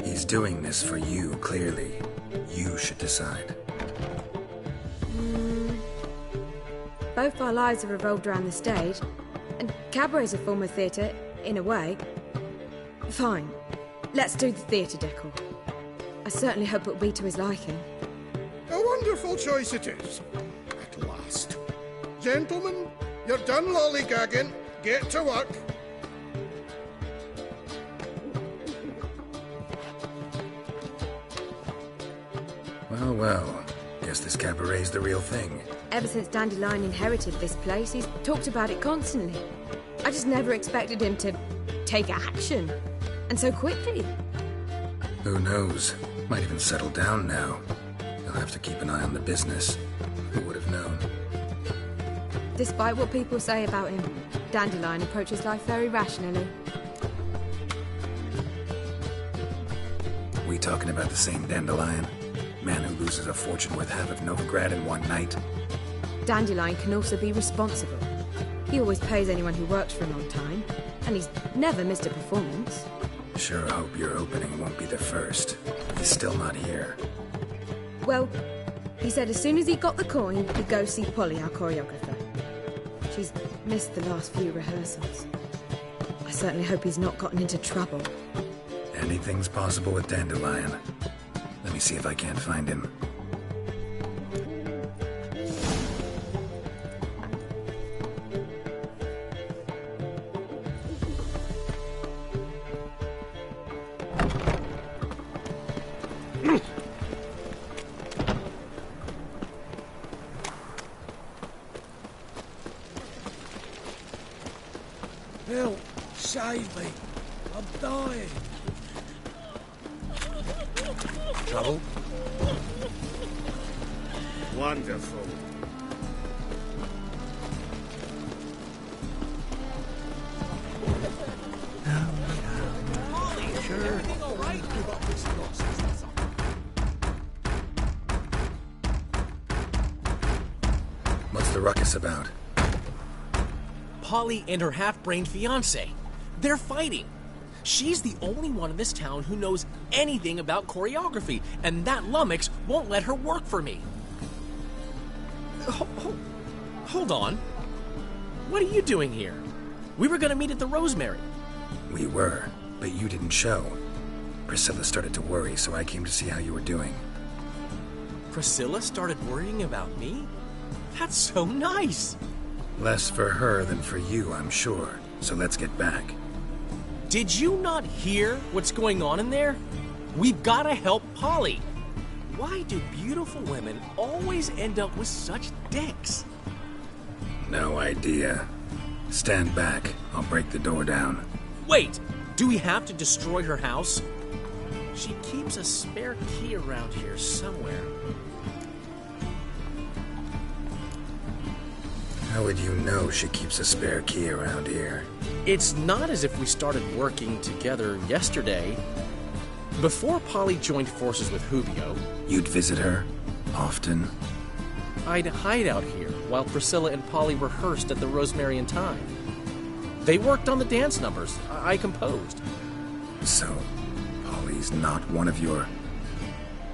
He's doing this for you, clearly. You should decide. both our lives have revolved around the stage, and cabaret's a form of theatre, in a way. Fine. Let's do the theatre decor. I certainly hope it'll be to his liking. A wonderful choice it is. At last. Gentlemen, you're done lollygagging. Get to work. Well, well. Guess this cabaret's the real thing. Ever since Dandelion inherited this place, he's talked about it constantly. I just never expected him to take action. And so quickly. Who knows? Might even settle down now. You'll have to keep an eye on the business. Who would have known? Despite what people say about him, Dandelion approaches life very rationally. We talking about the same Dandelion? Man who loses a fortune worth half of Novigrad in one night? Dandelion can also be responsible. He always pays anyone who works for him on time, and he's never missed a performance. Sure hope your opening won't be the first. He's still not here. Well, he said as soon as he got the coin, he'd go see Polly, our choreographer. She's missed the last few rehearsals. I certainly hope he's not gotten into trouble. Anything's possible with Dandelion. Let me see if I can't find him. Help! Save me! I'm dying! Trouble? Wonderful. Sure. What's the ruckus about? Polly and her half-brained fiancé. They're fighting. She's the only one in this town who knows anything about choreography, and that lummox won't let her work for me. Hold on. What are you doing here? We were gonna meet at the Rosemary. We were, but you didn't show. Priscilla started to worry, so I came to see how you were doing. Priscilla started worrying about me? That's so nice! Less for her than for you, I'm sure. So let's get back. Did you not hear what's going on in there? We've got to help Polly. Why do beautiful women always end up with such dicks? No idea. Stand back. I'll break the door down. Wait! Do we have to destroy her house? She keeps a spare key around here somewhere. How would you know she keeps a spare key around here? It's not as if we started working together yesterday. Before Polly joined forces with Hubio... You'd visit her? Often? I'd hide out here while Priscilla and Polly rehearsed at the Rosemary and Thyme. They worked on the dance numbers. I composed. So, Polly's not one of your...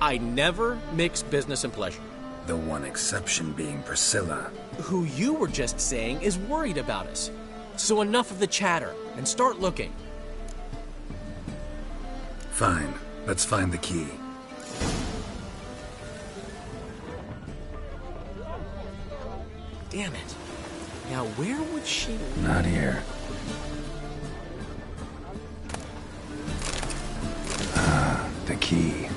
I never mix business and pleasure. The one exception being Priscilla. Who you were just saying is worried about us. So enough of the chatter, and start looking. Fine. Let's find the key. Damn it. Now where would she... Not here. Ah, the key.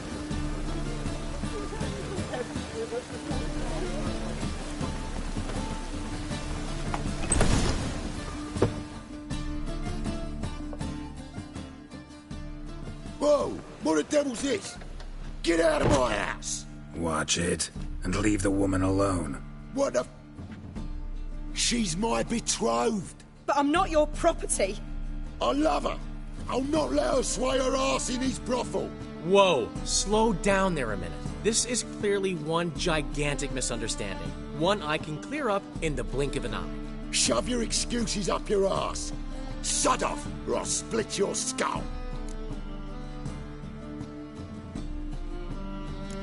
Whoa! What the devil's this? Get out of my house! Watch it, and leave the woman alone. What the... She's my betrothed. But I'm not your property. I love her. I'll not let her sway her ass in his brothel. Whoa, slow down there a minute. This is clearly one gigantic misunderstanding. One I can clear up in the blink of an eye. Shove your excuses up your ass. Sod off, or I'll split your skull.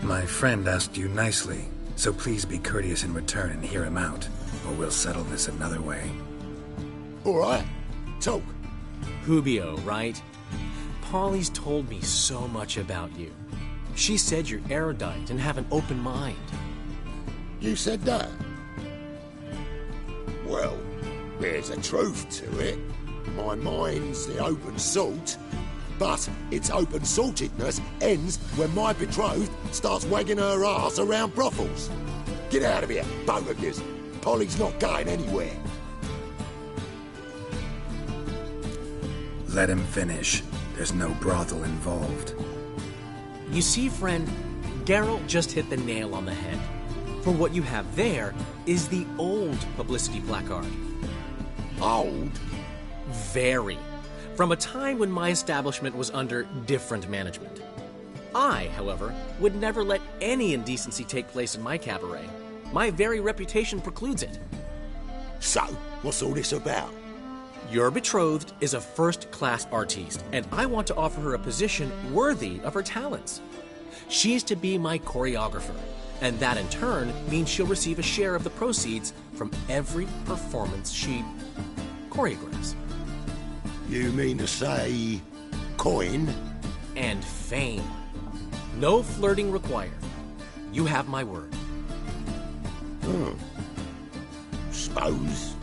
My friend asked you nicely, so please be courteous in return and hear him out. or we'll settle this another way. All right, talk. Hubio, right? Polly's told me so much about you. She said you're erudite and have an open mind. You said that? Well, there's a truth to it. My mind's the open salt, but its open saltedness ends when my betrothed starts wagging her ass around brothels. Get out of here, both of yous. Polly's not going anywhere. Let him finish. There's no brothel involved. You see, friend, Geralt just hit the nail on the head. For what you have there is the old publicity placard. Old? Very. From a time when my establishment was under different management. I, however, would never let any indecency take place in my cabaret. My very reputation precludes it. So, what's all this about? Your betrothed is a first-class artiste, and I want to offer her a position worthy of her talents. She's to be my choreographer, and that in turn means she'll receive a share of the proceeds from every performance she choreographs. You mean to say coin? And fame. No flirting required. You have my word. Suppose,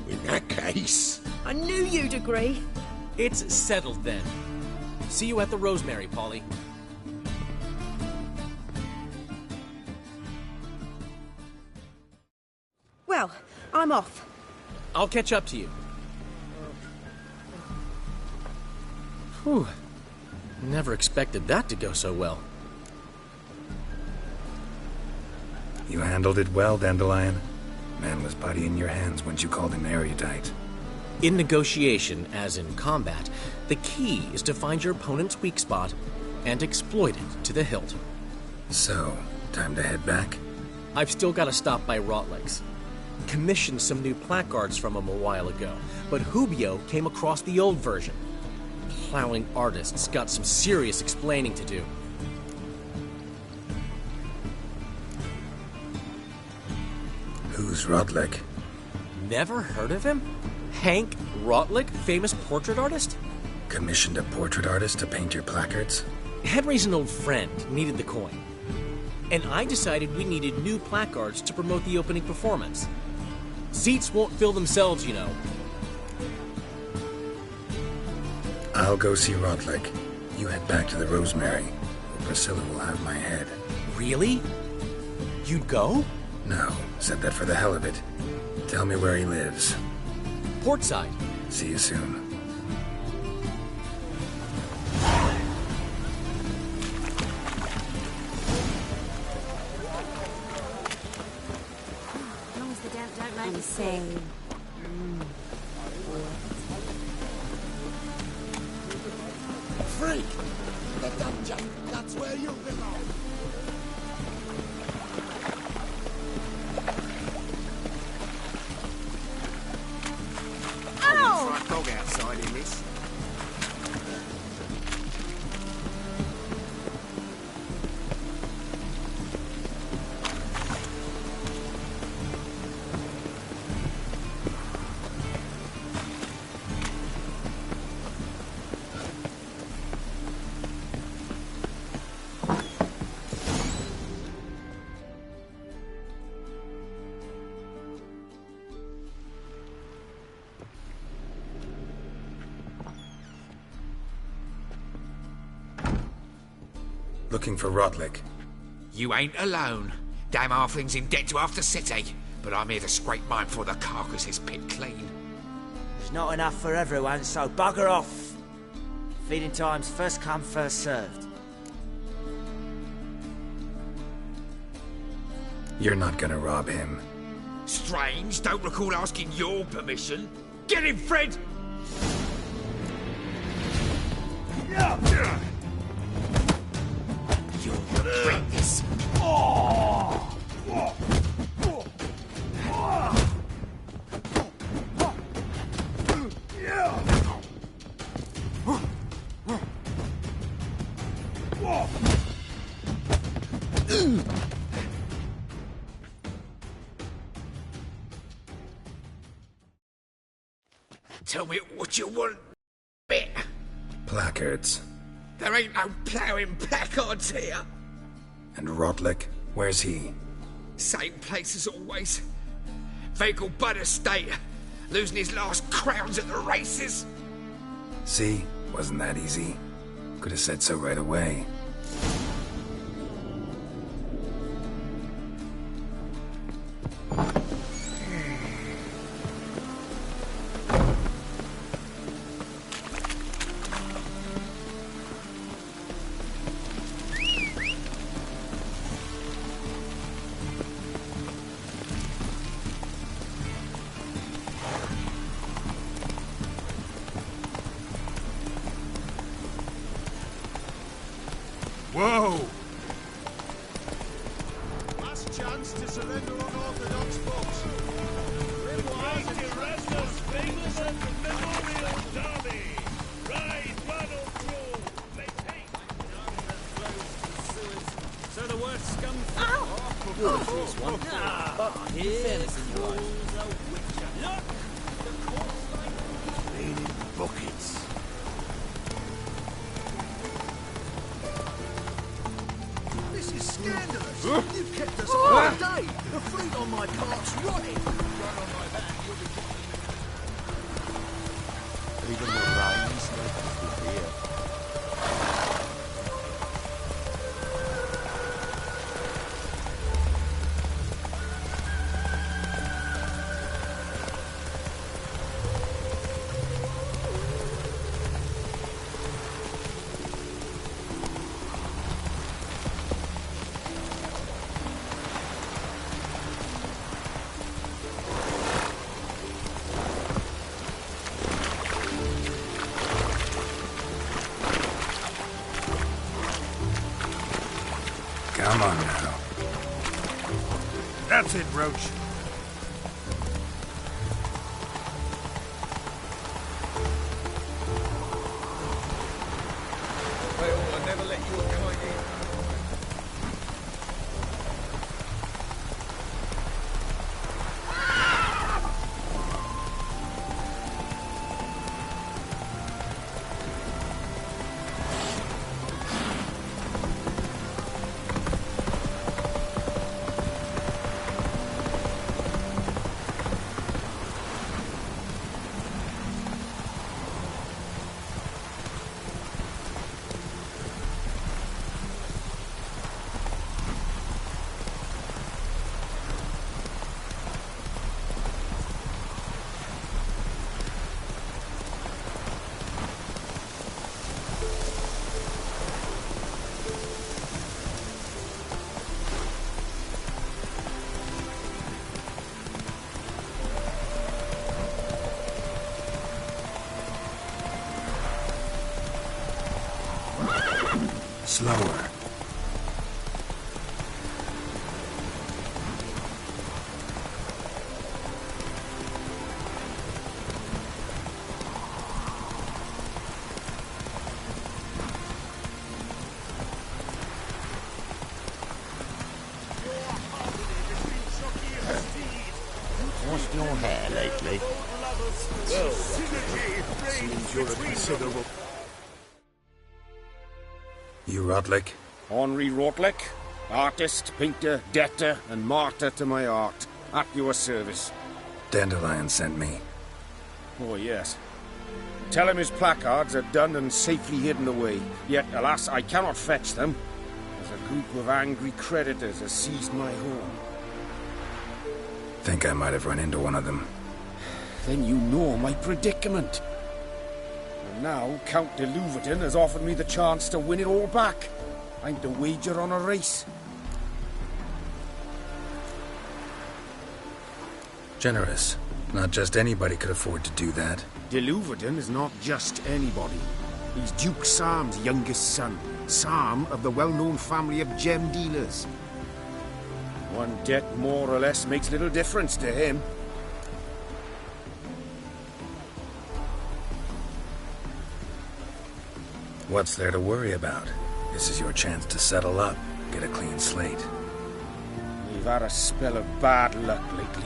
in that case... I knew you'd agree. It's settled then. See you at the Rosemary, Polly. Well, I'm off. I'll catch up to you. Whew. Never expected that to go so well. You handled it well, Dandelion. Man was body in your hands once you called him erudite. In negotiation, as in combat, the key is to find your opponent's weak spot and exploit it to the hilt. So, time to head back? I've still got to stop by Rotlegs. Commissioned some new placards from him a while ago, but Hubio came across the old version. Plowing artists got some serious explaining to do. Who's Rotleg? Never heard of him? Hank Rotleg, famous portrait artist? Commissioned a portrait artist to paint your placards? Henry's an old friend, needed the coin. And I decided we needed new placards to promote the opening performance. Seats won't fill themselves, you know. I'll go see Rotleg. You head back to the Rosemary, where Priscilla will have my head. Really? You'd go? No, said that for the hell of it. Tell me where he lives. Portside. See you soon. As long as the damp don't make me sick. Freak! The dungeon! That's where you belong! Ow! Dog outside in this. Looking for Rotleg. You ain't alone. Damn halfling's in debt to half the city, but I'm here to scrape mine before the carcass is picked clean. There's not enough for everyone, so bugger off. Feeding time's first come, first served. You're not gonna rob him. Strange, don't recall asking your permission. Get him, Fred! You'll regret this. Tell me what you want, bit. Placards. There ain't no ploughing placards here. And Rotlick, where's he? Same place as always. Vehicle Bud Estate, losing his last crowns at the races. See? Wasn't that easy? Could have said so right away. Whoa! Last chance to surrender unorthodox folks. Erasmus famous at the Memorial Derby. Ride battle through. They take. So the worst scum. Good for this one. But fairness in your eyes. Look! The course line. Raining buckets. This is scandalous. You've kept us all day. The fleet on my cart's rotting. Even the rain's not here. Come on now. That's it, Roach. Well, I never let you kind in. Slower. Washed your hair lately? Well, Seems you're a considerable... You Rotlick? Henri Rotlick, artist, painter, debtor, and martyr to my art. At your service. Dandelion sent me. Oh, yes. Tell him his placards are done and safely hidden away. Yet, alas, I cannot fetch them, as a group of angry creditors has seized my home. Think I might have run into one of them. Then you know my predicament. And now, Count de Louverton has offered me the chance to win it all back. I'm to wager on a race. Generous. Not just anybody could afford to do that. De Louverton is not just anybody. He's Duke Sam's youngest son. Sam of the well-known family of gem dealers. One debt more or less makes little difference to him. What's there to worry about? This is your chance to settle up, get a clean slate. We've had a spell of bad luck lately.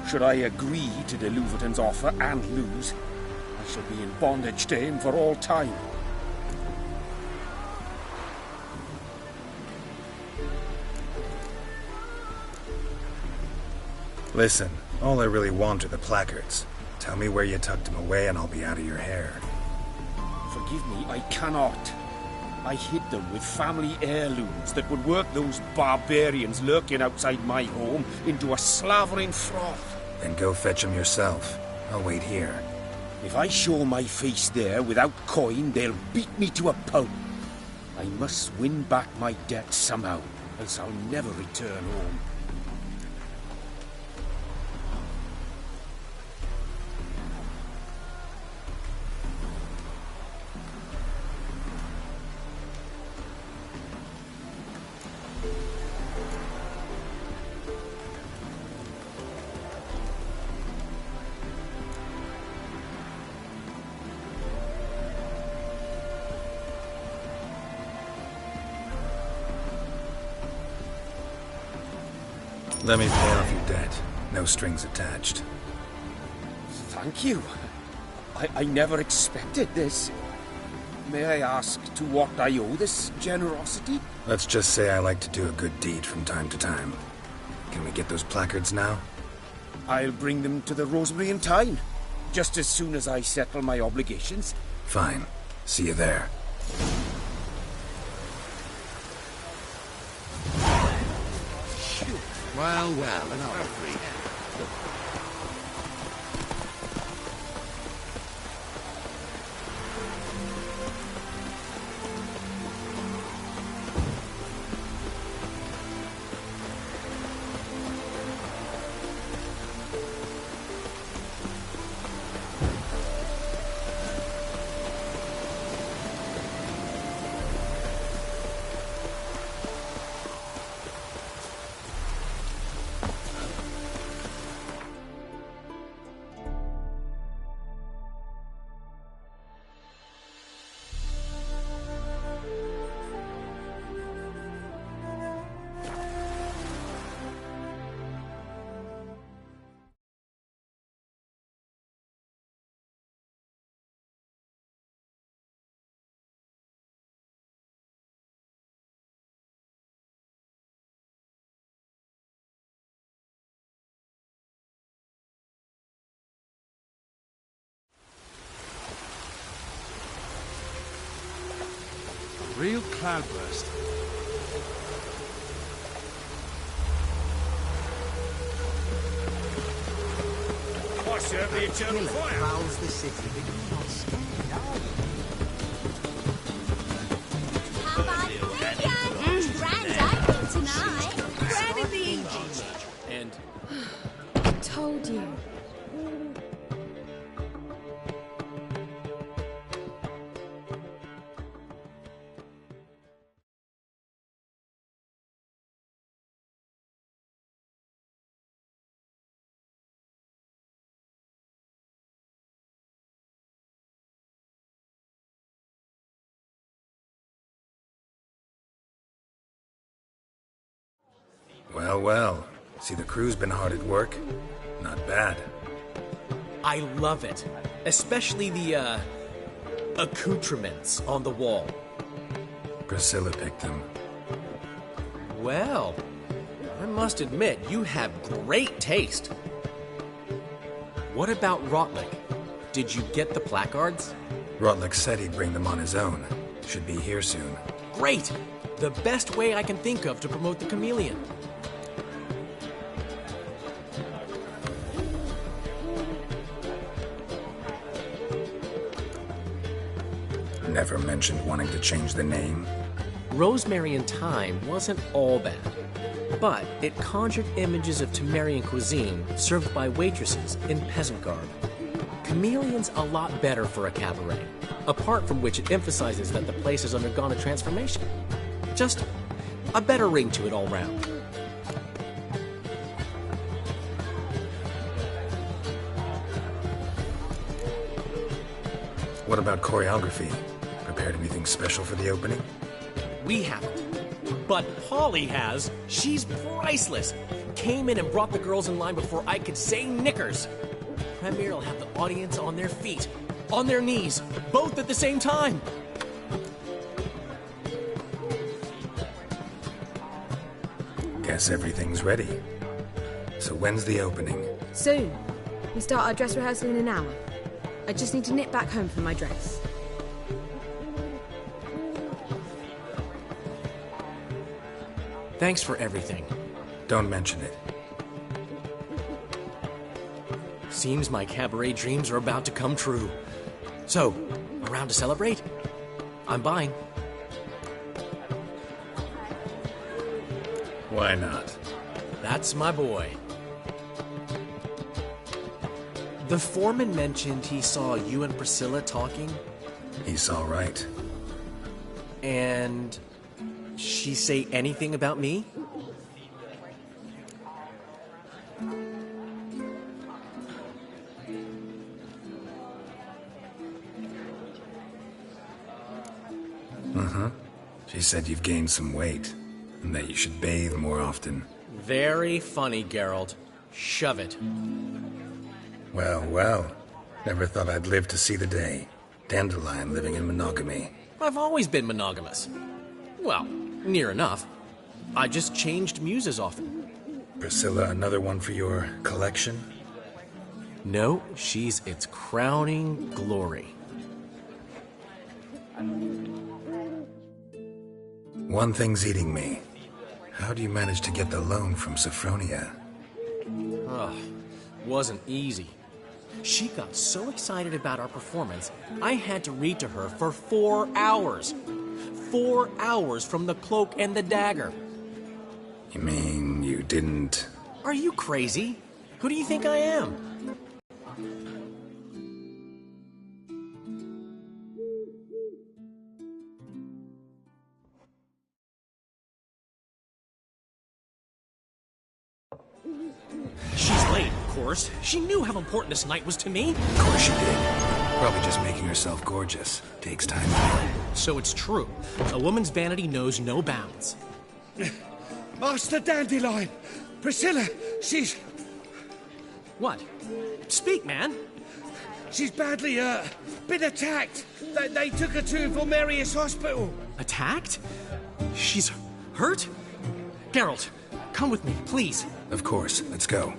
Should I agree to de Louverton's offer and lose, I shall be in bondage to him for all time. Listen, all I really want are the placards. Tell me where you tucked them away and I'll be out of your hair. Forgive me, I cannot. I hid them with family heirlooms that would work those barbarians lurking outside my home into a slavering froth. Then go fetch them yourself. I'll wait here. If I show my face there without coin, they'll beat me to a pulp. I must win back my debt somehow, else I'll never return home. Let me pay off your debt. No strings attached. Thank you. I never expected this. May I ask to what I owe this generosity? Let's just say I like to do a good deed from time to time. Can we get those placards now? I'll bring them to the Rosemary and Tyne, just as soon as I settle my obligations. Fine. See you there. Well, an hour free. Real cloudburst. I serve the eternal fire. Prowls the city, but you're not scared, are you? How about Vivian? Grand opening tonight. Grabbing the English. And... I told you. Well, well. See, the crew's been hard at work. Not bad. I love it. Especially the, accoutrements on the wall. Priscilla picked them. Well, I must admit, you have great taste. What about Rotlick? Did you get the placards? Rotlick said he'd bring them on his own. Should be here soon. Great! The best way I can think of to promote the chameleon. Never mentioned wanting to change the name. Rosemary and Thyme wasn't all bad, but it conjured images of Temerian cuisine served by waitresses in peasant garb. Chameleon's a lot better for a cabaret, apart from which it emphasizes that the place has undergone a transformation. Just a better ring to it all round. What about choreography? Prepared anything special for the opening? We haven't. But Polly has. She's priceless. came in and brought the girls in line before I could say knickers. Premier will have the audience on their feet, on their knees, both at the same time. Guess everything's ready. So when's the opening? Soon. We start our dress rehearsal in an hour. I just need to nip back home for my dress. Thanks for everything. Don't mention it. Seems my cabaret dreams are about to come true. So, around to celebrate? I'm buying. Why not? That's my boy. The foreman mentioned he saw you and Priscilla talking. He's all right. And she say anything about me? She said you've gained some weight, and that you should bathe more often. Very funny, Geralt. Shove it. Well, well. Never thought I'd live to see the day. Dandelion living in monogamy. I've always been monogamous. Well, near enough. I just changed muses often. Priscilla, another one for your collection? No, she's its crowning glory. One thing's eating me. How do you manage to get the loan from Sophronia? Ugh, wasn't easy. She got so excited about our performance, I had to read to her for 4 hours. 4 hours from the Cloak and the Dagger. You mean you didn't... Are you crazy? Who do you think I am? She's late, of course. She knew how important this night was to me. Of course she did. Probably just making herself gorgeous. Takes time. So it's true. A woman's vanity knows no bounds. Master Dandelion! Priscilla, she's... What? Speak, man. She's badly, been attacked. They took her to Vulmerius Hospital. Attacked? She's hurt? Geralt, come with me, please. Of course. Let's go.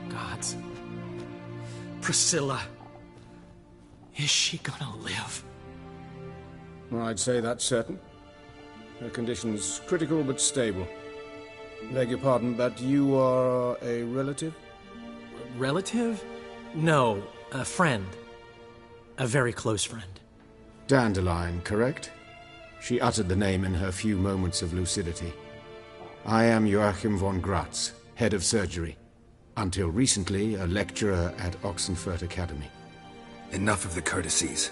Gods. Priscilla. Is she gonna live? I'd say that's certain. Her condition's critical but stable. Beg your pardon, but you are a relative? Relative? No, a friend. A very close friend. Dandelion, correct? She uttered the name in her few moments of lucidity. I am Joachim von Gratz, head of surgery. Until recently, a lecturer at Oxenfurt Academy. Enough of the courtesies.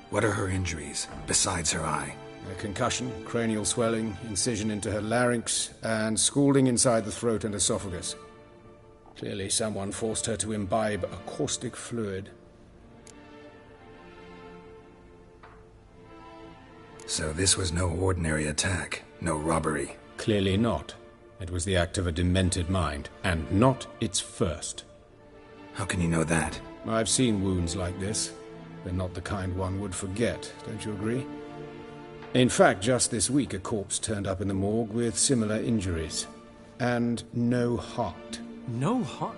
What are her injuries, besides her eye? A concussion, cranial swelling, incision into her larynx, and scalding inside the throat and esophagus. Clearly someone forced her to imbibe a caustic fluid. So this was no ordinary attack, no robbery. Clearly not. It was the act of a demented mind, and not its first. How can you know that? I've seen wounds like this. They're not the kind one would forget, don't you agree? In fact, just this week a corpse turned up in the morgue with similar injuries. And no heart. No heart?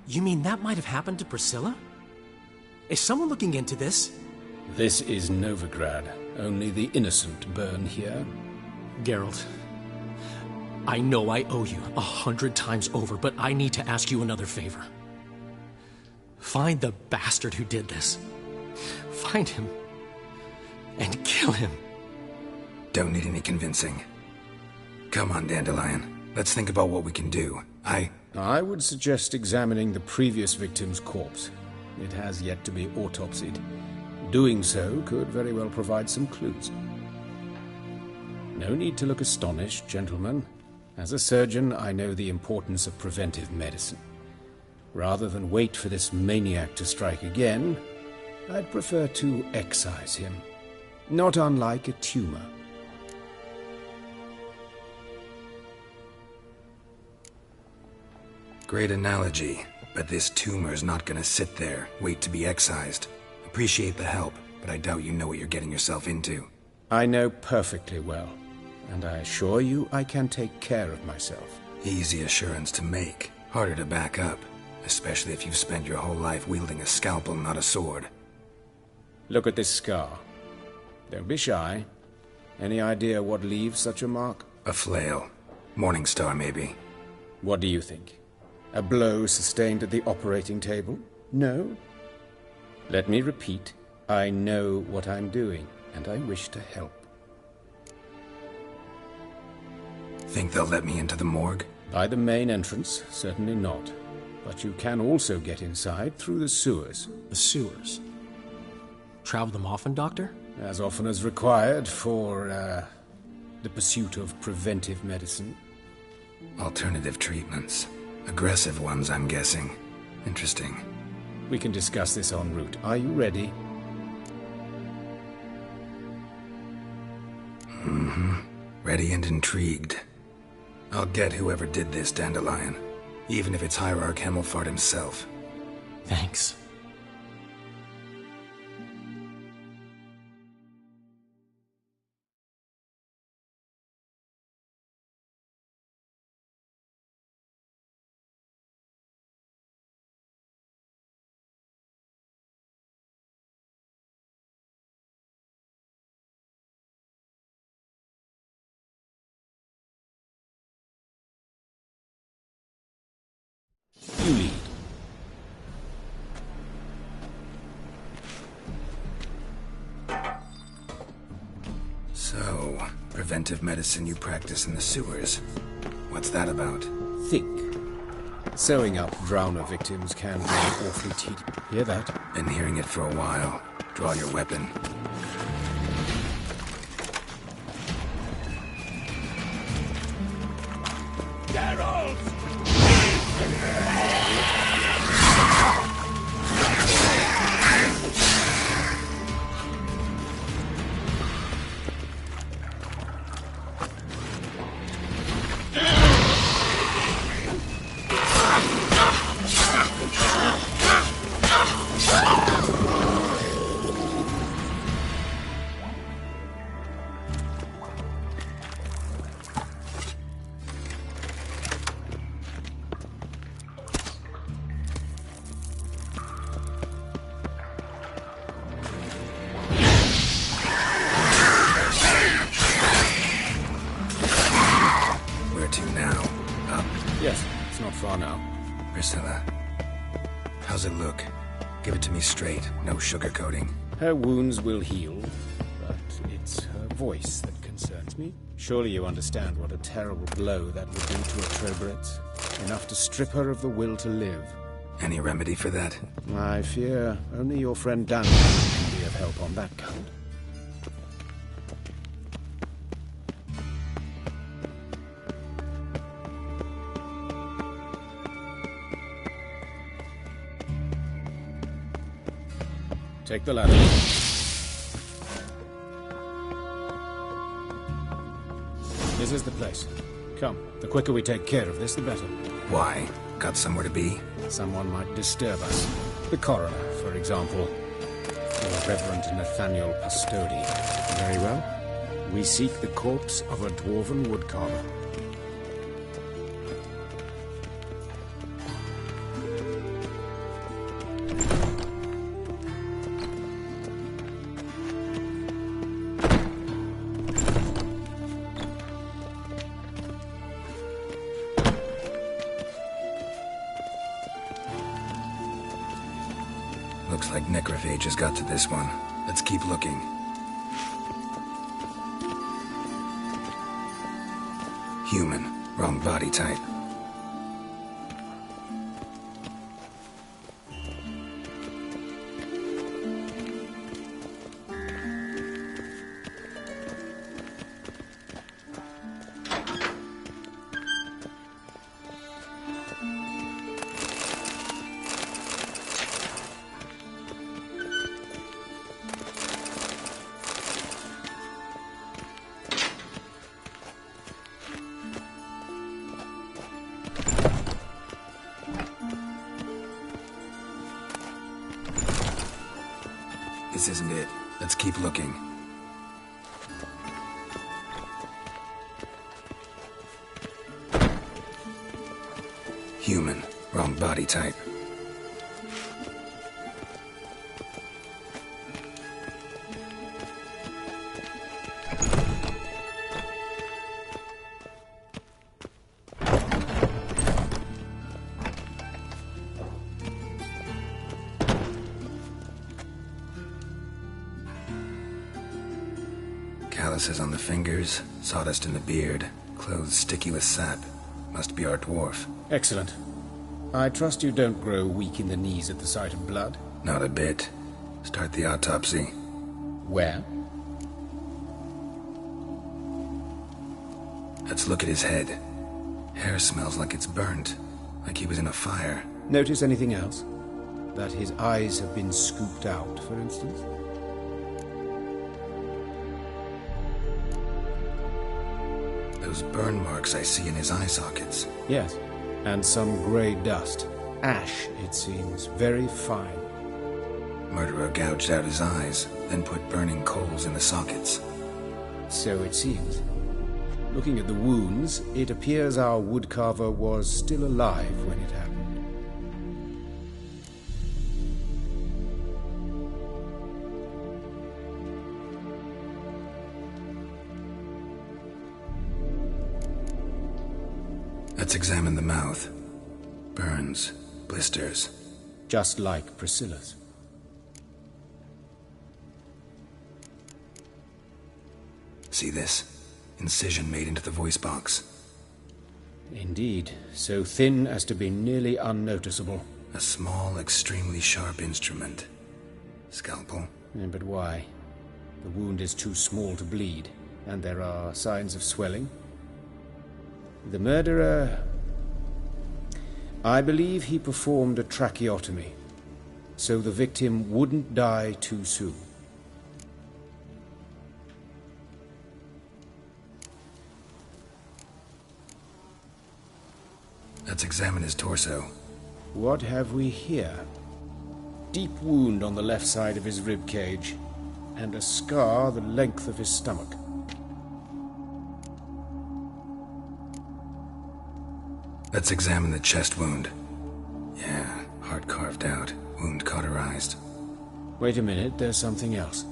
You mean that might have happened to Priscilla? Is someone looking into this? This is Novigrad. Only the innocent burn here. Geralt, I know I owe you 100 times over, but I need to ask you another favor. Find the bastard who did this. Find him. And kill him. Don't need any convincing. Come on, Dandelion. Let's think about what we can do. I would suggest examining the previous victim's corpse. It has yet to be autopsied. Doing so could very well provide some clues. No need to look astonished, gentlemen. As a surgeon, I know the importance of preventive medicine. Rather than wait for this maniac to strike again, I'd prefer to excise him. Not unlike a tumor. Great analogy, but this tumor's not gonna sit there, wait to be excised. Appreciate the help, but I doubt you know what you're getting yourself into. I know perfectly well, and I assure you I can take care of myself. Easy assurance to make, harder to back up, especially if you've spent your whole life wielding a scalpel, not a sword. Look at this scar. Don't be shy. Any idea what leaves such a mark? A flail. Morningstar, maybe. What do you think? A blow sustained at the operating table? No? Let me repeat. I know what I'm doing, and I wish to help. Think they'll let me into the morgue? By the main entrance, certainly not. But you can also get inside through the sewers. The sewers? Travel them often, Doctor? As often as required for, the pursuit of preventive medicine. Alternative treatments. Aggressive ones, I'm guessing. Interesting. We can discuss this en route. Are you ready? Mm-hmm. Ready and intrigued. I'll get whoever did this, Dandelion. Even if it's Hierarch Hemelfart himself. Thanks. You lead. So, preventive medicine you practice in the sewers. What's that about? Think. Sewing up drowner victims can be awfully tedious. Hear that? Been hearing it for a while. Draw your weapon. Geralt! Priscilla. How's it look? Give it to me straight, no sugarcoating. Her wounds will heal, but it's her voice that concerns me. Surely you understand what a terrible blow that would do to a Troberet. Enough to strip her of the will to live. Any remedy for that? I fear only your friend Daniel can be of help on that count. Take the ladder. This is the place. Come, the quicker we take care of this, the better. Why? Got somewhere to be? Someone might disturb us. The coroner, for example. Or Reverend Nathaniel Pastodi. Very well. We seek the corpse of a dwarven woodcarver. Looks like necrophage has got to this one. Let's keep looking. Human. Wrong body type. This isn't it. Let's keep looking. Human. Wrong body type. Calluses on the fingers, sawdust in the beard, clothes sticky with sap. Must be our dwarf. Excellent. I trust you don't grow weak in the knees at the sight of blood? Not a bit. Start the autopsy. Where? Let's look at his head. Hair smells like it's burnt, like he was in a fire. Notice anything else? That his eyes have been scooped out, for instance? Those burn marks I see in his eye sockets. Yes, and some grey dust. Ash, it seems. Very fine. Murderer gouged out his eyes, then put burning coals in the sockets. So it seems. Looking at the wounds, it appears our woodcarver was still alive when it happened. Let's examine the mouth. Burns, blisters. Just like Priscilla's. See this? Incision made into the voice box. Indeed, so thin as to be nearly unnoticeable. A small, extremely sharp instrument. Scalpel? But why? The wound is too small to bleed, and there are signs of swelling. The murderer... I believe he performed a tracheotomy, so the victim wouldn't die too soon. Let's examine his torso. What have we here? Deep wound on the left side of his rib cage, and a scar the length of his stomach. Let's examine the chest wound. Yeah, heart carved out, wound cauterized. Wait a minute, there's something else.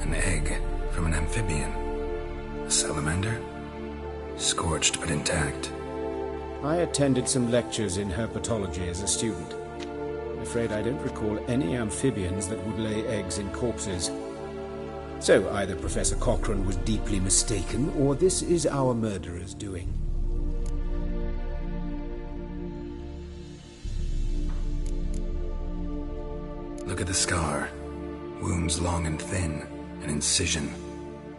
An egg from an amphibian. A salamander? Scorched but intact. I attended some lectures in herpetology as a student. I'm afraid I don't recall any amphibians that would lay eggs in corpses. So either Professor Cochrane was deeply mistaken, or this is our murderer's doing. Look at the scar. Wounds long and thin. An incision.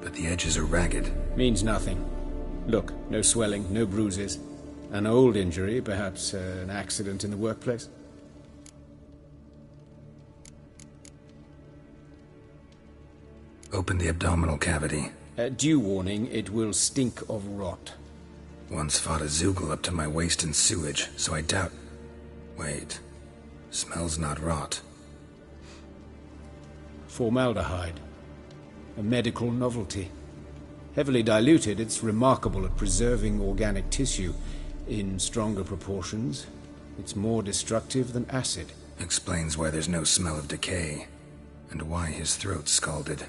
But the edges are ragged. Means nothing. Look, no swelling, no bruises. An old injury, perhaps an accident in the workplace. Open the abdominal cavity. Due warning, it will stink of rot. Once fought a Zoogle up to my waist in sewage, so I doubt... Wait. Smells not rot. Formaldehyde. A medical novelty. Heavily diluted, it's remarkable at preserving organic tissue. In stronger proportions, it's more destructive than acid. Explains why there's no smell of decay, and why his throat's scalded.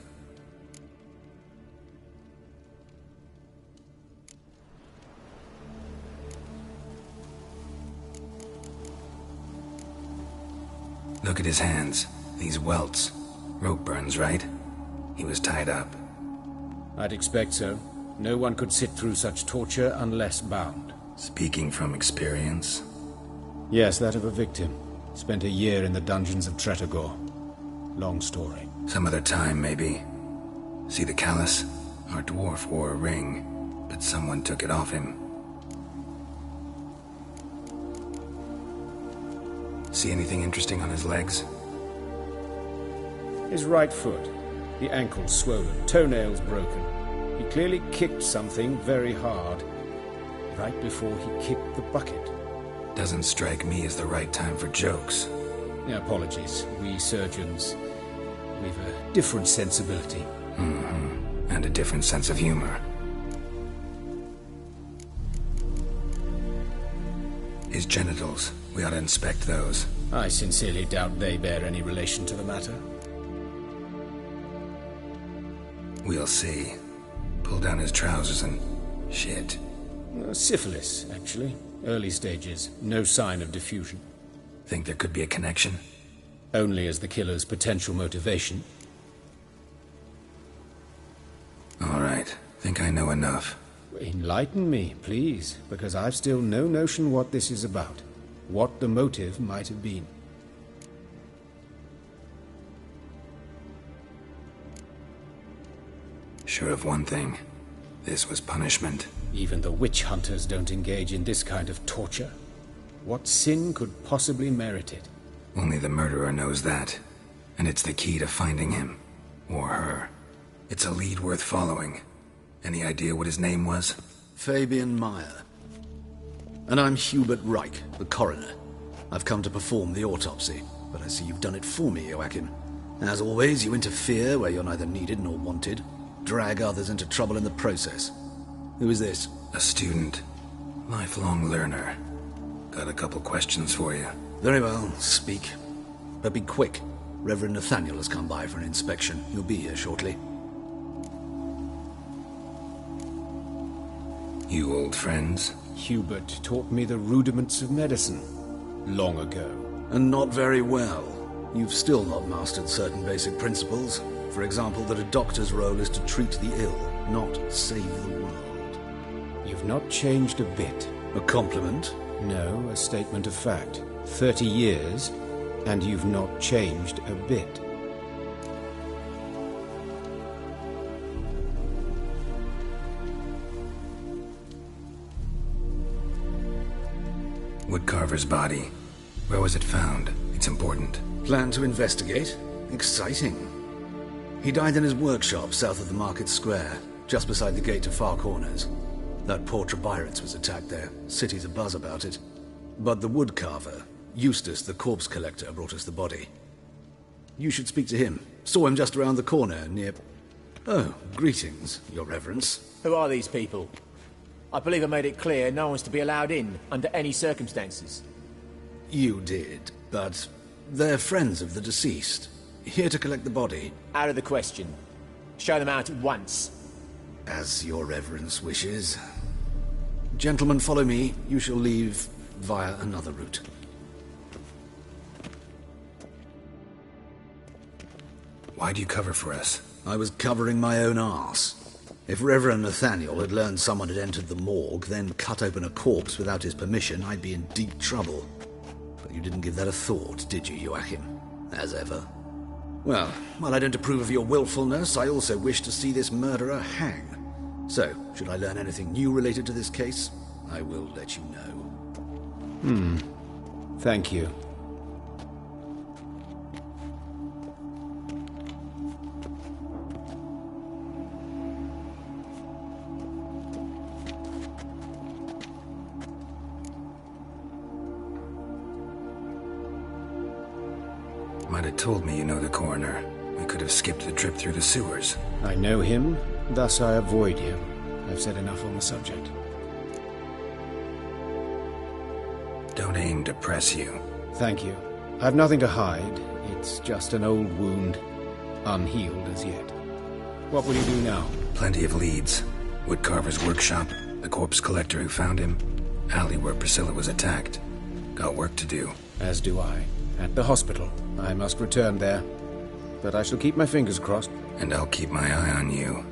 Look at his hands. These welts. Rope burns, right? He was tied up. I'd expect so. No one could sit through such torture unless bound. Speaking from experience? Yes, that of a victim. Spent a year in the dungeons of Tretogor. Long story. Some other time, maybe. See the callus? Our dwarf wore a ring, but someone took it off him. See anything interesting on his legs? His right foot. The ankle swollen, toenails broken. He clearly kicked something very hard, right before he kicked the bucket. Doesn't strike me as the right time for jokes. Apologies. We surgeons, we've a different sensibility. Mm-hmm. And a different sense of humor. His genitals. We ought to inspect those. I sincerely doubt they bear any relation to the matter. We'll see. Pull down his trousers and... shit. Syphilis, actually. Early stages. No sign of diffusion. Think there could be a connection? Only as the killer's potential motivation. All right. Think I know enough. Enlighten me, please, because I've still no notion what this is about. What the motive might have been. Sure of one thing. This was punishment. Even the witch hunters don't engage in this kind of torture. What sin could possibly merit it? Only the murderer knows that. And it's the key to finding him. Or her. It's a lead worth following. Any idea what his name was? Fabian Meyer. And I'm Hubert Reich, the coroner. I've come to perform the autopsy, but I see you've done it for me, Joachim. As always, you interfere where you're neither needed nor wanted. Drag others into trouble in the process. Who is this? A student. Lifelong learner. Got a couple questions for you. Very well, speak. But be quick. Reverend Nathaniel has come by for an inspection. He'll be here shortly. You old friends? Hubert taught me the rudiments of medicine. Long ago. And not very well. You've still not mastered certain basic principles. For example, that a doctor's role is to treat the ill, not save the world. You've not changed a bit. A compliment? No, a statement of fact. 30 years, and you've not changed a bit. Woodcarver's body. Where was it found? It's important. Plan to investigate? Exciting. He died in his workshop south of the market square, just beside the gate to Far Corners. That poor Trebyritz was attacked there. City's abuzz about it. But the woodcarver, Eustace the corpse collector, brought us the body. You should speak to him. Saw him just around the corner near... Oh, greetings, Your Reverence. Who are these people? I believe I made it clear no one's to be allowed in, under any circumstances. You did, but they're friends of the deceased. Here to collect the body. Out of the question. Show them out at once. As Your Reverence wishes. Gentlemen, follow me. You shall leave via another route. Why'd you cover for us? I was covering my own arse. If Reverend Nathaniel had learned someone had entered the morgue, then cut open a corpse without his permission, I'd be in deep trouble. But you didn't give that a thought, did you, Joachim? As ever. Well, while I don't approve of your willfulness, I also wish to see this murderer hang. So, should I learn anything new related to this case, I will let you know. Thank you. Might have told me you know the coroner. We could have skipped the trip through the sewers. I know him, thus I avoid him. I've said enough on the subject. Don't aim to press you. Thank you. I've nothing to hide. It's just an old wound, unhealed as yet. What will you do now? Plenty of leads. Woodcarver's workshop, the corpse collector who found him, alley where Priscilla was attacked. Got work to do. As do I. At the hospital. I must return there. But I shall keep my fingers crossed. And I'll keep my eye on you.